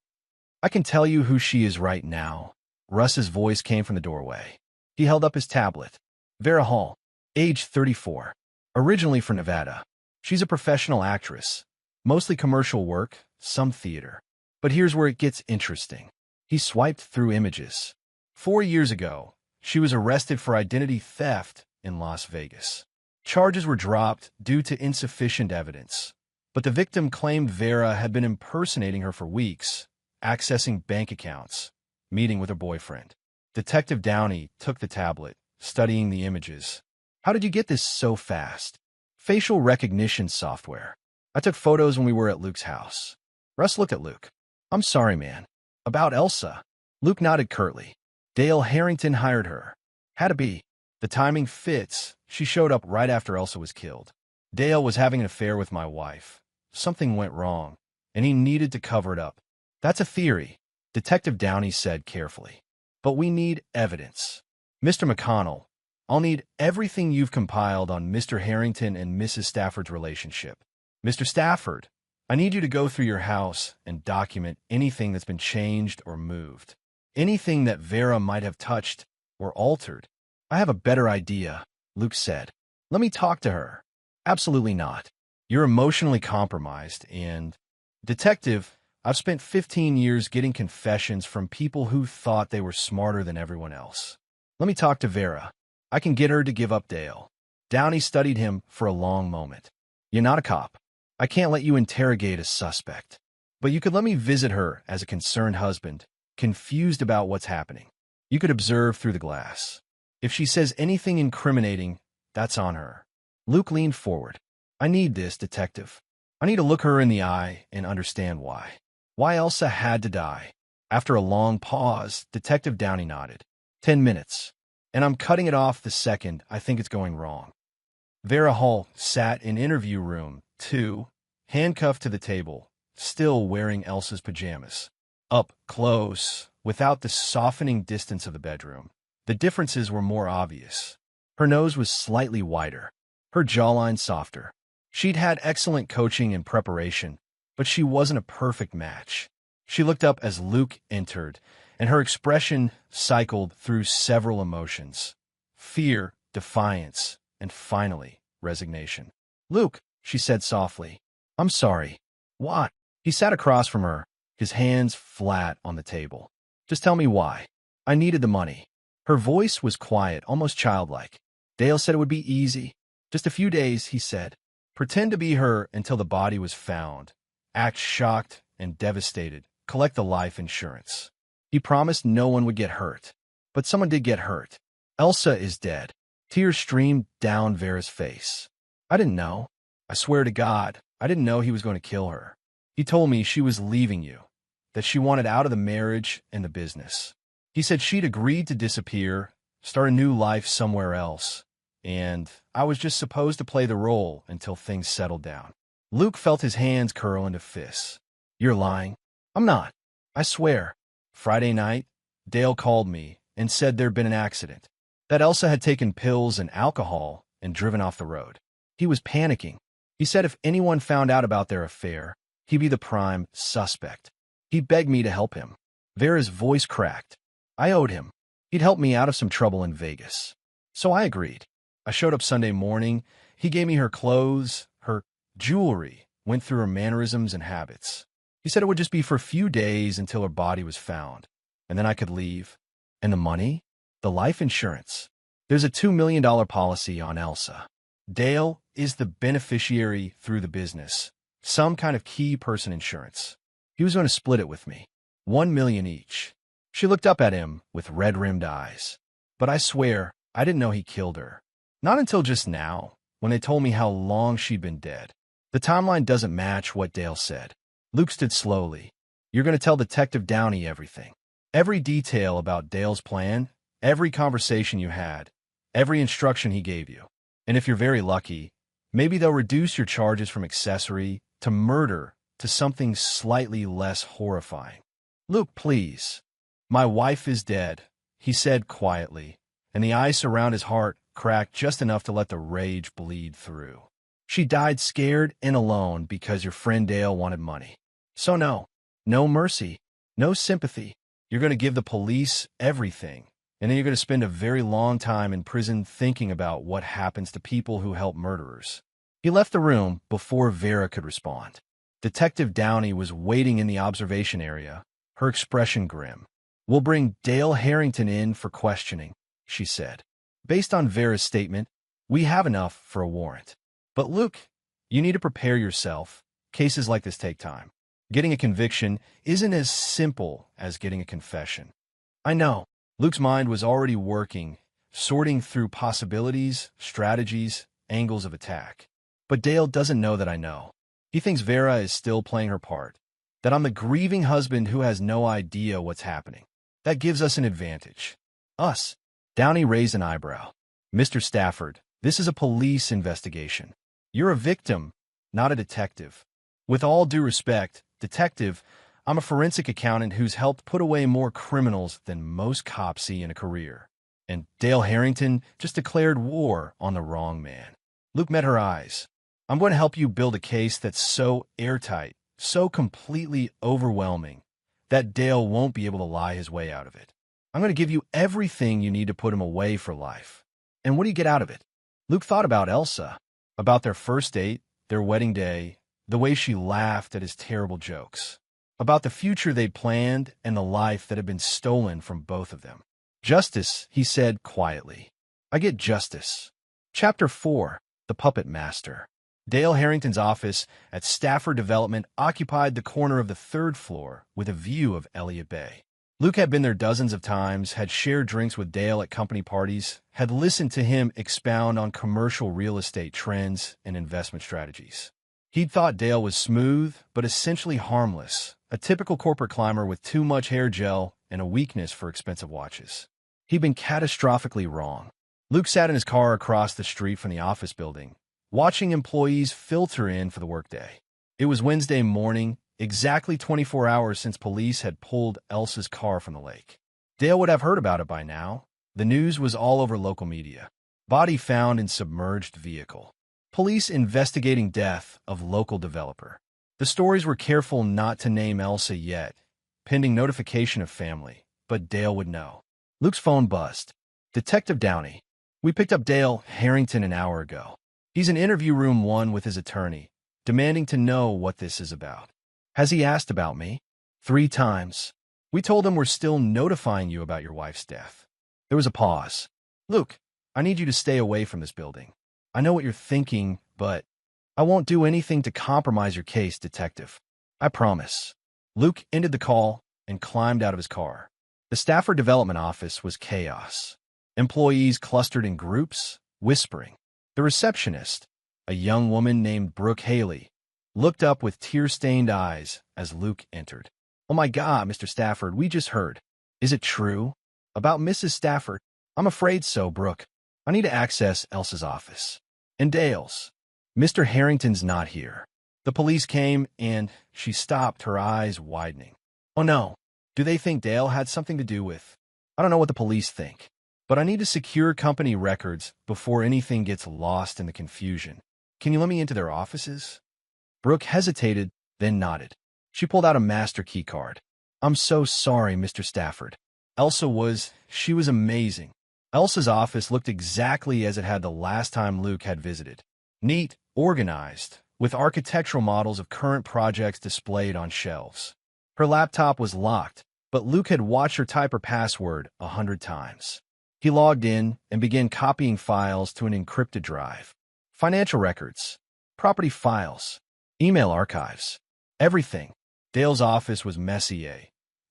Speaker 1: I can tell you who she is right now. Russ's voice came from the doorway. He held up his tablet. Vera Hall, age 34. Originally from Nevada. She's a professional actress. Mostly commercial work, some theater. But here's where it gets interesting. He swiped through images. 4 years ago, she was arrested for identity theft in Las Vegas. Charges were dropped due to insufficient evidence. But the victim claimed Vera had been impersonating her for weeks, accessing bank accounts, meeting with her boyfriend. Detective Downey took the tablet, studying the images. How did you get this so fast? Facial recognition software. I took photos when we were at Luke's house. Russ looked at Luke. I'm sorry, man. About Elsa. Luke nodded curtly. Dale Harrington hired her. Had to be. The timing fits. She showed up right after Elsa was killed. Dale was having an affair with my wife. Something went wrong, and he needed to cover it up. That's a theory, Detective Downey said carefully. But we need evidence. Mr. McConnell, I'll need everything you've compiled on Mr. Harrington and Mrs. Stafford's relationship. Mr. Stafford, I need you to go through your house and document anything that's been changed or moved. Anything that Vera might have touched or altered. I have a better idea, Luke said. Let me talk to her. Absolutely not. You're emotionally compromised and... Detective, I've spent 15 years getting confessions from people who thought they were smarter than everyone else. Let me talk to Vera. I can get her to give up Dale. Downey studied him for a long moment. You're not a cop. I can't let you interrogate a suspect. But you could let me visit her as a concerned husband, confused about what's happening. You could observe through the glass. If she says anything incriminating, that's on her. Luke leaned forward. I need this, detective. I need to look her in the eye and understand why. Why Elsa had to die. After a long pause, Detective Downey nodded. 10 minutes. And I'm cutting it off the second I think it's going wrong. Vera Hall sat in interview room 2, handcuffed to the table, still wearing Elsa's pajamas. Up close, without the softening distance of the bedroom, the differences were more obvious. Her nose was slightly wider, her jawline softer. She'd had excellent coaching and preparation, but she wasn't a perfect match. She looked up as Luke entered, and her expression cycled through several emotions. Fear, defiance, and finally, resignation. Luke, she said softly, I'm sorry. What? He sat across from her, his hands flat on the table. Just tell me why. I needed the money. Her voice was quiet, almost childlike. Dale said it would be easy. Just a few days, he said. Pretend to be her until the body was found. Act shocked and devastated. Collect the life insurance. He promised no one would get hurt. But someone did get hurt. Elsa is dead. Tears streamed down Vera's face. I didn't know. I swear to God, I didn't know he was going to kill her. He told me she was leaving you, that she wanted out of the marriage and the business. He said she'd agreed to disappear, start a new life somewhere else, and I was just supposed to play the role until things settled down. Luke felt his hands curl into fists. You're lying. I'm not. I swear. Friday night, Dale called me and said there'd been an accident, that Elsa had taken pills and alcohol and driven off the road. He was panicking. He said if anyone found out about their affair, he'd be the prime suspect. He begged me to help him. Vera's voice cracked. I owed him. He'd helped me out of some trouble in Vegas. So I agreed. I showed up Sunday morning. He gave me her clothes, her jewelry, went through her mannerisms and habits. He said it would just be for a few days until her body was found, and then I could leave. And the money? The life insurance. There's a $2 million policy on Elsa. Dale is the beneficiary through the business, some kind of key person insurance. He was going to split it with me, $1 million each. She looked up at him with red-rimmed eyes. But I swear, I didn't know he killed her. Not until just now, when they told me how long she'd been dead. The timeline doesn't match what Dale said. Luke stood slowly. You're going to tell Detective Downey everything. Every detail about Dale's plan, every conversation you had, every instruction he gave you. And if you're very lucky, maybe they'll reduce your charges from accessory to murder to something slightly less horrifying. Luke, please. My wife is dead, he said quietly, and the ice around his heart cracked just enough to let the rage bleed through. She died scared and alone because your friend Dale wanted money. So no mercy, no sympathy. You're going to give the police everything, and then you're going to spend a very long time in prison thinking about what happens to people who help murderers. He left the room before Vera could respond. Detective Downey was waiting in the observation area, her expression grim. We'll bring Dale Harrington in for questioning, she said. Based on Vera's statement, we have enough for a warrant. But Luke, you need to prepare yourself. Cases like this take time. Getting a conviction isn't as simple as getting a confession. I know. Luke's mind was already working, sorting through possibilities, strategies, angles of attack. But Dale doesn't know that I know. He thinks Vera is still playing her part, that I'm the grieving husband who has no idea what's happening. That gives us an advantage. Us. Downey raised an eyebrow. Mr. Stafford, this is a police investigation. You're a victim, not a detective. With all due respect, detective, I'm a forensic accountant who's helped put away more criminals than most cops see in a career. And Dale Harrington just declared war on the wrong man. Luke met her eyes. I'm going to help you build a case that's so airtight, so completely overwhelming, that Dale won't be able to lie his way out of it. I'm going to give you everything you need to put him away for life. And what do you get out of it? Luke thought about Elsa, about their first date, their wedding day, the way she laughed at his terrible jokes, about the future they'd planned and the life that had been stolen from both of them. Justice, he said quietly. I get justice. Chapter 4, The Puppet Master. Dale Harrington's office at Stafford Development occupied the corner of the third floor with a view of Elliott Bay. Luke had been there dozens of times, had shared drinks with Dale at company parties, had listened to him expound on commercial real estate trends and investment strategies. He'd thought Dale was smooth, but essentially harmless, a typical corporate climber with too much hair gel and a weakness for expensive watches. He'd been catastrophically wrong. Luke sat in his car across the street from the office building, watching employees filter in for the workday. It was Wednesday morning, exactly 24 hours since police had pulled Elsa's car from the lake. Dale would have heard about it by now. The news was all over local media. Body found in submerged vehicle. Police investigating death of local developer. The stories were careful not to name Elsa yet, pending notification of family, but Dale would know. Luke's phone buzzed. Detective Downey. We picked up Dale Harrington an hour ago. He's in interview room 1 with his attorney, demanding to know what this is about. Has he asked about me? 3 times. We told him we're still notifying you about your wife's death. There was a pause. Luke, I need you to stay away from this building. I know what you're thinking, but I won't do anything to compromise your case, detective. I promise. Luke ended the call and climbed out of his car. The Stafford Development office was chaos. Employees clustered in groups, whispering. The receptionist, a young woman named Brooke Haley, looked up with tear-stained eyes as Luke entered. Oh my God, Mr. Stafford, we just heard. Is it true? About Mrs. Stafford? I'm afraid so, Brooke. I need to access Elsa's office. And Dale's. Mr. Harrington's not here. The police came, and she stopped, her eyes widening. Oh no. Do they think Dale had something to do with? I don't know what the police think, but I need to secure company records before anything gets lost in the confusion. Can you let me into their offices? Brooke hesitated, then nodded. She pulled out a master key card. I'm so sorry, Mr. Stafford. She was amazing. Elsa's office looked exactly as it had the last time Luke had visited. Neat, organized, with architectural models of current projects displayed on shelves. Her laptop was locked, but Luke had watched her type her password 100 times. He logged in and began copying files to an encrypted drive. Financial records, property files, email archives, everything. Dale's office was messy,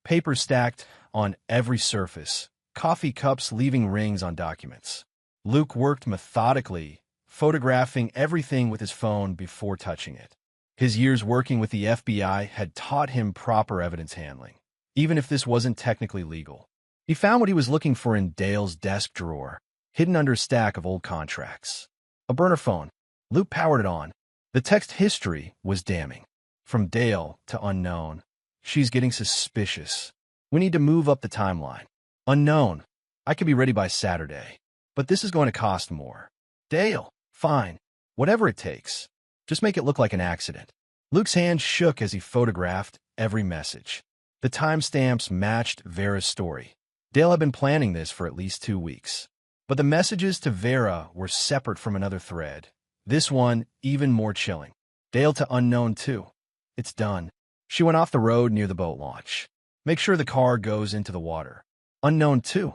Speaker 1: papers stacked on every surface, coffee cups leaving rings on documents. Luke worked methodically, photographing everything with his phone before touching it. His years working with the FBI had taught him proper evidence handling, even if this wasn't technically legal. He found what he was looking for in Dale's desk drawer, hidden under a stack of old contracts. A burner phone. Luke powered it on. The text history was damning. From Dale to unknown. She's getting suspicious. We need to move up the timeline. Unknown. I could be ready by Saturday. But this is going to cost more. Dale. Fine. Whatever it takes. Just make it look like an accident. Luke's hand shook as he photographed every message. The timestamps matched Vera's story. Dale had been planning this for at least 2 weeks. But the messages to Vera were separate from another thread. This one, even more chilling. Dale to unknown too. It's done. She went off the road near the boat launch. Make sure the car goes into the water. Unknown too.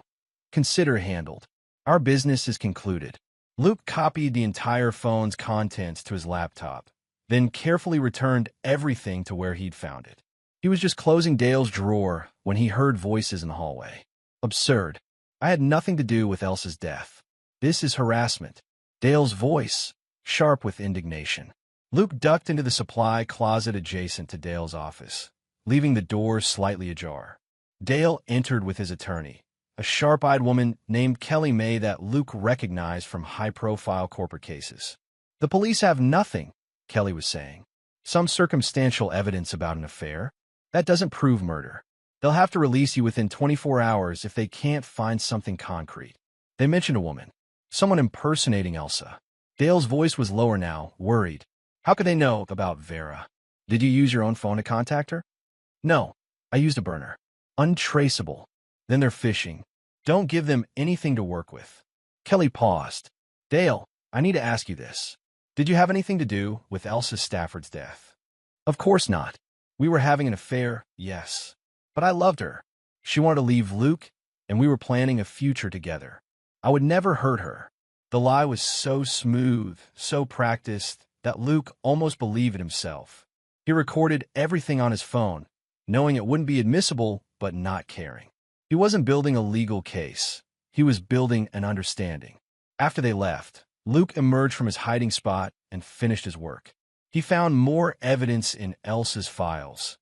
Speaker 1: Consider handled. Our business is concluded. Luke copied the entire phone's contents to his laptop, then carefully returned everything to where he'd found it. He was just closing Dale's drawer when he heard voices in the hallway. Absurd. I had nothing to do with Elsa's death. This is harassment. Dale's voice, sharp with indignation. Luke ducked into the supply closet adjacent to Dale's office, leaving the door slightly ajar. Dale entered with his attorney, a sharp-eyed woman named Kelly May that Luke recognized from high-profile corporate cases. The police have nothing, Kelly was saying. Some circumstantial evidence about an affair. That doesn't prove murder. They'll have to release you within 24 hours if they can't find something concrete. They mentioned a woman, someone impersonating Elsa. Dale's voice was lower now, worried. How could they know about Vera? Did you use your own phone to contact her? No, I used a burner. Untraceable. Then they're fishing. Don't give them anything to work with. Kelly paused. Dale, I need to ask you this. Did you have anything to do with Elsa Stafford's death? Of course not. We were having an affair, yes. But I loved her. She wanted to leave Luke, and we were planning a future together. I would never hurt her. The lie was so smooth, so practiced, that Luke almost believed it himself. He recorded everything on his phone, knowing it wouldn't be admissible, but not caring. He wasn't building a legal case. He was building an understanding. After they left, Luke emerged from his hiding spot and finished his work. He found more evidence in Elsa's files.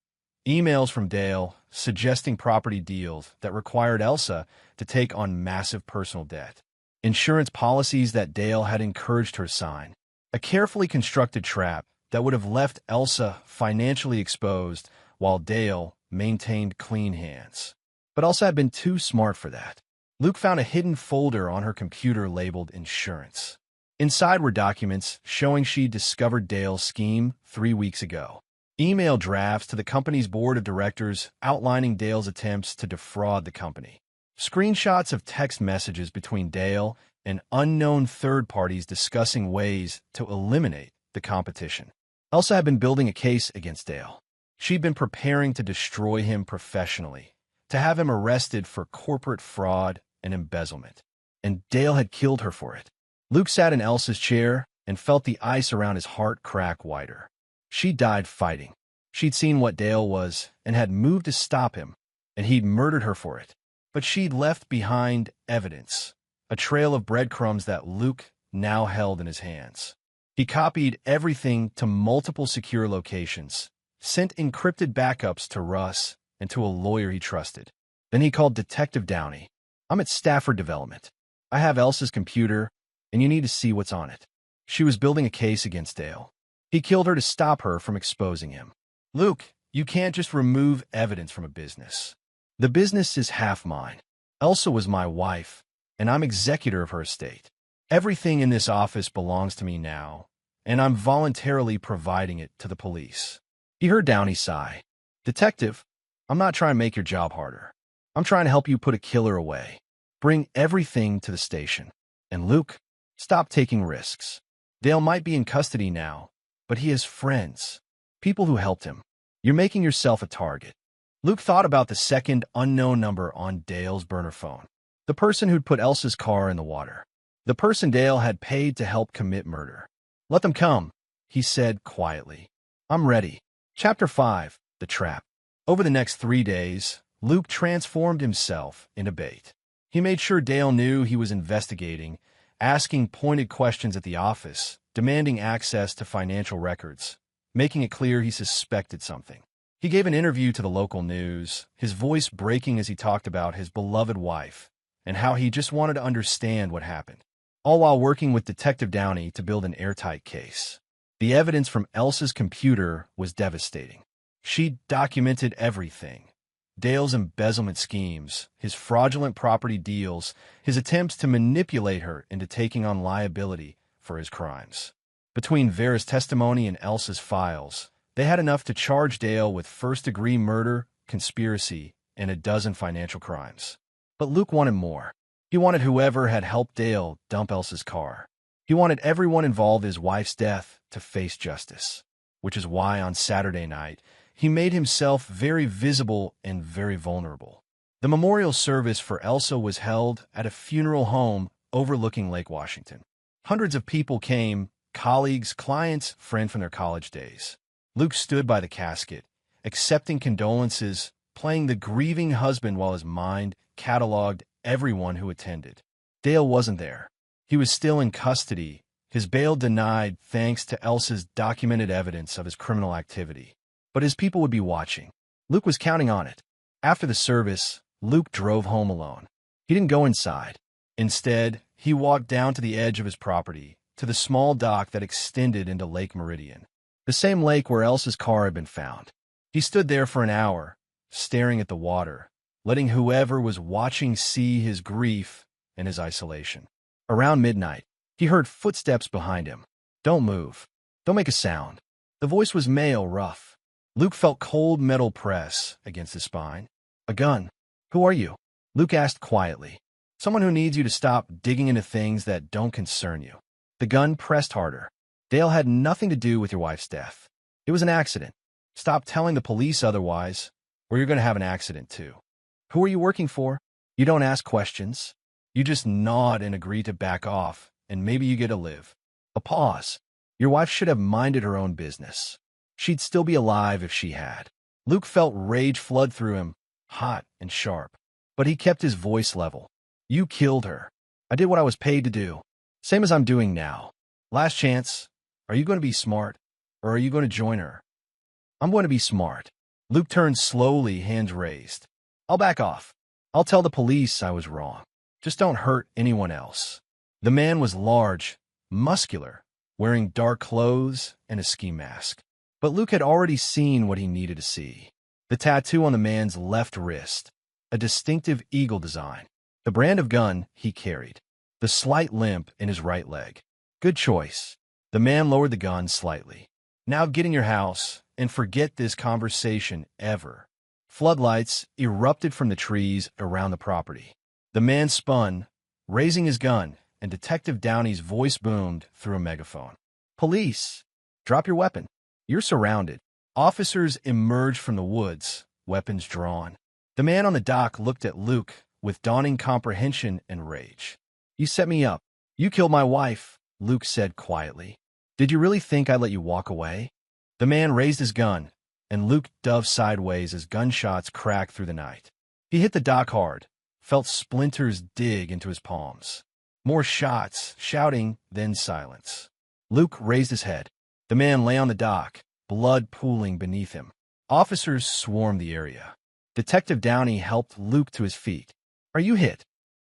Speaker 1: Emails from Dale suggesting property deals that required Elsa to take on massive personal debt. Insurance policies that Dale had encouraged her to sign. A carefully constructed trap that would have left Elsa financially exposed while Dale maintained clean hands. But Elsa had been too smart for that. Luke found a hidden folder on her computer labeled insurance. Inside were documents showing she'd discovered Dale's scheme 3 weeks ago. Email drafts to the company's board of directors outlining Dale's attempts to defraud the company. Screenshots of text messages between Dale and unknown third parties discussing ways to eliminate the competition. Elsa had been building a case against Dale. She'd been preparing to destroy him professionally, to have him arrested for corporate fraud and embezzlement. And Dale had killed her for it. Luke sat in Elsa's chair and felt the ice around his heart crack wider. She died fighting. She'd seen what Dale was and had moved to stop him, and he'd murdered her for it. But she'd left behind evidence, a trail of breadcrumbs that Luke now held in his hands. He copied everything to multiple secure locations, sent encrypted backups to Russ and to a lawyer he trusted. Then he called Detective Downey. I'm at Stafford Development. I have Elsa's computer, and you need to see what's on it. She was building a case against Dale. He killed her to stop her from exposing him. Luke, You can't just remove evidence from a business. The business is half mine. Elsa was my wife, and I'm executor of her estate. Everything in this office belongs to me now, and I'm voluntarily providing it to the police." He heard Downey sigh. "Detective, I'm not trying to make your job harder. I'm trying to help you put a killer away. Bring everything to the station. And Luke, stop taking risks. Dale might be in custody now, but he has friends, people who helped him. You're making yourself a target." Luke thought about the second unknown number on Dale's burner phone. The person who'd put Elsa's car in the water. The person Dale had paid to help commit murder. "Let them come," he said quietly. "I'm ready." Chapter 5. The Trap. Over the next 3 days, Luke transformed himself into bait. He made sure Dale knew he was investigating, asking pointed questions at the office, demanding access to financial records, making it clear he suspected something. He gave an interview to the local news, his voice breaking as he talked about his beloved wife and how he just wanted to understand what happened, all while working with Detective Downey to build an airtight case. The evidence from Elsa's computer was devastating. She documented everything: Dale's embezzlement schemes, his fraudulent property deals, his attempts to manipulate her into taking on liability for his crimes. Between Vera's testimony and Elsa's files, they had enough to charge Dale with first-degree murder, conspiracy, and a dozen financial crimes. But Luke wanted more. He wanted whoever had helped Dale dump Elsa's car. He wanted everyone involved in his wife's death to face justice, which is why on Saturday night, he made himself very visible and very vulnerable. The memorial service for Elsa was held at a funeral home overlooking Lake Washington. Hundreds of people came, colleagues, clients, friends from their college days. Luke stood by the casket, accepting condolences, playing the grieving husband while his mind cataloged everyone who attended. Dale wasn't there. He was still in custody, his bail denied thanks to Elsa's documented evidence of his criminal activity. But his people would be watching. Luke was counting on it. After the service, Luke drove home alone. He didn't go inside. Instead, he walked down to the edge of his property, to the small dock that extended into Lake Meridian, the same lake where Elsa's car had been found. He stood there for an hour, staring at the water, letting whoever was watching see his grief and his isolation. Around midnight, he heard footsteps behind him. "Don't move. Don't make a sound." The voice was male, rough. Luke felt cold metal press against his spine. "A gun. Who are you?" Luke asked quietly. "Someone who needs you to stop digging into things that don't concern you." The gun pressed harder. "Dale had nothing to do with your wife's death. It was an accident. Stop telling the police otherwise, or you're going to have an accident too." "Who are you working for?" You don't ask questions. You just nod and agree to back off, and maybe you get to live. A pause. Your wife should have minded her own business. She'd still be alive if she had. Luke felt rage flood through him, hot and sharp. But he kept his voice level. "You killed her. I did what I was paid to do. Same as I'm doing now. Last chance. Are you going to be smart, or are you going to join her?" "I'm going to be smart." Luke turned slowly, hands raised. "I'll back off. I'll tell the police I was wrong. Just don't hurt anyone else." The man was large, muscular, wearing dark clothes and a ski mask. But Luke had already seen what he needed to see. The tattoo on the man's left wrist, a distinctive eagle design, the brand of gun he carried, the slight limp in his right leg. Good choice. The man lowered the gun slightly. "Now get in your house and forget this conversation ever." Floodlights erupted from the trees around the property. The man spun, raising his gun, and Detective Downey's voice boomed through a megaphone. "Police, drop your weapon. You're surrounded." Officers emerged from the woods, weapons drawn. The man on the dock looked at Luke with dawning comprehension and rage. "You set me up. You killed my wife," Luke said quietly. "Did you really think I'd let you walk away?" The man raised his gun, and Luke dove sideways as gunshots cracked through the night. He hit the dock hard, felt splinters dig into his palms. More shots, shouting, then silence. Luke raised his head. The man lay on the dock, blood pooling beneath him. Officers swarmed the area. Detective Downey helped Luke to his feet. "Are you hit?"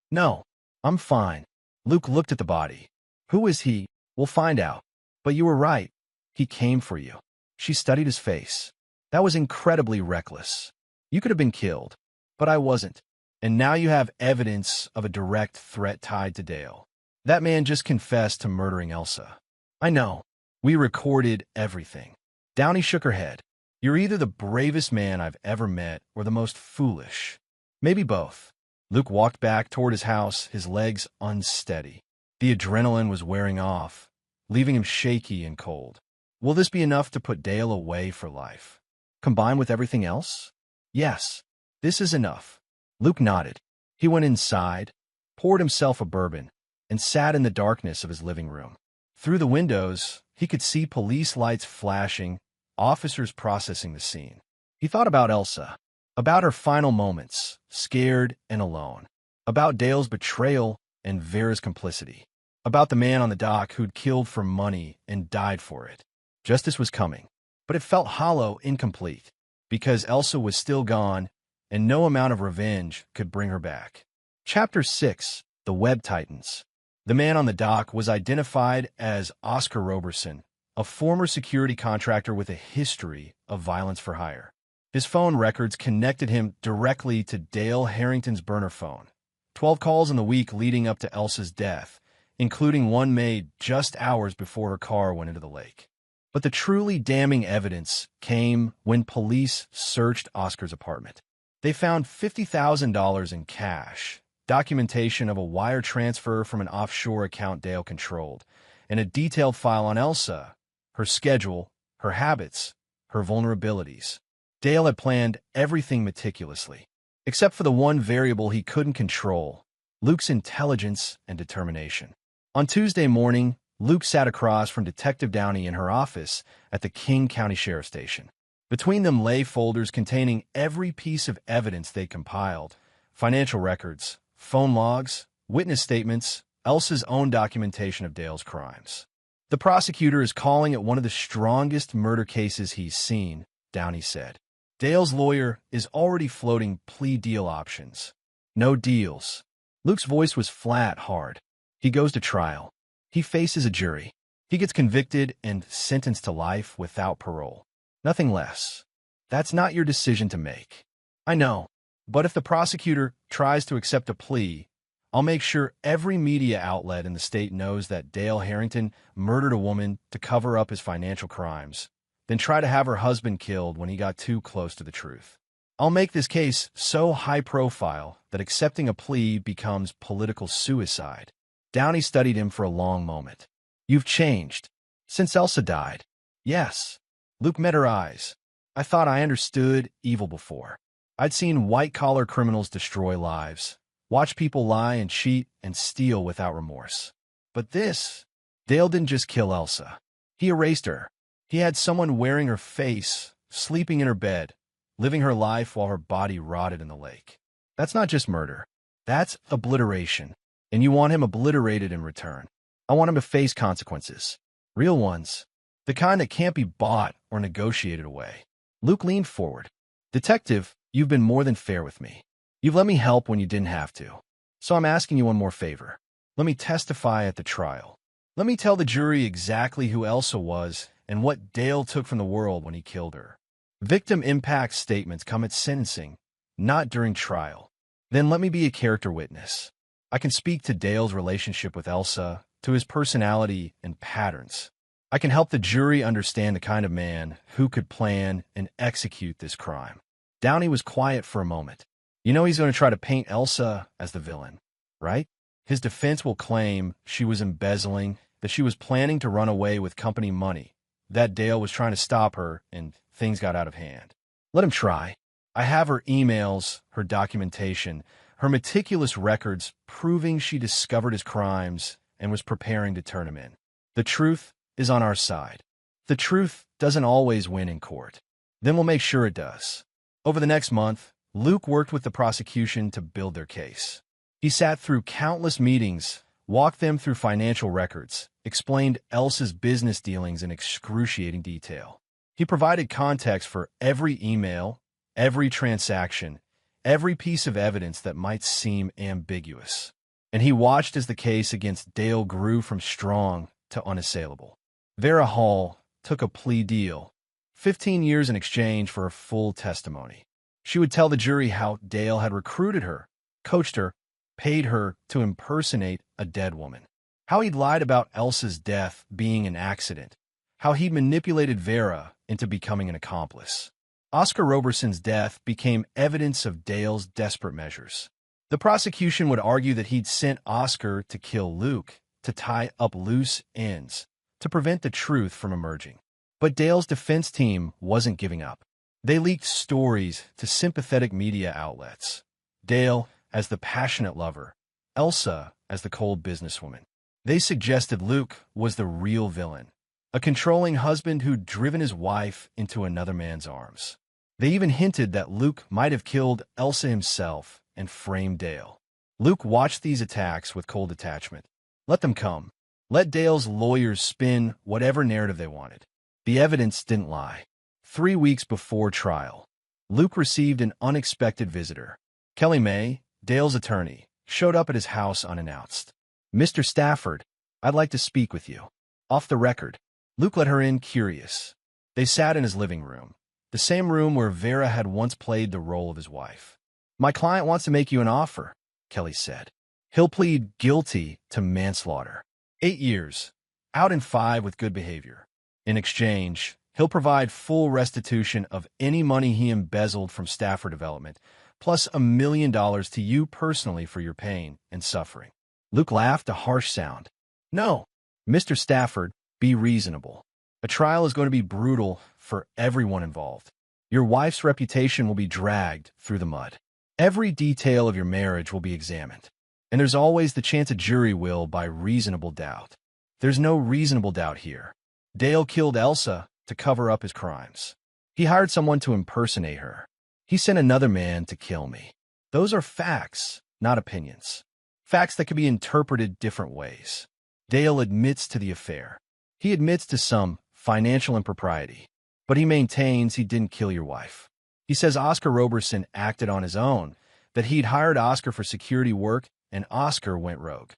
Speaker 1: "No, I'm fine." Luke looked at the body. "Who is he?" "We'll find out. But you were right. He came for you." She studied his face. That was incredibly reckless. You could have been killed, but I wasn't. And now you have evidence of a direct threat tied to Dale. That man just confessed to murdering Elsa. I know. We recorded everything. Downey shook her head. You're either the bravest man I've ever met or the most foolish. Maybe both. Luke walked back toward his house, his legs unsteady. The adrenaline was wearing off, leaving him shaky and cold. Will this be enough to put Dale away for life? Combined with everything else? Yes, this is enough. Luke nodded. He went inside, poured himself a bourbon, and sat in the darkness of his living room. Through the windows, he could see police lights flashing, officers processing the scene. He thought about Elsa, about her final moments, scared and alone, about Dale's betrayal and Vera's complicity, about the man on the dock who'd killed for money and died for it. Justice was coming, but it felt hollow, incomplete, because Elsa was still gone, and no amount of revenge could bring her back. Chapter 6: The Web Titans. The man on the dock was identified as Oscar Roberson, a former security contractor with a history of violence for hire. His phone records connected him directly to Dale Harrington's burner phone. 12 calls in the week leading up to Elsa's death, including one made just hours before her car went into the lake. But the truly damning evidence came when police searched Oscar's apartment. They found $50,000 in cash, documentation of a wire transfer from an offshore account Dale controlled, and a detailed file on Elsa, her schedule, her habits, her vulnerabilities. Dale had planned everything meticulously, except for the one variable he couldn't control: Luke's intelligence and determination. On Tuesday morning, Luke sat across from Detective Downey in her office at the King County Sheriff's Station. Between them lay folders containing every piece of evidence they compiled: financial records, phone logs, witness statements, Elsa's own documentation of Dale's crimes. The prosecutor is calling it one of the strongest murder cases he's seen, Downey said. Dale's lawyer is already floating plea deal options. No deals. Luke's voice was flat, hard. He goes to trial. He faces a jury. He gets convicted and sentenced to life without parole. Nothing less. That's not your decision to make. I know. But if the prosecutor tries to accept a plea, I'll make sure every media outlet in the state knows that Dale Harrington murdered a woman to cover up his financial crimes, then try to have her husband killed when he got too close to the truth. I'll make this case so high profile that accepting a plea becomes political suicide. Downey studied him for a long moment. You've changed. Since Elsa died. Yes. Luke met her eyes. I thought I understood evil before. I'd seen white-collar criminals destroy lives, watch people lie and cheat and steal without remorse. But this, Dale didn't just kill Elsa. He erased her. He had someone wearing her face, sleeping in her bed, living her life while her body rotted in the lake. That's not just murder. That's obliteration. And you want him obliterated in return. I want him to face consequences. Real ones. The kind that can't be bought or negotiated away. Luke leaned forward. Detective, you've been more than fair with me. You've let me help when you didn't have to. So I'm asking you one more favor. Let me testify at the trial. Let me tell the jury exactly who Elsa was and what Dale took from the world when he killed her. Victim impact statements come at sentencing, not during trial. Then let me be a character witness. I can speak to Dale's relationship with Elsa, to his personality and patterns. I can help the jury understand the kind of man who could plan and execute this crime. Downey was quiet for a moment. You know he's going to try to paint Elsa as the villain, right? His defense will claim she was embezzling, that she was planning to run away with company money, that Dale was trying to stop her and things got out of hand. Let him try. I have her emails, her documentation, her meticulous records proving she discovered his crimes and was preparing to turn him in. The truth is on our side. The truth doesn't always win in court. Then we'll make sure it does. Over the next month, Luke worked with the prosecution to build their case. He sat through countless meetings, walked them through financial records, explained Elsa's business dealings in excruciating detail. He provided context for every email, every transaction, every piece of evidence that might seem ambiguous. And he watched as the case against Dale grew from strong to unassailable. Vera Hall took a plea deal, 15 years in exchange for a full testimony. She would tell the jury how Dale had recruited her, coached her, paid her to impersonate a dead woman, how he'd lied about Elsa's death being an accident, how he'd manipulated Vera into becoming an accomplice. Oscar Roberson's death became evidence of Dale's desperate measures. The prosecution would argue that he'd sent Oscar to kill Luke, to tie up loose ends, to prevent the truth from emerging. But Dale's defense team wasn't giving up. They leaked stories to sympathetic media outlets. Dale as the passionate lover, Elsa as the cold businesswoman. They suggested Luke was the real villain, a controlling husband who'd driven his wife into another man's arms. They even hinted that Luke might have killed Elsa himself and framed Dale. Luke watched these attacks with cold detachment. Let them come. Let Dale's lawyers spin whatever narrative they wanted. The evidence didn't lie. 3 weeks before trial, Luke received an unexpected visitor. Kelly May, Dale's attorney, showed up at his house unannounced. "Mr. Stafford, I'd like to speak with you." Off the record, Luke let her in curious. They sat in his living room, the same room where Vera had once played the role of his wife. "My client wants to make you an offer," Kelly said. "He'll plead guilty to manslaughter. 8 years, out in 5 with good behavior. In exchange, he'll provide full restitution of any money he embezzled from Stafford Development, plus $1 million to you personally for your pain and suffering." Luke laughed a harsh sound. "No, Mr. Stafford, be reasonable. A trial is going to be brutal for everyone involved. Your wife's reputation will be dragged through the mud. Every detail of your marriage will be examined. And there's always the chance a jury will by reasonable doubt. There's no reasonable doubt here. Dale killed Elsa to cover up his crimes. He hired someone to impersonate her. He sent another man to kill me. Those are facts, not opinions. Facts that can be interpreted different ways. Dale admits to the affair. He admits to some financial impropriety, but he maintains he didn't kill your wife. He says Oscar Roberson acted on his own, that he'd hired Oscar for security work, and Oscar went rogue."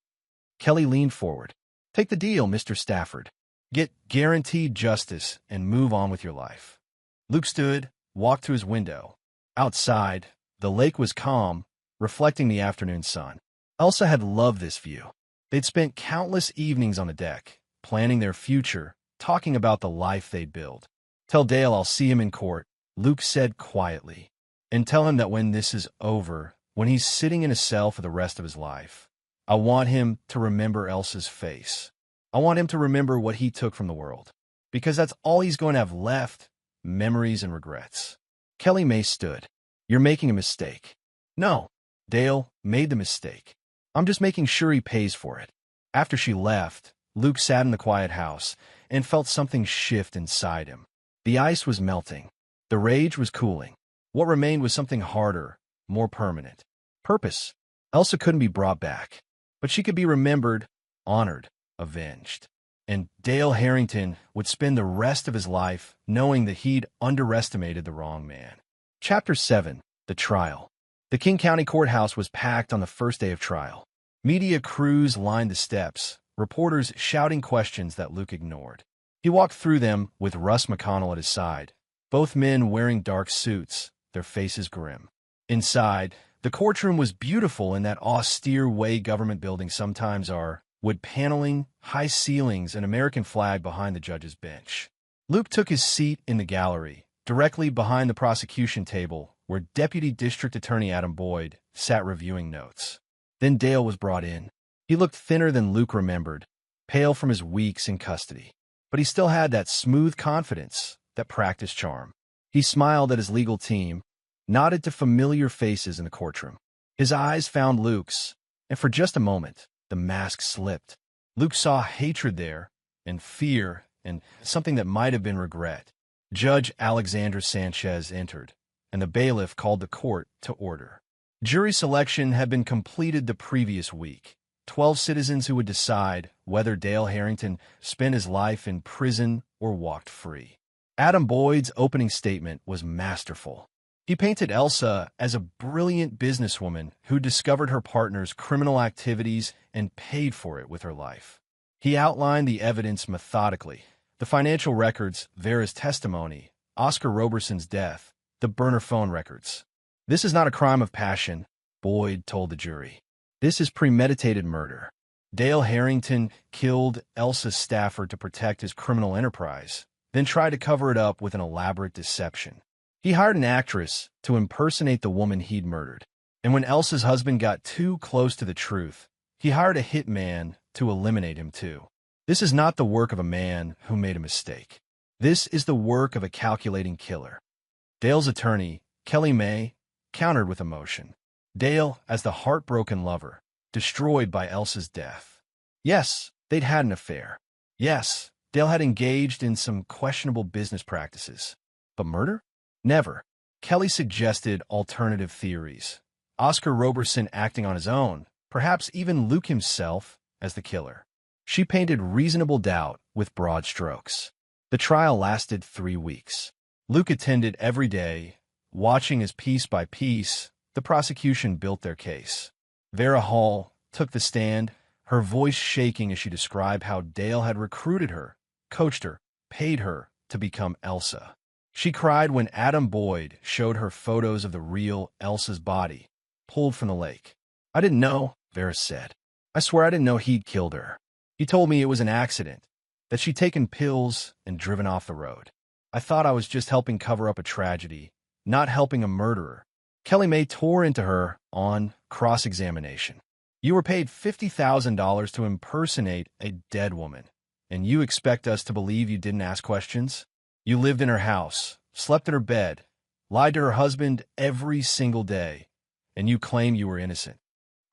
Speaker 1: Kelly leaned forward. "Take the deal, Mr. Stafford. Get guaranteed justice and move on with your life." Luke stood, walked to his window. Outside, the lake was calm, reflecting the afternoon sun. Elsa had loved this view. They'd spent countless evenings on the deck, planning their future, talking about the life they'd build. "Tell Dale I'll see him in court," Luke said quietly. "And tell him that when this is over, when he's sitting in a cell for the rest of his life, I want him to remember Elsa's face. I want him to remember what he took from the world. Because that's all he's going to have left, memories and regrets." Kelly May stood. "You're making a mistake." "No, Dale made the mistake. I'm just making sure he pays for it." After she left, Luke sat in the quiet house and felt something shift inside him. The ice was melting. The rage was cooling. What remained was something harder, more permanent. Purpose. Elsa couldn't be brought back, but she could be remembered, honored, avenged. And Dale Harrington would spend the rest of his life knowing that he'd underestimated the wrong man. Chapter 7. The Trial. The King County Courthouse was packed on the first day of trial. Media crews lined the steps, reporters shouting questions that Luke ignored. He walked through them with Russ McConnell at his side, both men wearing dark suits, their faces grim. Inside, the courtroom was beautiful in that austere way government buildings sometimes are, wood paneling, high ceilings, and American flag behind the judge's bench. Luke took his seat in the gallery, directly behind the prosecution table, where Deputy District Attorney Adam Boyd sat reviewing notes. Then Dale was brought in. He looked thinner than Luke remembered, pale from his weeks in custody. But he still had that smooth confidence, that practiced charm. He smiled at his legal team, nodded to familiar faces in the courtroom. His eyes found Luke's, and for just a moment, the mask slipped. Luke saw hatred there, and fear, and something that might have been regret. Judge Alexandra Sanchez entered, and the bailiff called the court to order. Jury selection had been completed the previous week. 12 citizens who would decide whether Dale Harrington spent his life in prison or walked free. Adam Boyd's opening statement was masterful. He painted Elsa as a brilliant businesswoman who discovered her partner's criminal activities and paid for it with her life. He outlined the evidence methodically, the financial records, Vera's testimony, Oscar Roberson's death, the burner phone records. This is not a crime of passion, Boyd told the jury. This is premeditated murder. Dale Harrington killed Elsa Stafford to protect his criminal enterprise, then tried to cover it up with an elaborate deception. He hired an actress to impersonate the woman he'd murdered. And when Elsa's husband got too close to the truth, he hired a hitman to eliminate him too. This is not the work of a man who made a mistake. This is the work of a calculating killer. Dale's attorney, Kelly May, countered with emotion. Dale, as the heartbroken lover, destroyed by Elsa's death. Yes, they'd had an affair. Yes, Dale had engaged in some questionable business practices. But murder? Never. Kelly suggested alternative theories. Oscar Roberson acting on his own, perhaps even Luke himself as the killer. She painted reasonable doubt with broad strokes. The trial lasted 3 weeks. Luke attended every day, watching as piece by piece the prosecution built their case. Vera Hall took the stand, her voice shaking as she described how Dale had recruited her, coached her, paid her to become Elsa. She cried when Adam Boyd showed her photos of the real Elsa's body, pulled from the lake. I didn't know, Vera said. I swear I didn't know he'd killed her. He told me it was an accident, that she'd taken pills and driven off the road. I thought I was just helping cover up a tragedy, not helping a murderer. Kelly May tore into her on cross-examination. You were paid $50,000 to impersonate a dead woman, and you expect us to believe you didn't ask questions? You lived in her house, slept in her bed, lied to her husband every single day, and you claim you were innocent.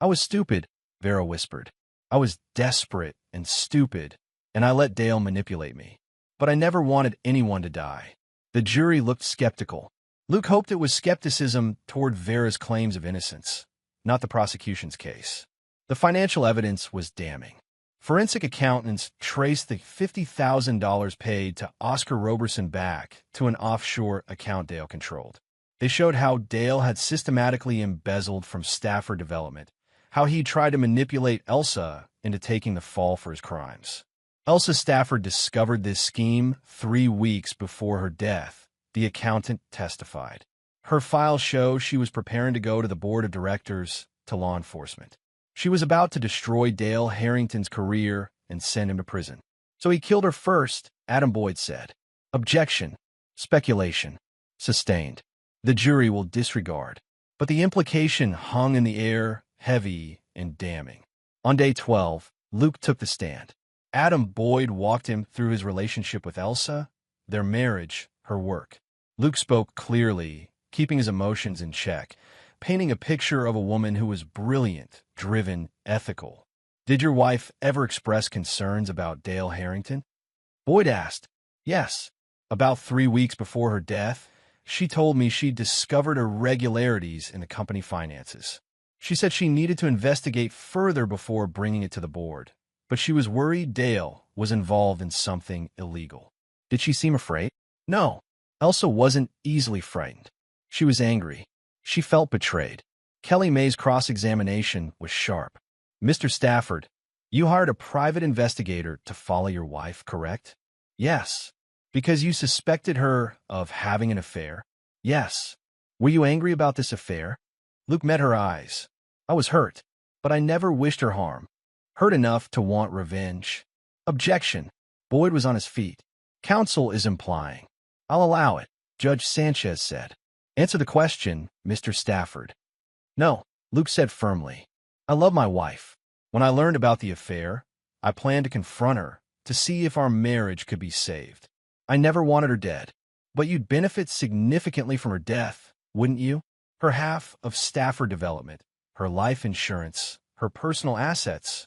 Speaker 1: I was stupid, Vera whispered. I was desperate and stupid, and I let Dale manipulate me. But I never wanted anyone to die. The jury looked skeptical. Luke hoped it was skepticism toward Vera's claims of innocence, not the prosecution's case. The financial evidence was damning. Forensic accountants traced the $50,000 paid to Oscar Roberson back to an offshore account Dale controlled. They showed how Dale had systematically embezzled from Stafford Development, how he tried to manipulate Elsa into taking the fall for his crimes. Elsa Stafford discovered this scheme 3 weeks before her death, the accountant testified. Her files show she was preparing to go to the board of directors to law enforcement. She was about to destroy Dale Harrington's career and send him to prison. So he killed her first, Adam Boyd said. Objection. Speculation. Sustained. The jury will disregard. But the implication hung in the air, heavy and damning. On day 12, Luke took the stand. Adam Boyd walked him through his relationship with Elsa, their marriage, her work. Luke spoke clearly, keeping his emotions in check, painting a picture of a woman who was brilliant, driven, ethical. Did your wife ever express concerns about Dale Harrington? Boyd asked. Yes. About 3 weeks before her death, she told me she'd discovered irregularities in the company finances. She said she needed to investigate further before bringing it to the board, but she was worried Dale was involved in something illegal. Did she seem afraid? No. Elsa wasn't easily frightened. She was angry. She felt betrayed. Kelly May's cross-examination was sharp. Mr. Stafford, you hired a private investigator to follow your wife, correct? Yes. Because you suspected her of having an affair? Yes. Were you angry about this affair? Luke met her eyes. I was hurt, but I never wished her harm. Hurt enough to want revenge. Objection. Boyd was on his feet. Counsel is implying. I'll allow it, Judge Sanchez said. Answer the question, Mr. Stafford. No, Luke said firmly. I love my wife. When I learned about the affair, I planned to confront her to see if our marriage could be saved. I never wanted her dead. But you'd benefit significantly from her death, wouldn't you? Her half of Stafford Development, her life insurance, her personal assets.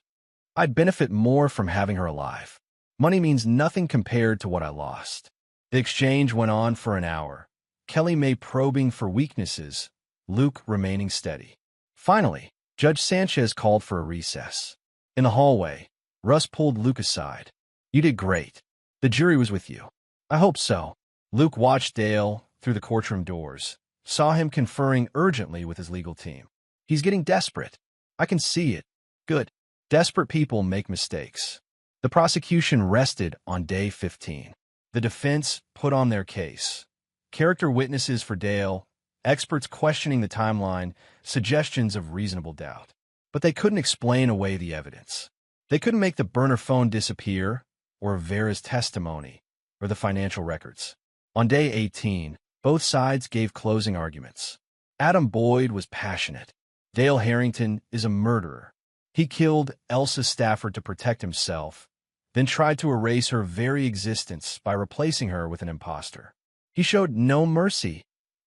Speaker 1: I'd benefit more from having her alive. Money means nothing compared to what I lost. The exchange went on for an hour. Kelly May probing for weaknesses, Luke remaining steady. Finally, Judge Sanchez called for a recess. In the hallway, Russ pulled Luke aside. You did great. The jury was with you. I hope so. Luke watched Dale through the courtroom doors, saw him conferring urgently with his legal team. He's getting desperate. I can see it. Good. Desperate people make mistakes. The prosecution rested on day 15. The defense put on their case. character witnesses for Dale, experts questioning the timeline, suggestions of reasonable doubt. But they couldn't explain away the evidence. They couldn't make the burner phone disappear, or Vera's testimony, or the financial records. On day 18, both sides gave closing arguments. Adam Boyd was passionate. Dale Harrington is a murderer. He killed Elsa Stafford to protect himself, then tried to erase her very existence by replacing her with an imposter. He showed no mercy,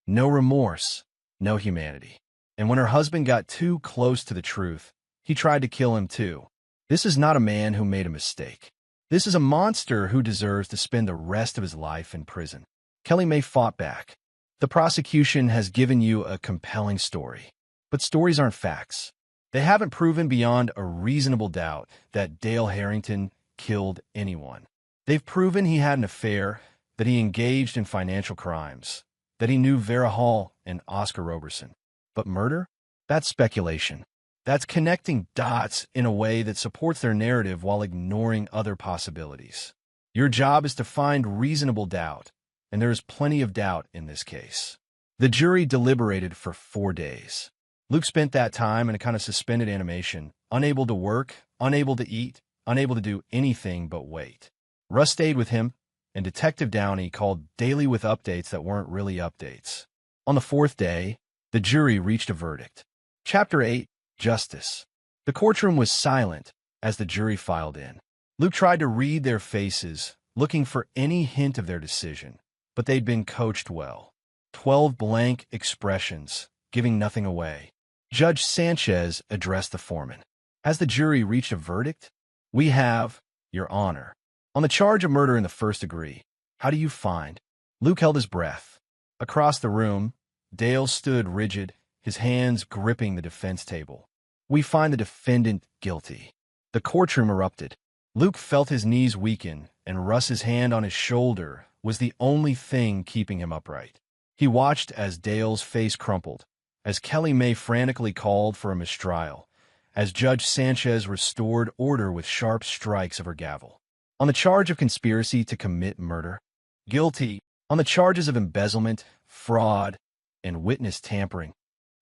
Speaker 1: no remorse, no humanity. And when her husband got too close to the truth, he tried to kill him too. This is not a man who made a mistake. This is a monster who deserves to spend the rest of his life in prison. Kelly May fought back. The prosecution has given you a compelling story. But stories aren't facts. They haven't proven beyond a reasonable doubt that Dale Harrington killed anyone. They've proven he had an affair, that he engaged in financial crimes, that he knew Vera Hall and Oscar Roberson. But murder? That's speculation. That's connecting dots in a way that supports their narrative while ignoring other possibilities. Your job is to find reasonable doubt, and there is plenty of doubt in this case. The jury deliberated for 4 days. Luke spent that time in a kind of suspended animation, unable to work, unable to eat, unable to do anything but wait. Russ stayed with him, and Detective Downey called daily with updates that weren't really updates. On the 4th day, the jury reached a verdict. Chapter 8, Justice. The courtroom was silent as the jury filed in. Luke tried to read their faces, looking for any hint of their decision, but they'd been coached well. 12 blank expressions, giving nothing away. Judge Sanchez addressed the foreman. Has the jury reached a verdict? We have, Your Honor. On the charge of murder in the first degree, how do you find? Luke held his breath. Across the room, Dale stood rigid, his hands gripping the defense table. We find the defendant guilty. The courtroom erupted. Luke felt his knees weaken, and Russ's hand on his shoulder was the only thing keeping him upright. He watched as Dale's face crumpled, as Kelly May frantically called for a mistrial, as Judge Sanchez restored order with sharp strikes of her gavel. On the charge of conspiracy to commit murder, guilty. On the charges of embezzlement, fraud, and witness tampering,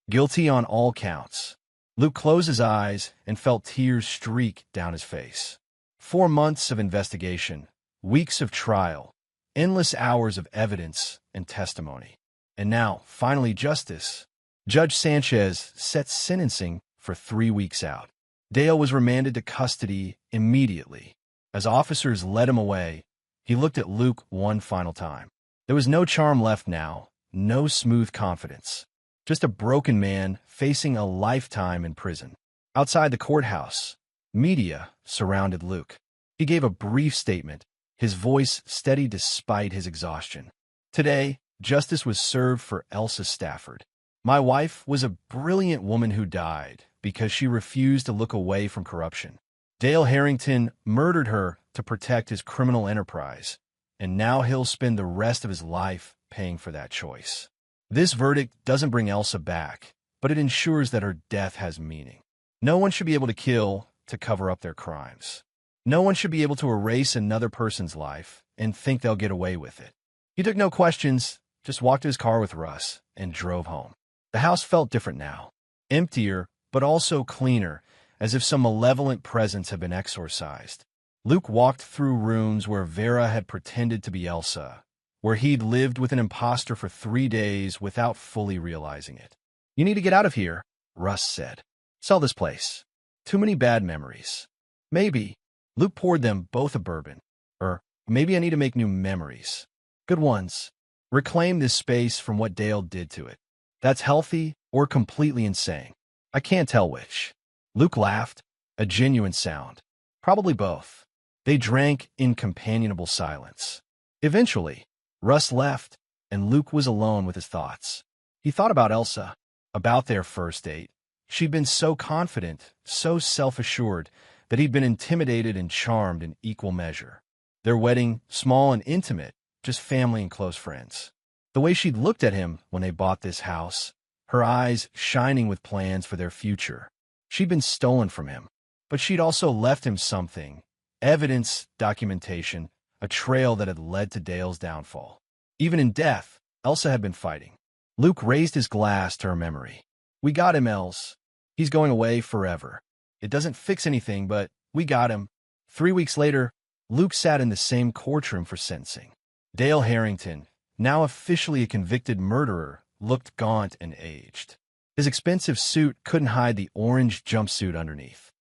Speaker 1: guilty on all counts. Luke closed his eyes and felt tears streak down his face. 4 months of investigation, weeks of trial, endless hours of evidence and testimony. And now, finally, justice. Judge Sanchez set sentencing for 3 weeks out. Dale was remanded to custody immediately. As officers led him away, he looked at Luke one final time. There was no charm left now, no smooth confidence. Just a broken man facing a lifetime in prison. Outside the courthouse, media surrounded Luke. He gave a brief statement, his voice steady despite his exhaustion. Today, justice was served for Elsa Stafford. My wife was a brilliant woman who died because she refused to look away from corruption. Dale Harrington murdered her to protect his criminal enterprise, and now he'll spend the rest of his life paying for that choice. This verdict doesn't bring Elsa back, but it ensures that her death has meaning. No one should be able to kill to cover up their crimes. No one should be able to erase another person's life and think they'll get away with it. He took no questions, just walked to his car with Russ and drove home. The house felt different now, emptier, but also cleaner, as if some malevolent presence had been exorcised. Luke walked through rooms where Vera had pretended to be Elsa, where he'd lived with an imposter for 3 days without fully realizing it. You need to get out of here, Russ said. Sell this place. Too many bad memories. Maybe. Luke poured them both a bourbon. Or maybe I need to make new memories. Good ones. Reclaim this space from what Dale did to it. That's healthy or completely insane. I can't tell which. Luke laughed, a genuine sound. Probably both. They drank in companionable silence. Eventually, Russ left, and Luke was alone with his thoughts. He thought about Elsa, about their first date. She'd been so confident, so self-assured, that he'd been intimidated and charmed in equal measure. Their wedding, small and intimate, just family and close friends. The way she'd looked at him when they bought this house, her eyes shining with plans for their future. She'd been stolen from him, but she'd also left him something, evidence, documentation, a trail that had led to Dale's downfall. Even in death, Elsa had been fighting. Luke raised his glass to her memory. We got him, Els. He's going away forever. It doesn't fix anything, but we got him. 3 weeks later, Luke sat in the same courtroom for sentencing. Dale Harrington, now officially a convicted murderer, looked gaunt and aged. His expensive suit couldn't hide the orange jumpsuit underneath.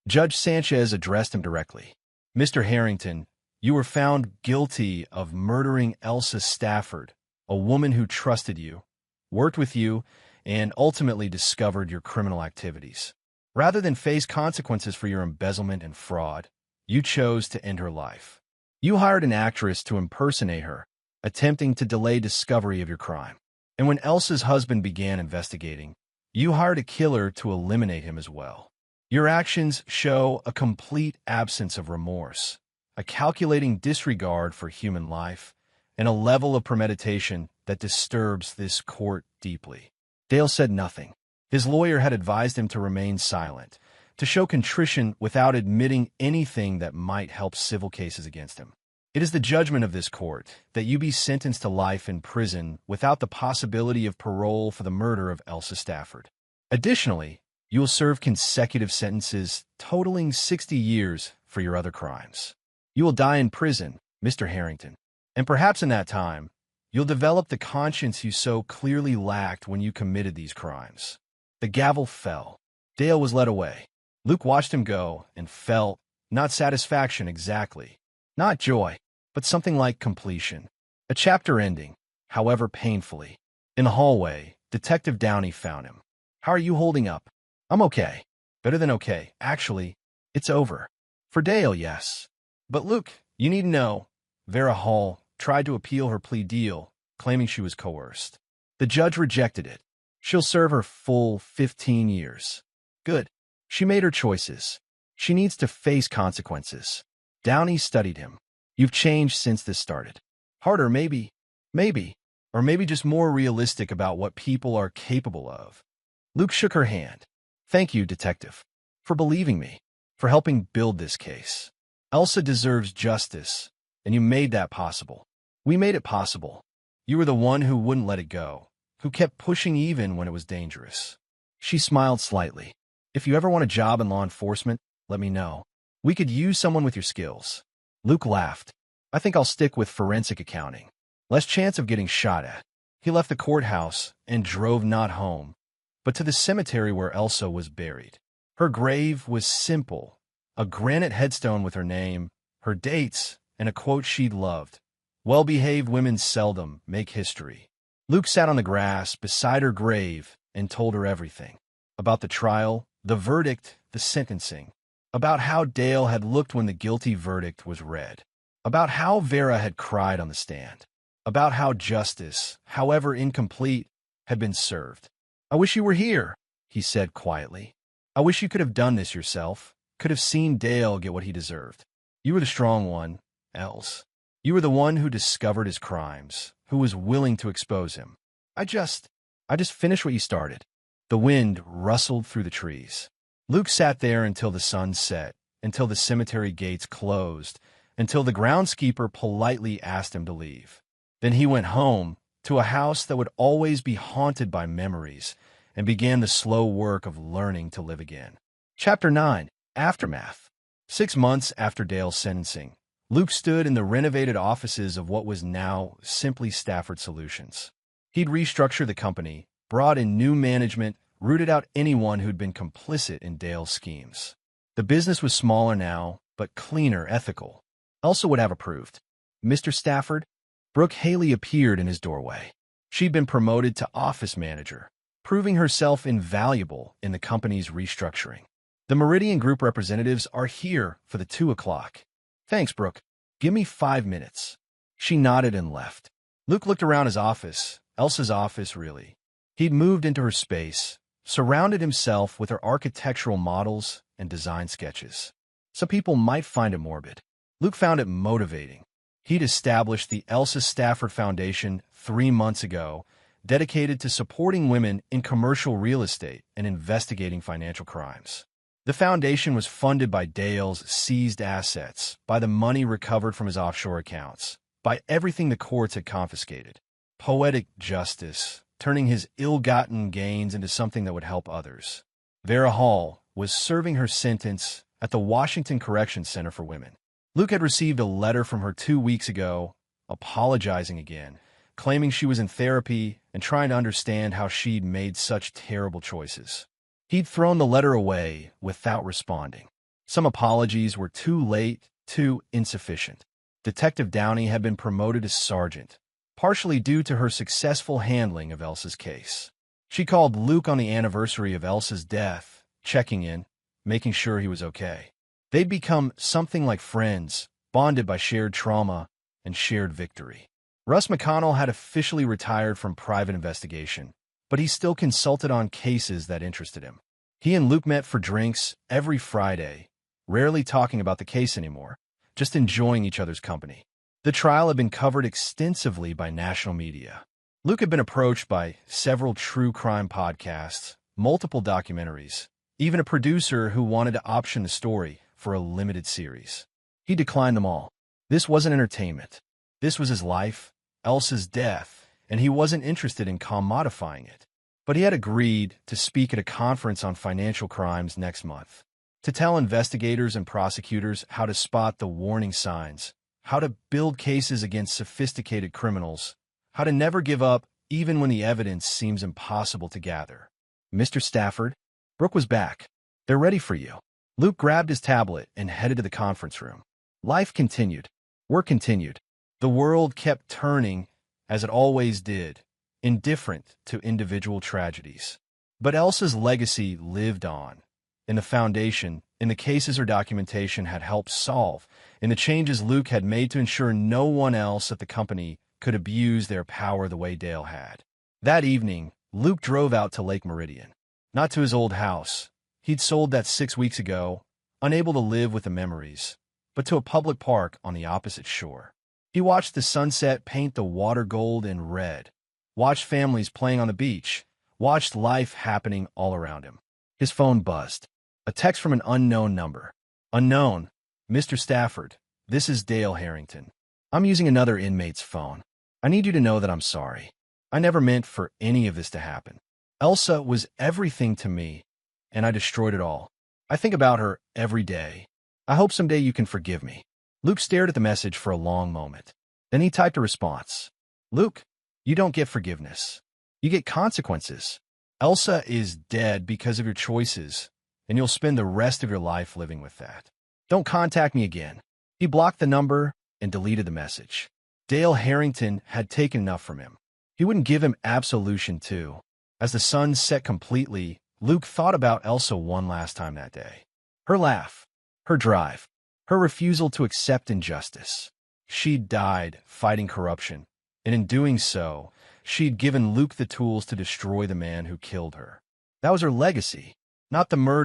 Speaker 1: Judge Sanchez addressed him directly. Mr. Harrington, you were found guilty of murdering Elsa Stafford, a woman who trusted you, worked with you, and ultimately discovered your criminal activities. Rather than face consequences for your embezzlement and fraud, you chose to end her life. You hired an actress to impersonate her, attempting to delay discovery of your crime. And when Elsa's husband began investigating, you hired a killer to eliminate him as well. Your actions show a complete absence of remorse, a calculating disregard for human life, and a level of premeditation that disturbs this court deeply. Dale said nothing. His lawyer had advised him to remain silent, to show contrition without admitting anything that might help civil cases against him. It is the judgment of this court that you be sentenced to life in prison without the possibility of parole for the murder of Elsa Stafford. Additionally, you will serve consecutive sentences totaling 60 years for your other crimes. You will die in prison, Mr. Harrington, and perhaps in that time, you'll develop the conscience you so clearly lacked when you committed these crimes. The gavel fell. Dale was led away. Luke watched him go and felt, not satisfaction exactly, not joy, but something like completion. A chapter ending, however painfully. In the hallway, Detective Downey found him. How are you holding up? I'm okay. Better than okay. Actually, it's over. For Dale, yes. But Luke, you need to know, Vera Hall tried to appeal her plea deal, claiming she was coerced. The judge rejected it. She'll serve her full 15 years. Good. She made her choices. She needs to face consequences. Downey studied him. You've changed since this started. Harder, maybe. Maybe. Or maybe just more realistic about what people are capable of. Luke shook her hand. Thank you, Detective, for believing me, for helping build this case. Elsa deserves justice, and you made that possible. We made it possible. You were the one who wouldn't let it go, who kept pushing even when it was dangerous. She smiled slightly. If you ever want a job in law enforcement, let me know. We could use someone with your skills. Luke laughed. I think I'll stick with forensic accounting. Less chance of getting shot at. He left the courthouse and drove not home, but to the cemetery where Elsa was buried. Her grave was simple, a granite headstone with her name, her dates, and a quote she'd loved. Well-behaved women seldom make history. Luke sat on the grass beside her grave and told her everything. About the trial, the verdict, the sentencing. About how Dale had looked when the guilty verdict was read. About how Vera had cried on the stand. About how justice, however incomplete, had been served. I wish you were here, he said quietly. I wish you could have done this yourself, could have seen Dale get what he deserved. You were the strong one, Els. You were the one who discovered his crimes, who was willing to expose him. I just finished what you started. The wind rustled through the trees. Luke sat there until the sun set, until the cemetery gates closed, until the groundskeeper politely asked him to leave. Then he went home, to a house that would always be haunted by memories, and began the slow work of learning to live again. Chapter 9. Aftermath. 6 months after Dale's sentencing, Luke stood in the renovated offices of what was now simply Stafford Solutions. He'd restructured the company, brought in new management, rooted out anyone who'd been complicit in Dale's schemes. The business was smaller now, but cleaner, ethical. Elsa would have approved. Mr. Stafford? Brooke Haley appeared in his doorway. She'd been promoted to office manager, proving herself invaluable in the company's restructuring. The Meridian Group representatives are here for the 2 o'clock. Thanks, Brooke. Give me 5 minutes. She nodded and left. Luke looked around his office, Elsa's office, really. He'd moved into her space, surrounded himself with her architectural models and design sketches. Some people might find it morbid. Luke found it motivating. He'd established the Elsa Stafford Foundation 3 months ago, dedicated to supporting women in commercial real estate and investigating financial crimes. The foundation was funded by Dale's seized assets, by the money recovered from his offshore accounts, by everything the courts had confiscated. Poetic justice, turning his ill-gotten gains into something that would help others. Vera Hall was serving her sentence at the Washington Correction Center for Women. Luke had received a letter from her 2 weeks ago, apologizing again, claiming she was in therapy and trying to understand how she'd made such terrible choices. He'd thrown the letter away without responding. Some apologies were too late, too insufficient. Detective Downey had been promoted to sergeant, partially due to her successful handling of Elsa's case. She called Luke on the anniversary of Elsa's death, checking in, making sure he was okay. They'd become something like friends, bonded by shared trauma and shared victory. Russ McConnell had officially retired from private investigation, but he still consulted on cases that interested him. He and Luke met for drinks every Friday, rarely talking about the case anymore, just enjoying each other's company. The trial had been covered extensively by national media. Luke had been approached by several true crime podcasts, multiple documentaries, even a producer who wanted to option the story for a limited series. He declined them all. This wasn't entertainment. This was his life, Elsa's death, and he wasn't interested in commodifying it. But he had agreed to speak at a conference on financial crimes next month, to tell investigators and prosecutors how to spot the warning signs, how to build cases against sophisticated criminals, how to never give up even when the evidence seems impossible to gather. Mr. Stafford, Brooke was back. They're ready for you. Luke grabbed his tablet and headed to the conference room. Life continued. Work continued. The world kept turning, as it always did, indifferent to individual tragedies. But Elsa's legacy lived on. In the foundation, in the cases her documentation had helped solve, in the changes Luke had made to ensure no one else at the company could abuse their power the way Dale had. That evening, Luke drove out to Lake Meridian. Not to his old house. He'd sold that 6 weeks ago, unable to live with the memories, but to a public park on the opposite shore. He watched the sunset paint the water gold and red, watched families playing on the beach, watched life happening all around him. His phone buzzed. A text from an unknown number. Unknown. Mr. Stafford, this is Dale Harrington. I'm using another inmate's phone. I need you to know that I'm sorry. I never meant for any of this to happen. Elsa was everything to me, and I destroyed it all. I think about her every day. I hope someday you can forgive me. Luke stared at the message for a long moment. Then he typed a response. Luke, you don't get forgiveness. You get consequences. Elsa is dead because of your choices, and you'll spend the rest of your life living with that. Don't contact me again. He blocked the number and deleted the message. Dale Harrington had taken enough from him. He wouldn't give him absolution too. As the sun set completely, Luke thought about Elsa one last time that day. Her laugh, her drive, her refusal to accept injustice. She'd died fighting corruption, and in doing so, she'd given Luke the tools to destroy the man who killed her. That was her legacy, not the murder